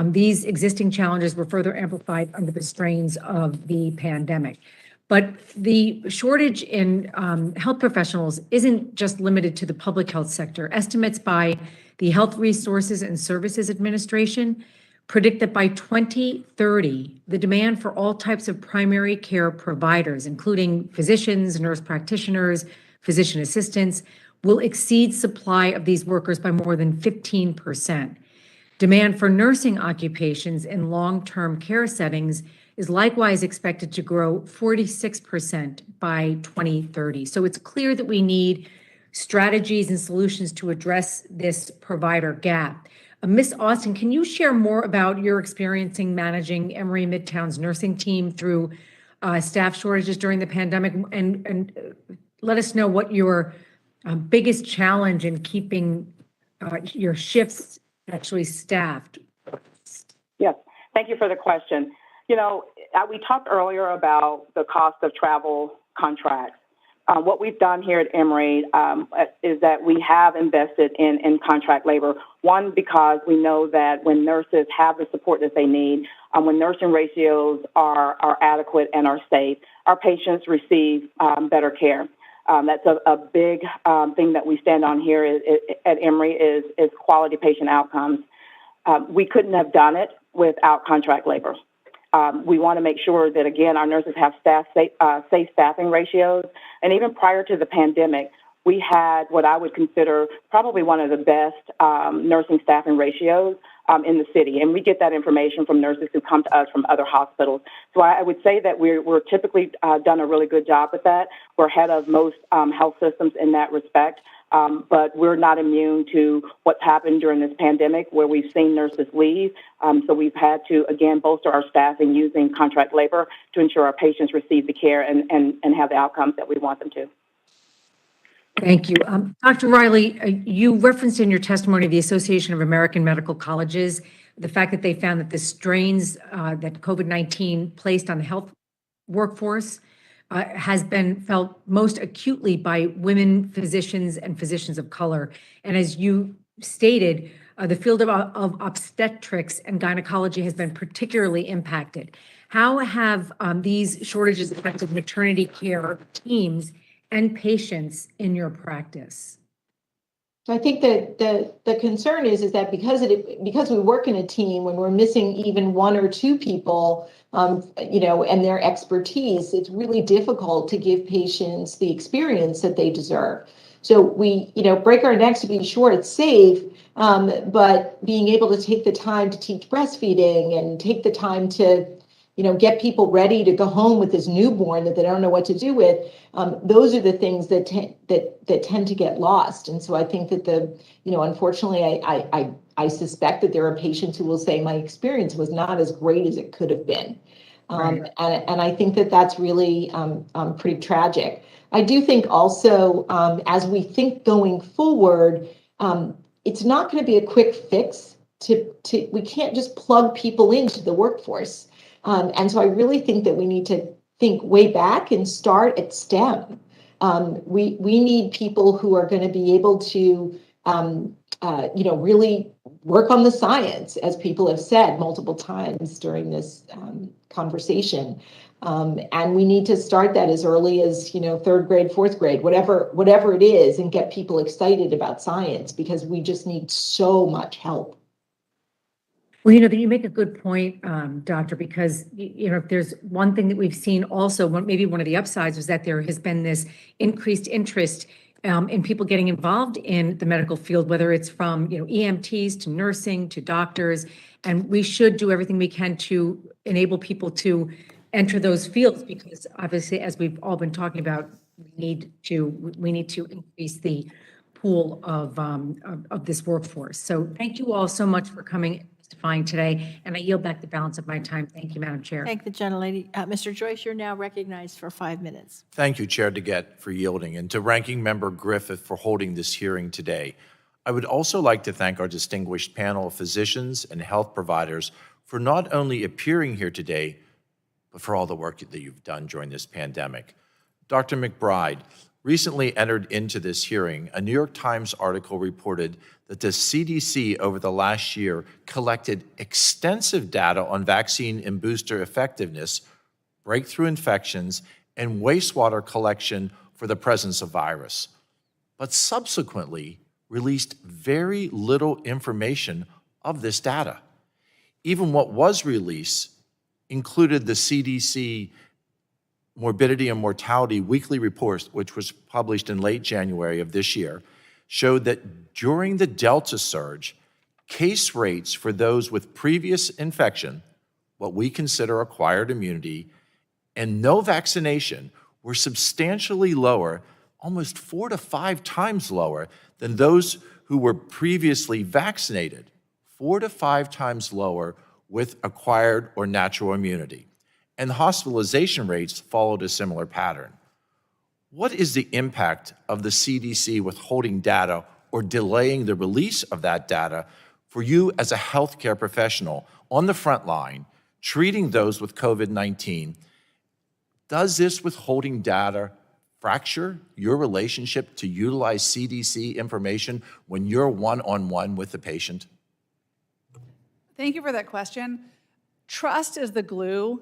These existing challenges were further amplified under the strains of the pandemic. But the shortage in health professionals isn't just limited to the public health sector. Estimates by the Health Resources and Services Administration predict that by 2030, the demand for all types of primary care providers, including physicians, nurse practitioners, physician assistants, will exceed supply of these workers by more than 15%. Demand for nursing occupations in long-term care settings is likewise expected to grow 46% by 2030. So it's clear that we need strategies and solutions to address this provider gap. Ms. Austin, can you share more about your experience in managing Emory Midtown's nursing team through staff shortages during the pandemic, and let us know what your biggest challenge in keeping your shifts actually staffed? Yes, thank you for the question. We talked earlier about the cost of travel contracts. What we've done here at Emory is that we have invested in contract labor. One, because we know that when nurses have the support that they need, when nursing ratios are adequate and are safe, our patients receive better care. That's a big thing that we stand on here at Emory is quality patient outcomes. We couldn't have done it without contract labor. We want to make sure that, again, our nurses have safe staffing ratios. And even prior to the pandemic, we had what I would consider probably one of the best nursing staffing ratios in the city. And we get that information from nurses who come to us from other hospitals. So I would say that we're typically done a really good job with that. We're ahead of most health systems in that respect. But we're not immune to what's happened during this pandemic where we've seen nurses leave. So we've had to, again, bolster our staffing using contract labor to ensure our patients receive the care and have the outcomes that we want them to. Thank you. Dr. Riley, you referenced in your testimony the Association of American Medical Colleges the fact that they found that the strains that COVID-19 placed on the health workforce has been felt most acutely by women physicians and physicians of color. And as you stated, the field of obstetrics and gynecology has been particularly impacted. How have these shortages affected maternity care teams and patients in your practice? So I think that the concern is that because we work in a team, when we're missing even one or two people, and their expertise, it's really difficult to give patients the experience that they deserve. So we, break our necks to be sure it's safe, but being able to take the time to teach breastfeeding and take the time to, get people ready to go home with this newborn that they don't know what to do with. Those are the things that tend to get lost. And so I think that unfortunately, I suspect that there are patients who will say my experience was not as great as it could have been. And I think that that's really pretty tragic. I do think also, as we think going forward, it's not going to be a quick fix. We can't just plug people into the workforce. And so I really think that we need to think way back and start at STEM. We need people who are going to be able to, really work on the science, as people have said multiple times during this conversation. And we need to start that as early as, third grade, fourth grade, whatever it is, and get people excited about science, because we just need so much help. Well, you make a good point, Doctor, because, if there's one thing that we've seen also, maybe one of the upsides was that there has been this increased interest in people getting involved in the medical field, whether it's from, EMTs to nursing to doctors. And we should do everything we can to enable people to enter those fields, because obviously, as we've all been talking about, we need to increase the pool of this workforce. So thank you all so much for coming testifying today, and I yield back the balance of my time. Thank you, Madam Chair. Thank the gentlelady. Mr. Joyce, you're now recognized for 5 minutes. Thank you, Chair DeGette, for yielding, and to Ranking Member Griffith for holding this hearing today. I would also like to thank our distinguished panel of physicians and health providers for not only appearing here today, but for all the work that you've done during this pandemic. Dr. McBride, recently entered into this hearing, a New York Times article reported that the CDC over the last year collected extensive data on vaccine and booster effectiveness, breakthrough infections, and wastewater collection for the presence of virus, but subsequently released very little information of this data. Even what was released included the CDC Morbidity and Mortality Weekly Report, which was published in late January of this year, showed that during the Delta surge, case rates for those with previous infection, what we consider acquired immunity, and no vaccination were substantially lower, almost 4 to 5 times lower than those who were previously vaccinated, 4 to 5 times lower with acquired or natural immunity. And hospitalization rates followed a similar pattern. What is the impact of the CDC withholding data or delaying the release of that data for you as a healthcare professional on the front line, treating those with COVID-19? Does this withholding data fracture your relationship to utilize CDC information when you're one-on-one with the patient? Thank you for that question. Trust is the glue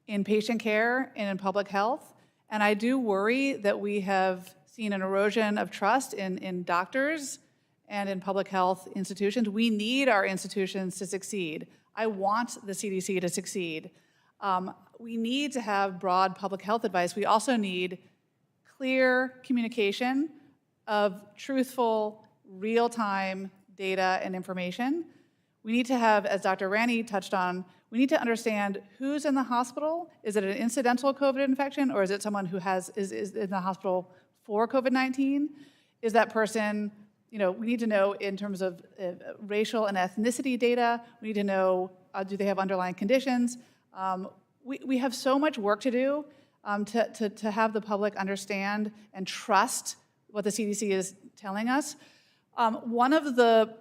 in patient care and in public health. And I do worry that we have seen an erosion of trust in doctors and in public health institutions. We need our institutions to succeed. I want the CDC to succeed. We need to have broad public health advice. We also need clear communication of truthful, real-time data and information. We need to have, as Dr. Rani touched on, we need to understand who's in the hospital. Is it an incidental COVID infection, or is it someone who is in the hospital for COVID-19? Is that person, we need to know in terms of racial and ethnicity data. We need to know, do they have underlying conditions? We have so much work to do to have the public understand and trust what the CDC is telling us. One of the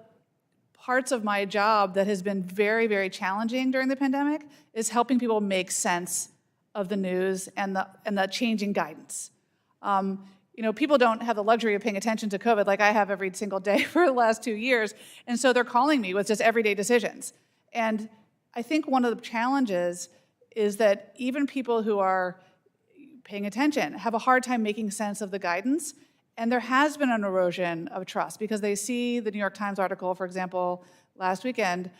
parts of my job that has been very, very challenging during the pandemic is helping people make sense of the news and the changing guidance. People don't have the luxury of paying attention to COVID like I have every single day for the last 2 years, and so they're calling me with just everyday decisions. And I think one of the challenges is that even people who are paying attention have a hard time making sense of the guidance, and there has been an erosion of trust because they see the New York Times article, for example, last weekend,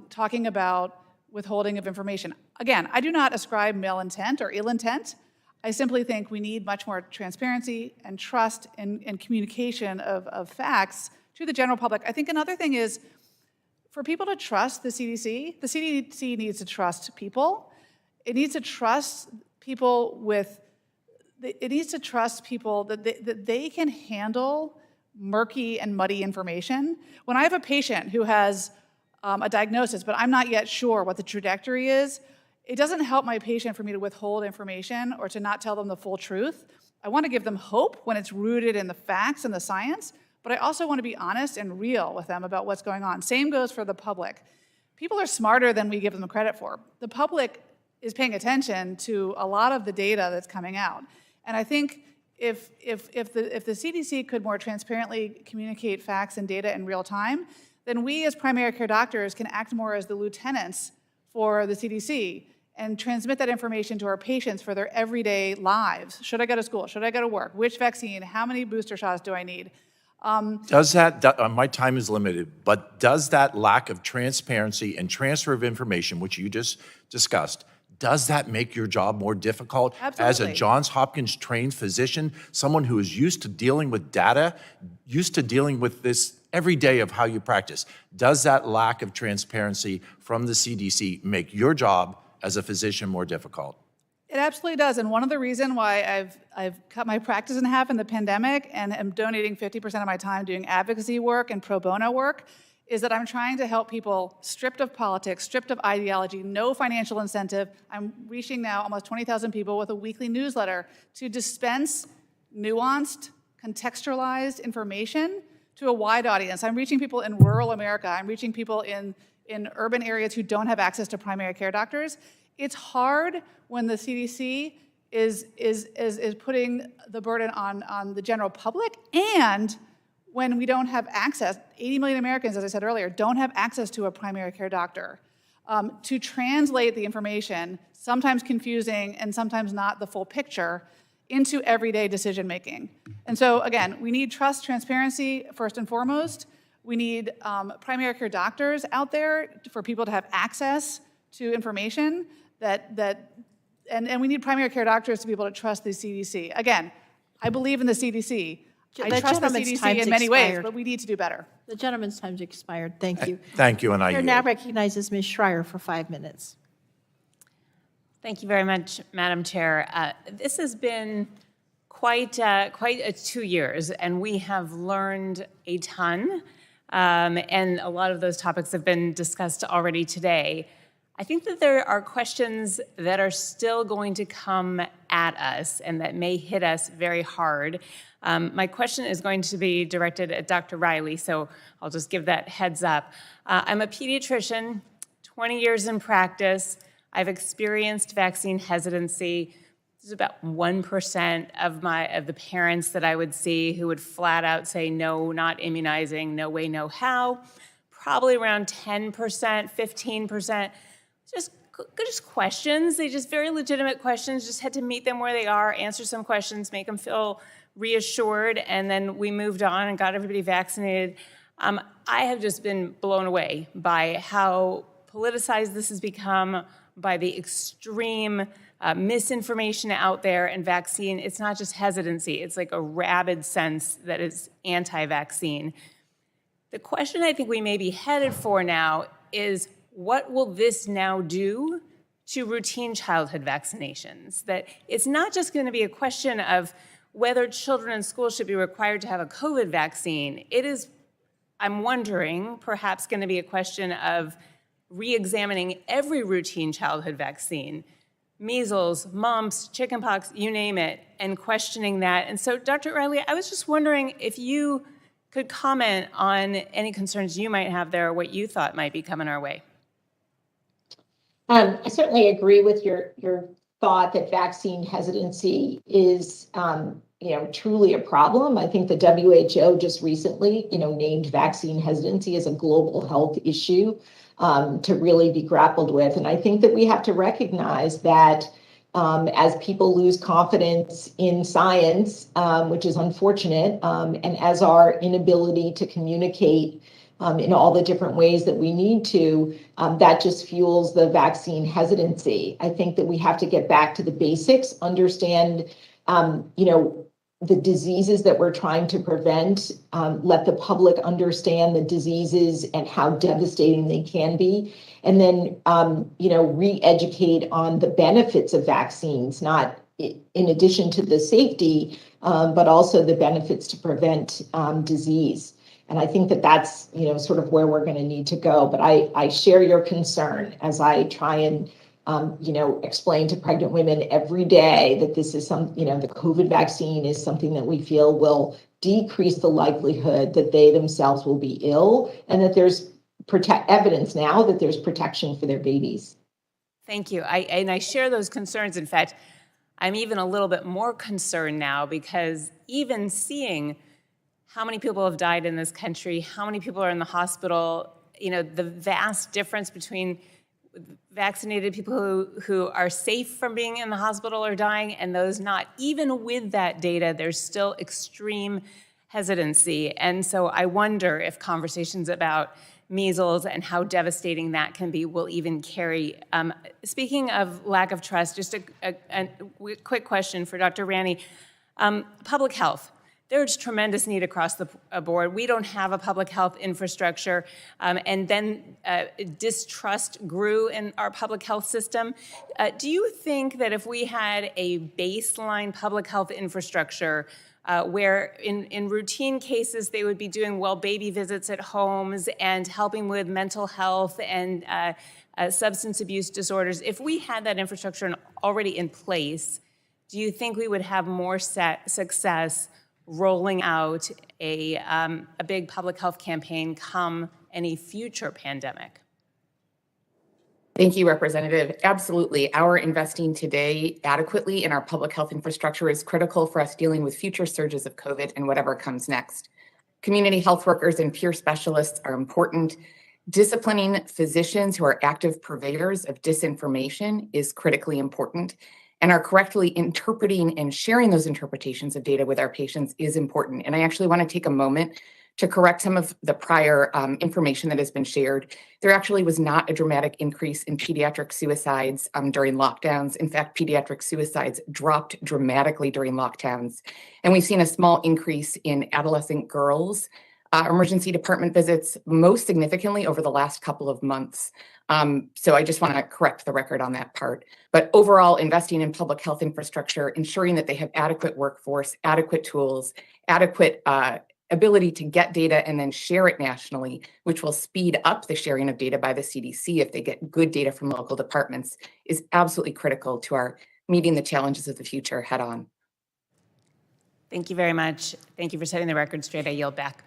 talking about withholding of information. Again, I do not ascribe malintent or ill intent. I simply think we need much more transparency and trust and communication of facts to the general public. I think another thing is for people to trust the CDC needs to trust people. It needs to trust people that they can handle murky and muddy information. When I have a patient who has a diagnosis, but I'm not yet sure what the trajectory is, it doesn't help my patient for me to withhold information or to not tell them the full truth. I want to give them hope when it's rooted in the facts and the science, but I also want to be honest and real with them about what's going on. Same goes for the public. People are smarter than we give them credit for. The public is paying attention to a lot of the data that's coming out. And I think if the CDC could more transparently communicate facts and data in real time, then we as primary care doctors can act more as the lieutenants for the CDC and transmit that information to our patients for their everyday lives. Should I go to school? Should I go to work? Which vaccine? How many booster shots do I need? Does that, my time is limited, but does that lack of transparency and transfer of information, which you just discussed, does that make your job more difficult? Absolutely. As a Johns Hopkins trained physician, someone who is used to dealing with data, used to dealing with this every day of how you practice, does that lack of transparency from the CDC make your job as a physician more difficult? It absolutely does. And one of the reasons why I've cut my practice in half in the pandemic and am donating 50% of my time doing advocacy work and pro bono work is that I'm trying to help people stripped of politics, stripped of ideology, no financial incentive. I'm reaching now almost 20,000 people with a weekly newsletter to dispense nuanced, contextualized information to a wide audience. I'm reaching people in rural America. I'm reaching people in urban areas who don't have access to primary care doctors. It's hard when the CDC is putting the burden on the general public, and when we don't have access. 80 million Americans, as I said earlier, don't have access to a primary care doctor. To translate the information, sometimes confusing and sometimes not the full picture, into everyday decision making. And so again, we need trust, transparency first and foremost. We need primary care doctors out there for people to have access to information and we need primary care doctors to be able to trust the CDC. Again, I believe in the CDC. I trust the CDC in many ways, but we need to do better. The gentleman's time's expired. Thank you. Thank you, and I Chair yield. now recognizes Ms. Schreier for 5 minutes. Thank you very much, Madam Chair. This has been quite 2 years, and we have learned a ton, and a lot of those topics have been discussed already today. I think that there are questions that are still going to come at us and that may hit us very hard. My question is going to be directed at Dr. Riley, so I'll just give that heads up. I'm a pediatrician, 20 years in practice. I've experienced vaccine hesitancy. There's about 1% of the parents that I would see who would flat out say, no, not immunizing, no way, no how. Probably around 10%, 15%. Just questions. They just very legitimate questions. Just had to meet them where they are, answer some questions, make them feel reassured, and then we moved on and got everybody vaccinated. I have just been blown away by how politicized this has become, by the extreme misinformation out there and vaccine. It's not just hesitancy. It's like a rabid sense that is anti-vaccine. The question I think we may be headed for now is, what will this now do to routine childhood vaccinations? That it's not just going to be a question of whether children in school should be required to have a COVID vaccine. It is, I'm wondering, perhaps going to be a question of re-examining every routine childhood vaccine, measles, mumps, chickenpox, you name it, and questioning that. And so, Dr. Riley, I was just wondering if you could comment on any concerns you might have there, or what you thought might be coming our way. I certainly agree with your thought that vaccine hesitancy is, truly a problem. I think the WHO just recently, named vaccine hesitancy as a global health issue to really be grappled with. And I think that we have to recognize that as people lose confidence in science, which is unfortunate, and as our inability to communicate in all the different ways that we need to, that just fuels the vaccine hesitancy. I think that we have to get back to the basics, understand, the diseases that we're trying to prevent, let the public understand the diseases and how devastating they can be, and then, re-educate on the benefits of vaccines, not in addition to the safety, but also the benefits to prevent disease. And I think that that's, sort of where we're going to need to go. But I share your concern as I try and, explain to pregnant women every day that this is the COVID vaccine is something that we feel will decrease the likelihood that they themselves will be ill, and that there's evidence now that there's protection for their babies. Thank you. I share those concerns. In fact, I'm even a little bit more concerned now, because even seeing how many people have died in this country, how many people are in the hospital, the vast difference between vaccinated people who are safe from being in the hospital or dying and those not. Even with that data, there's still extreme hesitancy. And so I wonder if conversations about measles and how devastating that can be will even carry. Speaking of lack of trust, just a quick question for Dr. Rani. Public health. There's tremendous need across the board. We don't have a public health infrastructure, and then distrust grew in our public health system. Do you think that if we had a baseline public health infrastructure where in routine cases they would be doing well baby visits at homes and helping with mental health and substance abuse disorders, if we had that infrastructure already in place, do you think we would have more success rolling out a big public health campaign come any future pandemic? Thank you, Representative. Absolutely. Our investing today adequately in our public health infrastructure is critical for us dealing with future surges of COVID and whatever comes next. Community health workers and peer specialists are important. Disciplining physicians who are active purveyors of disinformation is critically important. And our correctly interpreting and sharing those interpretations of data with our patients is important. And I actually want to take a moment to correct some of the prior information that has been shared. There actually was not a dramatic increase in pediatric suicides during lockdowns. In fact, pediatric suicides dropped dramatically during lockdowns. And we've seen a small increase in adolescent girls' emergency department visits, most significantly over the last couple of months. So I just want to correct the record on that part. But overall, investing in public health infrastructure, ensuring that they have adequate workforce, adequate tools, adequate ability to get data and then share it nationally, which will speed up the sharing of data by the CDC if they get good data from local departments, is absolutely critical to our meeting the challenges of the future head on. Thank you very much. Thank you for setting the record straight. I yield back.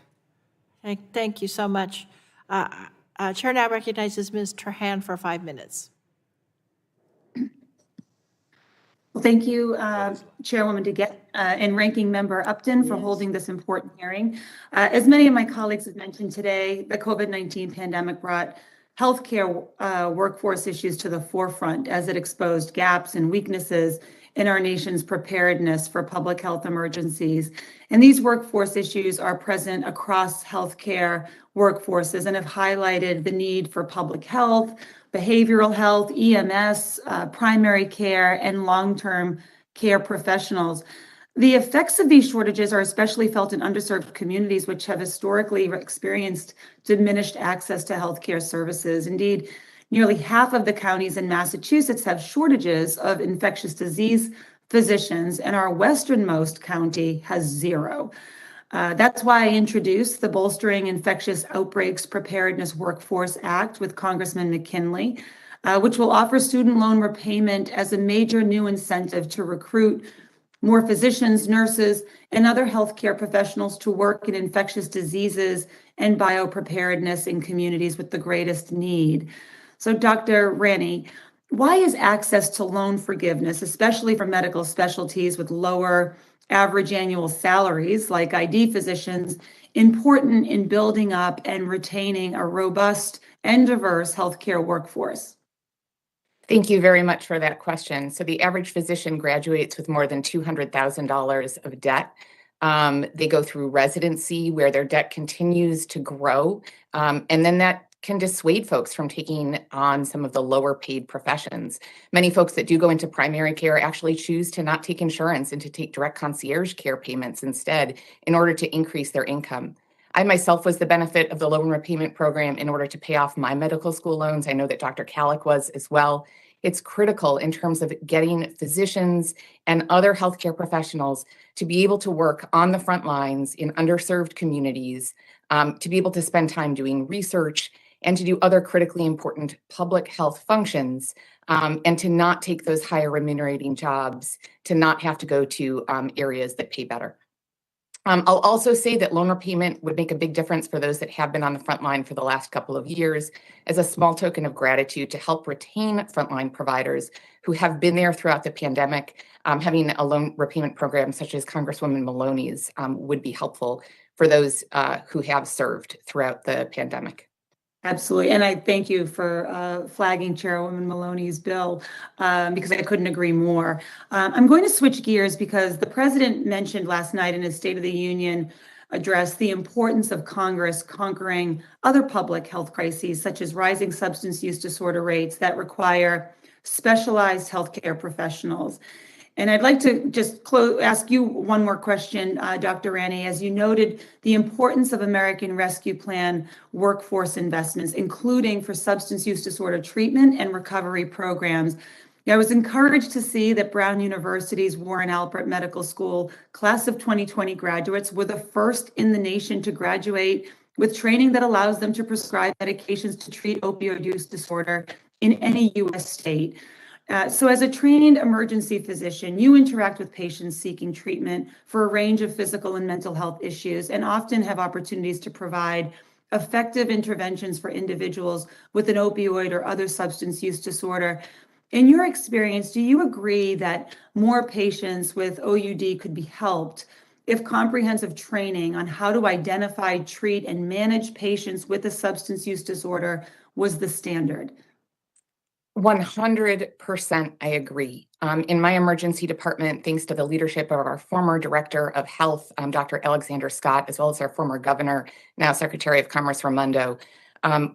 Thank you so much. Chair now recognizes Ms. Trahan for 5 minutes. Well, thank you, Chairwoman DeGette and Ranking Member Upton for holding this important hearing. As many of my colleagues have mentioned today, the COVID-19 pandemic brought healthcare workforce issues to the forefront as it exposed gaps and weaknesses in our nation's preparedness for public health emergencies. And these workforce issues are present across healthcare workforces and have highlighted the need for public health, behavioral health, EMS, primary care, and long-term care professionals. The effects of these shortages are especially felt in underserved communities, which have historically experienced diminished access to healthcare services. Indeed, nearly half of the counties in Massachusetts have shortages of infectious disease physicians, and our westernmost county has 0. That's why I introduced the Bolstering Infectious Outbreaks Preparedness Workforce Act with Congressman McKinley, which will offer student loan repayment as a major new incentive to recruit more physicians, nurses, and other healthcare professionals to work in infectious diseases and biopreparedness in communities with the greatest need. So, Dr. Rennie, why is access to loan forgiveness, especially for medical specialties with lower average annual salaries like ID physicians, important in building up and retaining a robust and diverse healthcare workforce? Thank you very much for that question. So the average physician graduates with more than $200,000 of debt. They go through residency where their debt continues to grow. And then that can dissuade folks from taking on some of the lower paid professions. Many folks that do go into primary care actually choose to not take insurance and to take direct concierge care payments instead in order to increase their income. I myself was the benefit of the loan repayment program in order to pay off my medical school loans. I know that Dr. Calick was as well. It's critical in terms of getting physicians and other healthcare professionals to be able to work on the front lines in underserved communities, to be able to spend time doing research and to do other critically important public health functions, and to not take those higher remunerating jobs, to not have to go to areas that pay better. I'll also say that loan repayment would make a big difference for those that have been on the front line for the last couple of years as a small token of gratitude to help retain frontline providers who have been there throughout the pandemic. Having a loan repayment program such as Congresswoman Maloney's would be helpful for those who have served throughout the pandemic. Absolutely. And I thank you for flagging Chairwoman Maloney's bill because I couldn't agree more. I'm going to switch gears because the president mentioned last night in his State of the Union address the importance of Congress conquering other public health crises, such as rising substance use disorder rates that require specialized healthcare professionals. And I'd like to just ask you one more question, Dr. Rennie. As you noted, the importance of American Rescue Plan workforce investments, including for substance use disorder treatment and recovery programs. I was encouraged to see that Brown University's Warren Alpert Medical School class of 2020 graduates were the first in the nation to graduate with training that allows them to prescribe medications to treat opioid use disorder in any U.S. state. So as a trained emergency physician, you interact with patients seeking treatment for a range of physical and mental health issues and often have opportunities to provide effective interventions for individuals with an opioid or other substance use disorder. In your experience, do you agree that more patients with OUD could be helped if comprehensive training on how to identify, treat, and manage patients with a substance use disorder was the standard? 100% I agree. In my emergency department, thanks to the leadership of our former director of health, Dr. Alexander Scott, as well as our former governor, now Secretary of Commerce Raimondo,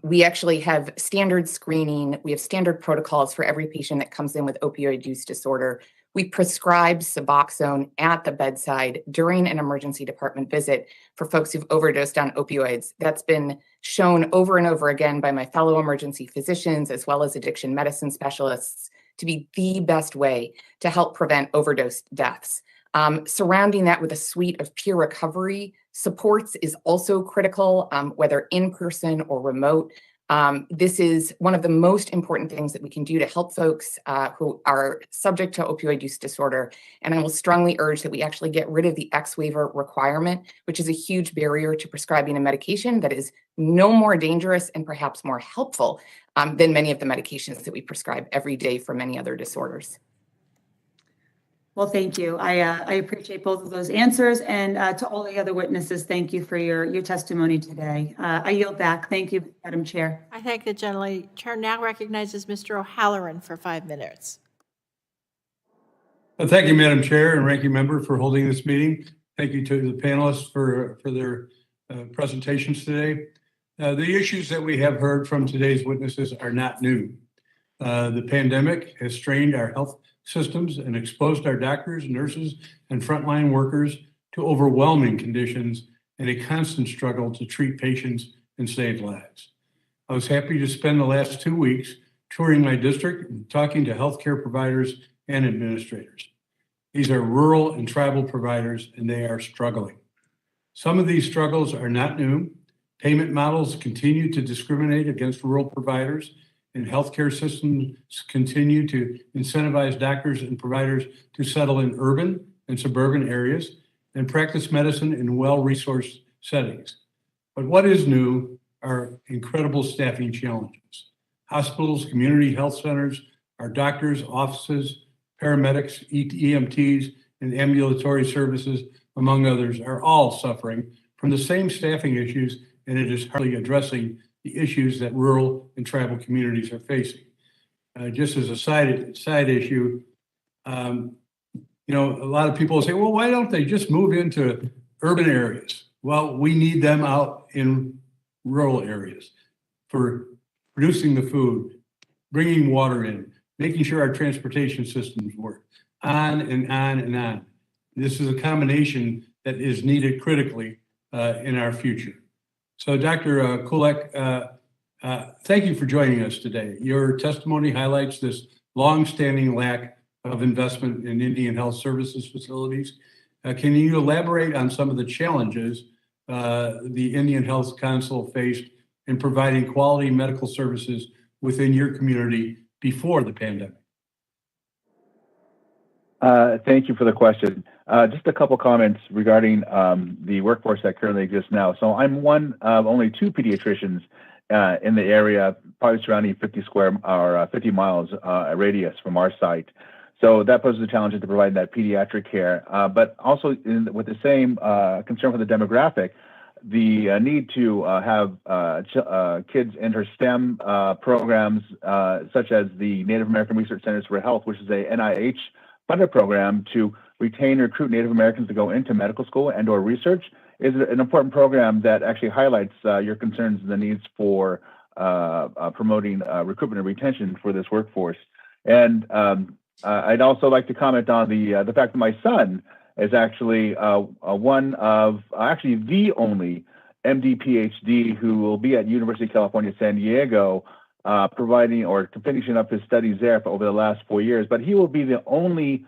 we actually have standard screening. We have standard protocols for every patient that comes in with opioid use disorder. We prescribe Suboxone at the bedside during an emergency department visit for folks who've overdosed on opioids. That's been shown over and over again by my fellow emergency physicians, as well as addiction medicine specialists, to be the best way to help prevent overdose deaths. Surrounding that with a suite of peer recovery supports is also critical, whether in person or remote. This is one of the most important things that we can do to help folks who are subject to opioid use disorder. And I will strongly urge that we actually get rid of the X waiver requirement, which is a huge barrier to prescribing a medication that is no more dangerous and perhaps more helpful than many of the medications that we prescribe every day for many other disorders. Well, thank you. I appreciate both of those answers. And to all the other witnesses, thank you for your testimony today. I yield back. Thank you, Madam Chair. I thank the gentleman. Chair now recognizes Mr. O'Halloran for 5 minutes. Thank you, Madam Chair and Ranking Member, for holding this meeting. Thank you to the panelists for their presentations today. The issues that we have heard from today's witnesses are not new. The pandemic has strained our health systems and exposed our doctors, nurses, and frontline workers to overwhelming conditions and a constant struggle to treat patients and save lives. I was happy to spend the last 2 weeks touring my district and talking to healthcare providers and administrators. These are rural and tribal providers, and they are struggling. Some of these struggles are not new. Payment models continue to discriminate against rural providers, and healthcare systems continue to incentivize doctors and providers to settle in urban and suburban areas and practice medicine in well-resourced settings. But what is new are incredible staffing challenges. Hospitals, community health centers, our doctors, offices, paramedics, EMTs, and ambulatory services, among others, are all suffering from the same staffing issues, and it is hardly addressing the issues that rural and tribal communities are facing. Just as a side issue, a lot of people say, well, why don't they just move into urban areas? Well, we need them out in rural areas for producing the food, bringing water in, making sure our transportation systems work, on and on and on. This is a combination that is needed critically in our future. So Dr. Kulek, thank you for joining us today. Your testimony highlights this long-standing lack of investment in Indian Health Services facilities. Can you elaborate on some of the challenges the Indian Health Council faced in providing quality medical services within your community before the pandemic? Thank you for the question. Just a couple comments regarding the workforce that currently exists now. So I'm one of only 2 pediatricians in the area, probably surrounding 50 miles radius from our site. So that poses a challenge to provide that pediatric care. But also with the same concern for the demographic, the need to have kids enter STEM programs, such as the Native American Research Centers for Health, which is a NIH funded program to retain and recruit Native Americans to go into medical school and or research, is an important program that actually highlights your concerns and the needs for promoting recruitment and retention for this workforce. And I'd also like to comment on the fact that my son is actually one of the only MD PhD who will be at University of California, San Diego, providing or finishing up his studies there for over the last 4 years. But he will be the only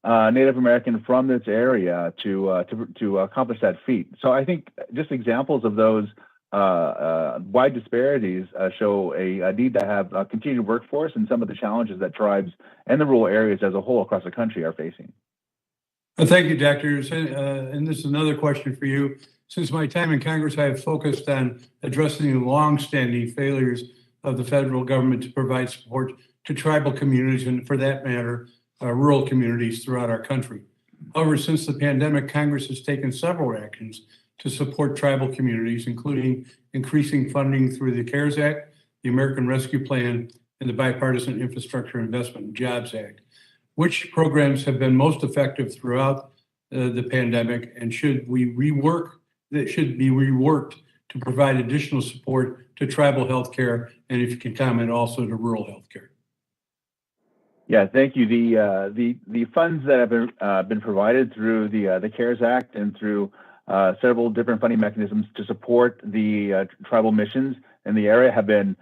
Native American from this area to accomplish that feat. So I think just examples of those wide disparities show a need to have a continued workforce and some of the challenges that tribes and the rural areas as a whole across the country are facing. Thank you, doctors. And this is another question for you. Since my time in Congress, I have focused on addressing the long-standing failures of the federal government to provide support to tribal communities and, for that matter, rural communities throughout our country. However, since the pandemic, Congress has taken several actions to support tribal communities, including increasing funding through the CARES Act, the American Rescue Plan, and the Bipartisan Infrastructure Investment and Jobs Act. Which programs have been most effective throughout the pandemic, and should be reworked to provide additional support to tribal healthcare, and if you can comment also to rural healthcare? Yeah, thank you. The funds that have been provided through the CARES Act and through several different funding mechanisms to support the tribal missions in the area have been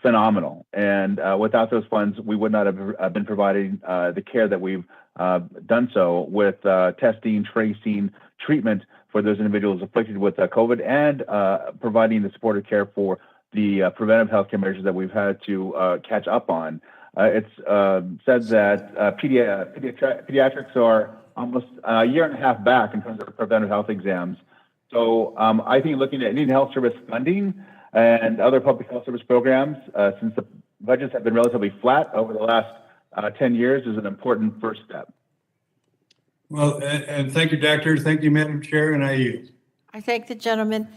phenomenal. And without those funds, we would not have been providing the care that we've done so with testing, tracing, treatment for those individuals afflicted with COVID, and providing the supportive care for the preventive healthcare measures that we've had to catch up on. It's said that pediatrics are almost a year and a half back in terms of preventive health exams. So I think looking at Indian Health Service funding and other public health service programs, since the budgets have been relatively flat over the last 10 years, is an important first step. Well, and thank you, Doctor. Thank you, Madam Chair, and I yield. I thank the gentleman.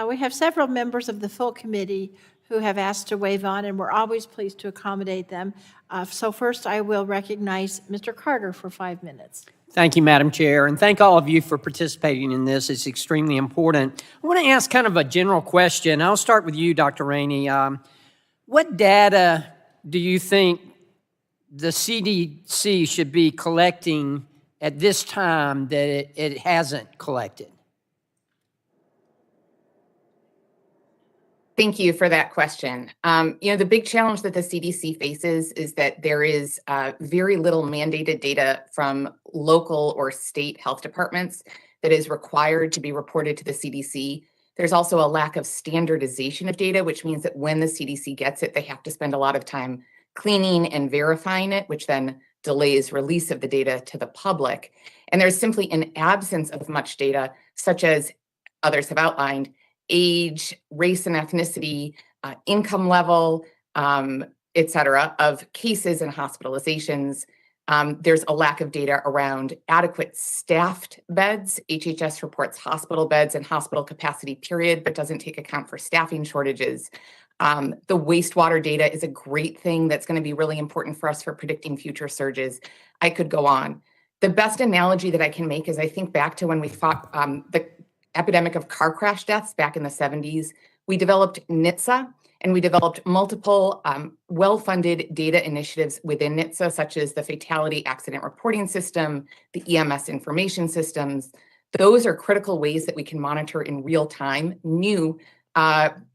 We have several members of the full committee who have asked to waive on, and we're always pleased to accommodate them. So first, I will recognize Mr. Carter for 5 minutes. Thank you, Madam Chair, and thank all of you for participating in this. It's extremely important. I want to ask kind of a general question. I'll start with you, Dr. Rainey. What data do you think the CDC should be collecting at this time that it hasn't collected? Thank you for that question. The big challenge that the CDC faces is that there is very little mandated data from local or state health departments that is required to be reported to the CDC. There's also a lack of standardization of data, which means that when the CDC gets it, they have to spend a lot of time cleaning and verifying it, which then delays release of the data to the public. And there's simply an absence of much data, such as others have outlined, age, race and ethnicity, income level, et cetera, of cases and hospitalizations. There's a lack of data around adequate staffed beds. HHS reports hospital beds and hospital capacity, period, but doesn't take account for staffing shortages. The wastewater data is a great thing that's going to be really important for us for predicting future surges. I could go on. The best analogy that I can make is I think back to when we fought the epidemic of car crash deaths back in the 70s. We developed NHTSA, and we developed multiple well-funded data initiatives within NHTSA, such as the Fatality Accident Reporting System, the EMS information systems. Those are critical ways that we can monitor in real time new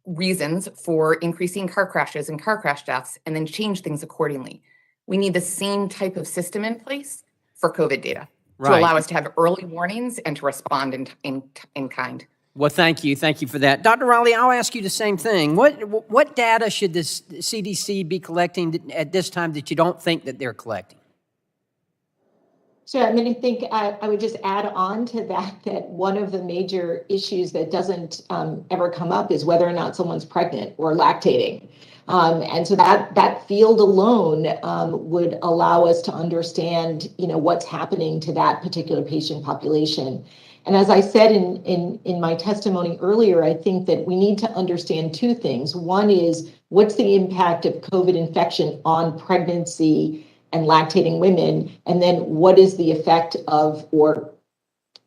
reasons for increasing car crashes and car crash deaths, and then change things accordingly. We need the same type of system in place for COVID data to allow us to have early warnings and to respond in kind. Well, thank you. Thank you for that. Dr. Riley, I'll ask you the same thing. What data should the CDC be collecting at this time that you don't think that they're collecting? So I mean, I think I would just add on to that one of the major issues that doesn't ever come up is whether or not someone's pregnant or lactating. And so that field alone would allow us to understand, what's happening to that particular patient population. And as I said in my testimony earlier, I think that we need to understand two things. One is, what's the impact of COVID infection on pregnancy and lactating women? And then what is the effect of, or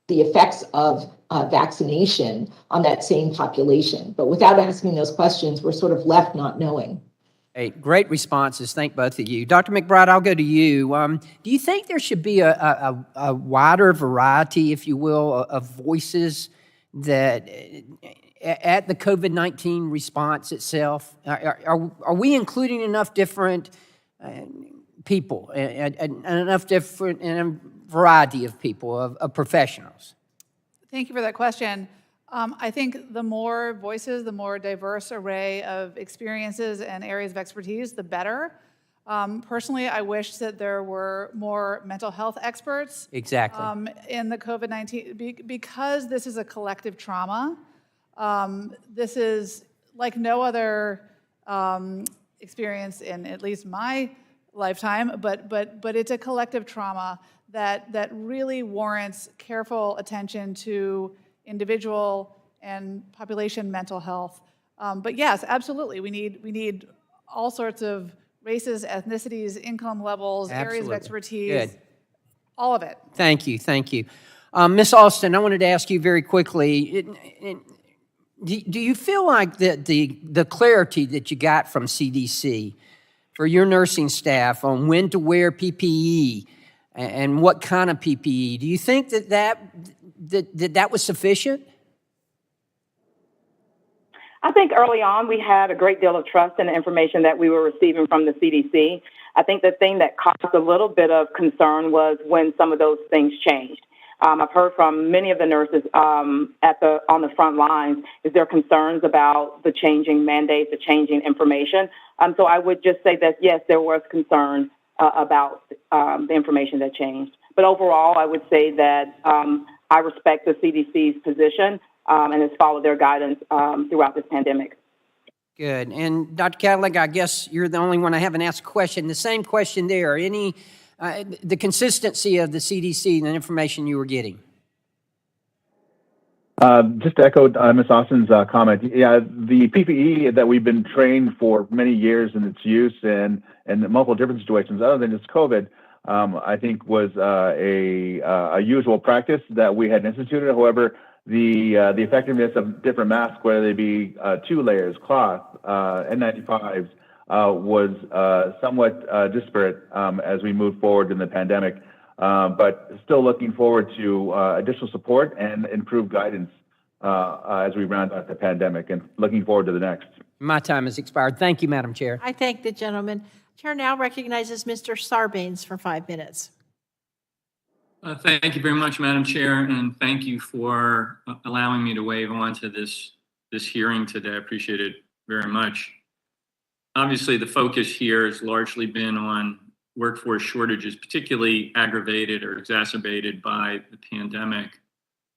the effects of vaccination on that same population? But without asking those questions, we're sort of left not knowing. Hey, great responses. Thank both of you. Dr. McBride, I'll go to you. Do you think there should be a wider variety, if you will, of voices that at the COVID-19 response itself? Are we including enough different people and enough different and a variety of people, of professionals? Thank you for that question. I think the more voices, the more diverse array of experiences and areas of expertise, the better. Personally, I wish that there were more mental health experts. Exactly. In the COVID-19, because this is a collective trauma. This is like no other experience in at least my lifetime, but it's a collective trauma that really warrants careful attention to individual and population mental health. But yes, absolutely, we need all sorts of races, ethnicities, income levels, areas of expertise, all of it. Thank you, thank you. Ms. Austin, I wanted to ask you very quickly, do you feel like the clarity that you got from CDC for your nursing staff on when to wear PPE and what kind of PPE, do you think that was sufficient? I think early on we had a great deal of trust in the information that we were receiving from the CDC. I think the thing that caused a little bit of concern was when some of those things changed. I've heard from many of the nurses on the front lines is there concerns about the changing mandates, the changing information. So I would just say that yes, there was concern about the information that changed. But overall, I would say that I respect the CDC's position and has followed their guidance throughout this pandemic. Good. And Dr. Cadillac, I guess you're the only one I haven't asked a question. The same question there. The consistency of the CDC and the information you were getting? Just to echo Ms. Austin's comment, yeah, the PPE that we've been trained for many years in its use and multiple different situations, other than just COVID, I think was a usual practice that we had instituted. However, the effectiveness of different masks, whether they be 2 layers, cloth, N95s, was somewhat disparate as we moved forward in the pandemic. But still looking forward to additional support and improved guidance as we round out the pandemic, and looking forward to the next. My time has expired. Thank you, Madam Chair. I thank the gentleman. Chair now recognizes Mr. Sarbanes for 5 minutes. Thank you very much, Madam Chair, and thank you for allowing me to wave on to this hearing today. I appreciate it very much. Obviously, the focus here has largely been on workforce shortages, particularly aggravated or exacerbated by the pandemic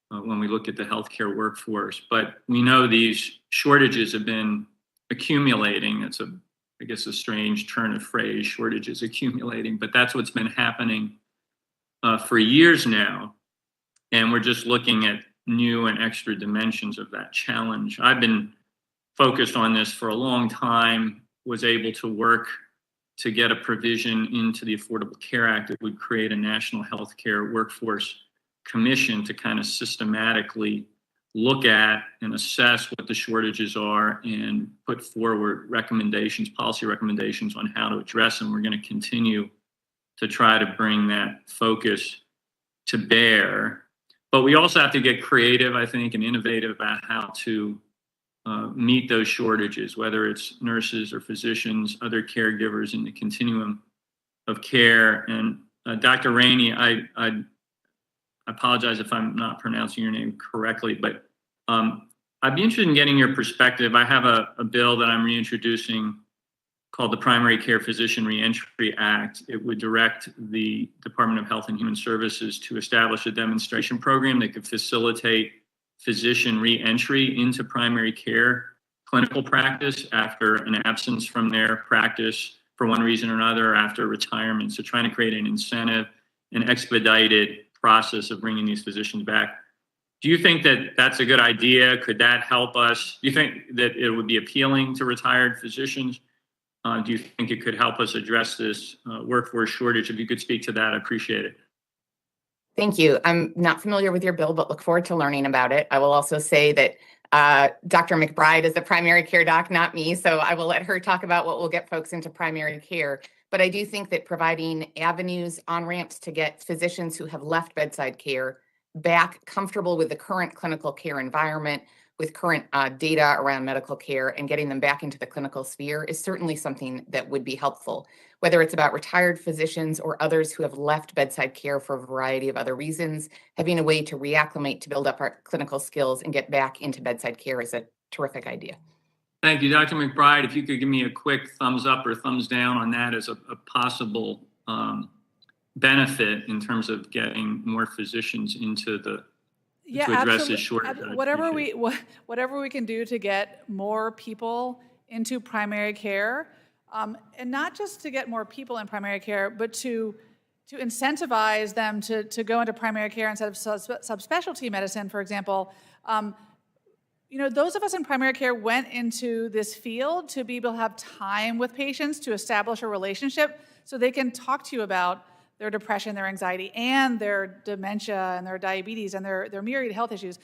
when we look at the healthcare workforce. But we know these shortages have been accumulating. It's I guess a strange turn of phrase, shortages accumulating, but that's what's been happening for years now. And we're just looking at new and extra dimensions of that challenge. I've been focused on this for a long time, was able to work to get a provision into the Affordable Care Act that would create a national healthcare workforce commission to kind of systematically look at and assess what the shortages are and put forward recommendations, policy recommendations on how to address them. We're going to continue to try to bring that focus to bear. But we also have to get creative, I think, and innovative about how to meet those shortages, whether it's nurses or physicians, other caregivers in the continuum of care. And Dr. Rainey, I apologize if I'm not pronouncing your name correctly, but I'd be interested in getting your perspective. I have a bill that I'm reintroducing called the Primary Care Physician Reentry Act. It would direct the Department of Health and Human Services to establish a demonstration program that could facilitate physician reentry into primary care clinical practice after an absence from their practice for one reason or another, after retirement. So trying to create an incentive, an expedited process of bringing these physicians back. Do you think that that's a good idea? Could that help us? Do you think that it would be appealing to retired physicians? Do you think it could help us address this workforce shortage? If you could speak to that, I appreciate it. Thank you. I'm not familiar with your bill, but look forward to learning about it. I will also say that Dr. McBride is the primary care doc, not me, so I will let her talk about what will get folks into primary care. But I do think that providing avenues, on-ramps to get physicians who have left bedside care back comfortable with the current clinical care environment, with current data around medical care, and getting them back into the clinical sphere is certainly something that would be helpful. Whether it's about retired physicians or others who have left bedside care for a variety of other reasons, having a way to reacclimate, to build up our clinical skills and get back into bedside care is a terrific idea. Thank you, Dr. McBride. If you could give me a quick thumbs up or thumbs down on that as a possible benefit in terms of getting more physicians into the Yeah, to address absolutely. this shortage. Whatever we can do to get more people into primary care, and not just to get more people in primary care, but to incentivize them to go into primary care instead of subspecialty medicine, for example. Those of us in primary care went into this field to be able to have time with patients, to establish a relationship so they can talk to you about their depression, their anxiety, and their dementia and their diabetes and their myriad health issues.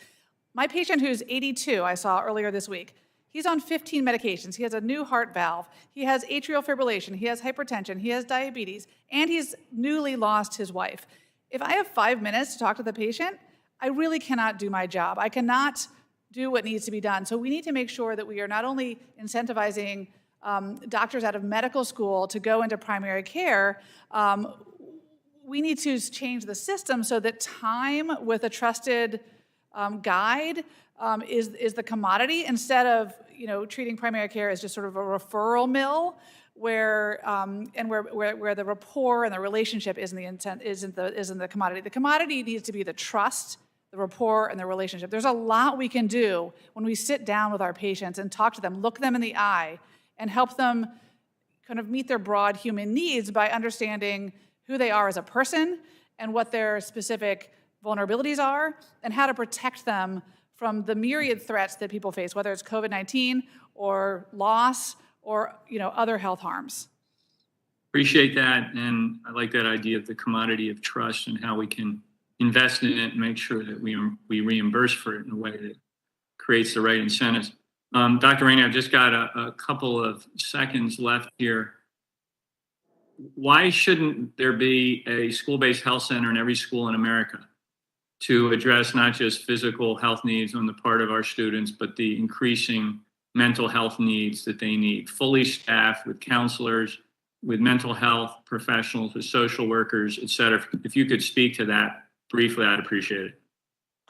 My patient who's 82, I saw earlier this week, he's on 15 medications. He has a new heart valve. He has atrial fibrillation. He has hypertension. He has diabetes. And he's newly lost his wife. If I have 5 minutes to talk to the patient, I really cannot do my job. I cannot do what needs to be done. So we need to make sure that we are not only incentivizing doctors out of medical school to go into primary care, we need to change the system so that time with a trusted guide is the commodity, instead of treating primary care as just sort of a referral mill where the rapport and the relationship isn't the commodity. The commodity needs to be the trust, the rapport, and the relationship. There's a lot we can do when we sit down with our patients and talk to them, look them in the eye, and help them kind of meet their broad human needs by understanding who they are as a person and what their specific vulnerabilities are and how to protect them from the myriad threats that people face, whether it's COVID-19 or loss or other health harms. Appreciate that, and I like that idea of the commodity of trust and how we can invest in it and make sure that we reimburse for it in a way that creates the right incentives. Dr. Rainey, I've just got a couple of seconds left here. Why shouldn't there be a school-based health center in every school in America to address not just physical health needs on the part of our students, but the increasing mental health needs that they need? Fully staffed with counselors, with mental health professionals, with social workers, et cetera. If you could speak to that briefly, I'd appreciate it.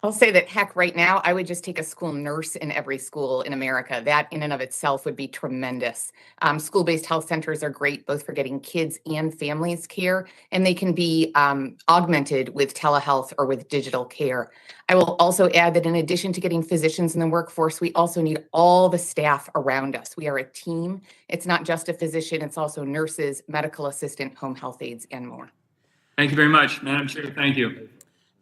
I'll say that, heck, right now, I would just take a school nurse in every school in America. That in and of itself would be tremendous. School-based health centers are great both for getting kids and families care, and they can be augmented with telehealth or with digital care. I will also add that in addition to getting physicians in the workforce, we also need all the staff around us. We are a team. It's not just a physician, it's also nurses, medical assistant, home health aides, and more. Thank you very much, Madam Chair. Thank you.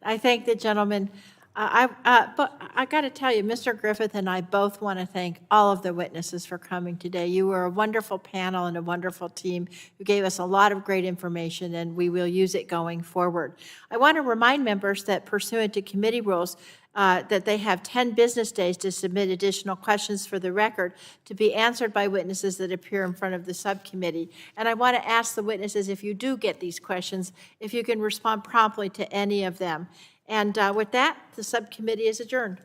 I thank the gentleman. But I got to tell you, Mr. Griffith and I both want to thank all of the witnesses for coming today. You were a wonderful panel and a wonderful team who gave us a lot of great information, and we will use it going forward. I want to remind members that pursuant to committee rules, that they have 10 business days to submit additional questions for the record to be answered by witnesses that appear in front of the subcommittee. And I want to ask the witnesses, if you do get these questions, if you can respond promptly to any of them. And with that, the subcommittee is adjourned.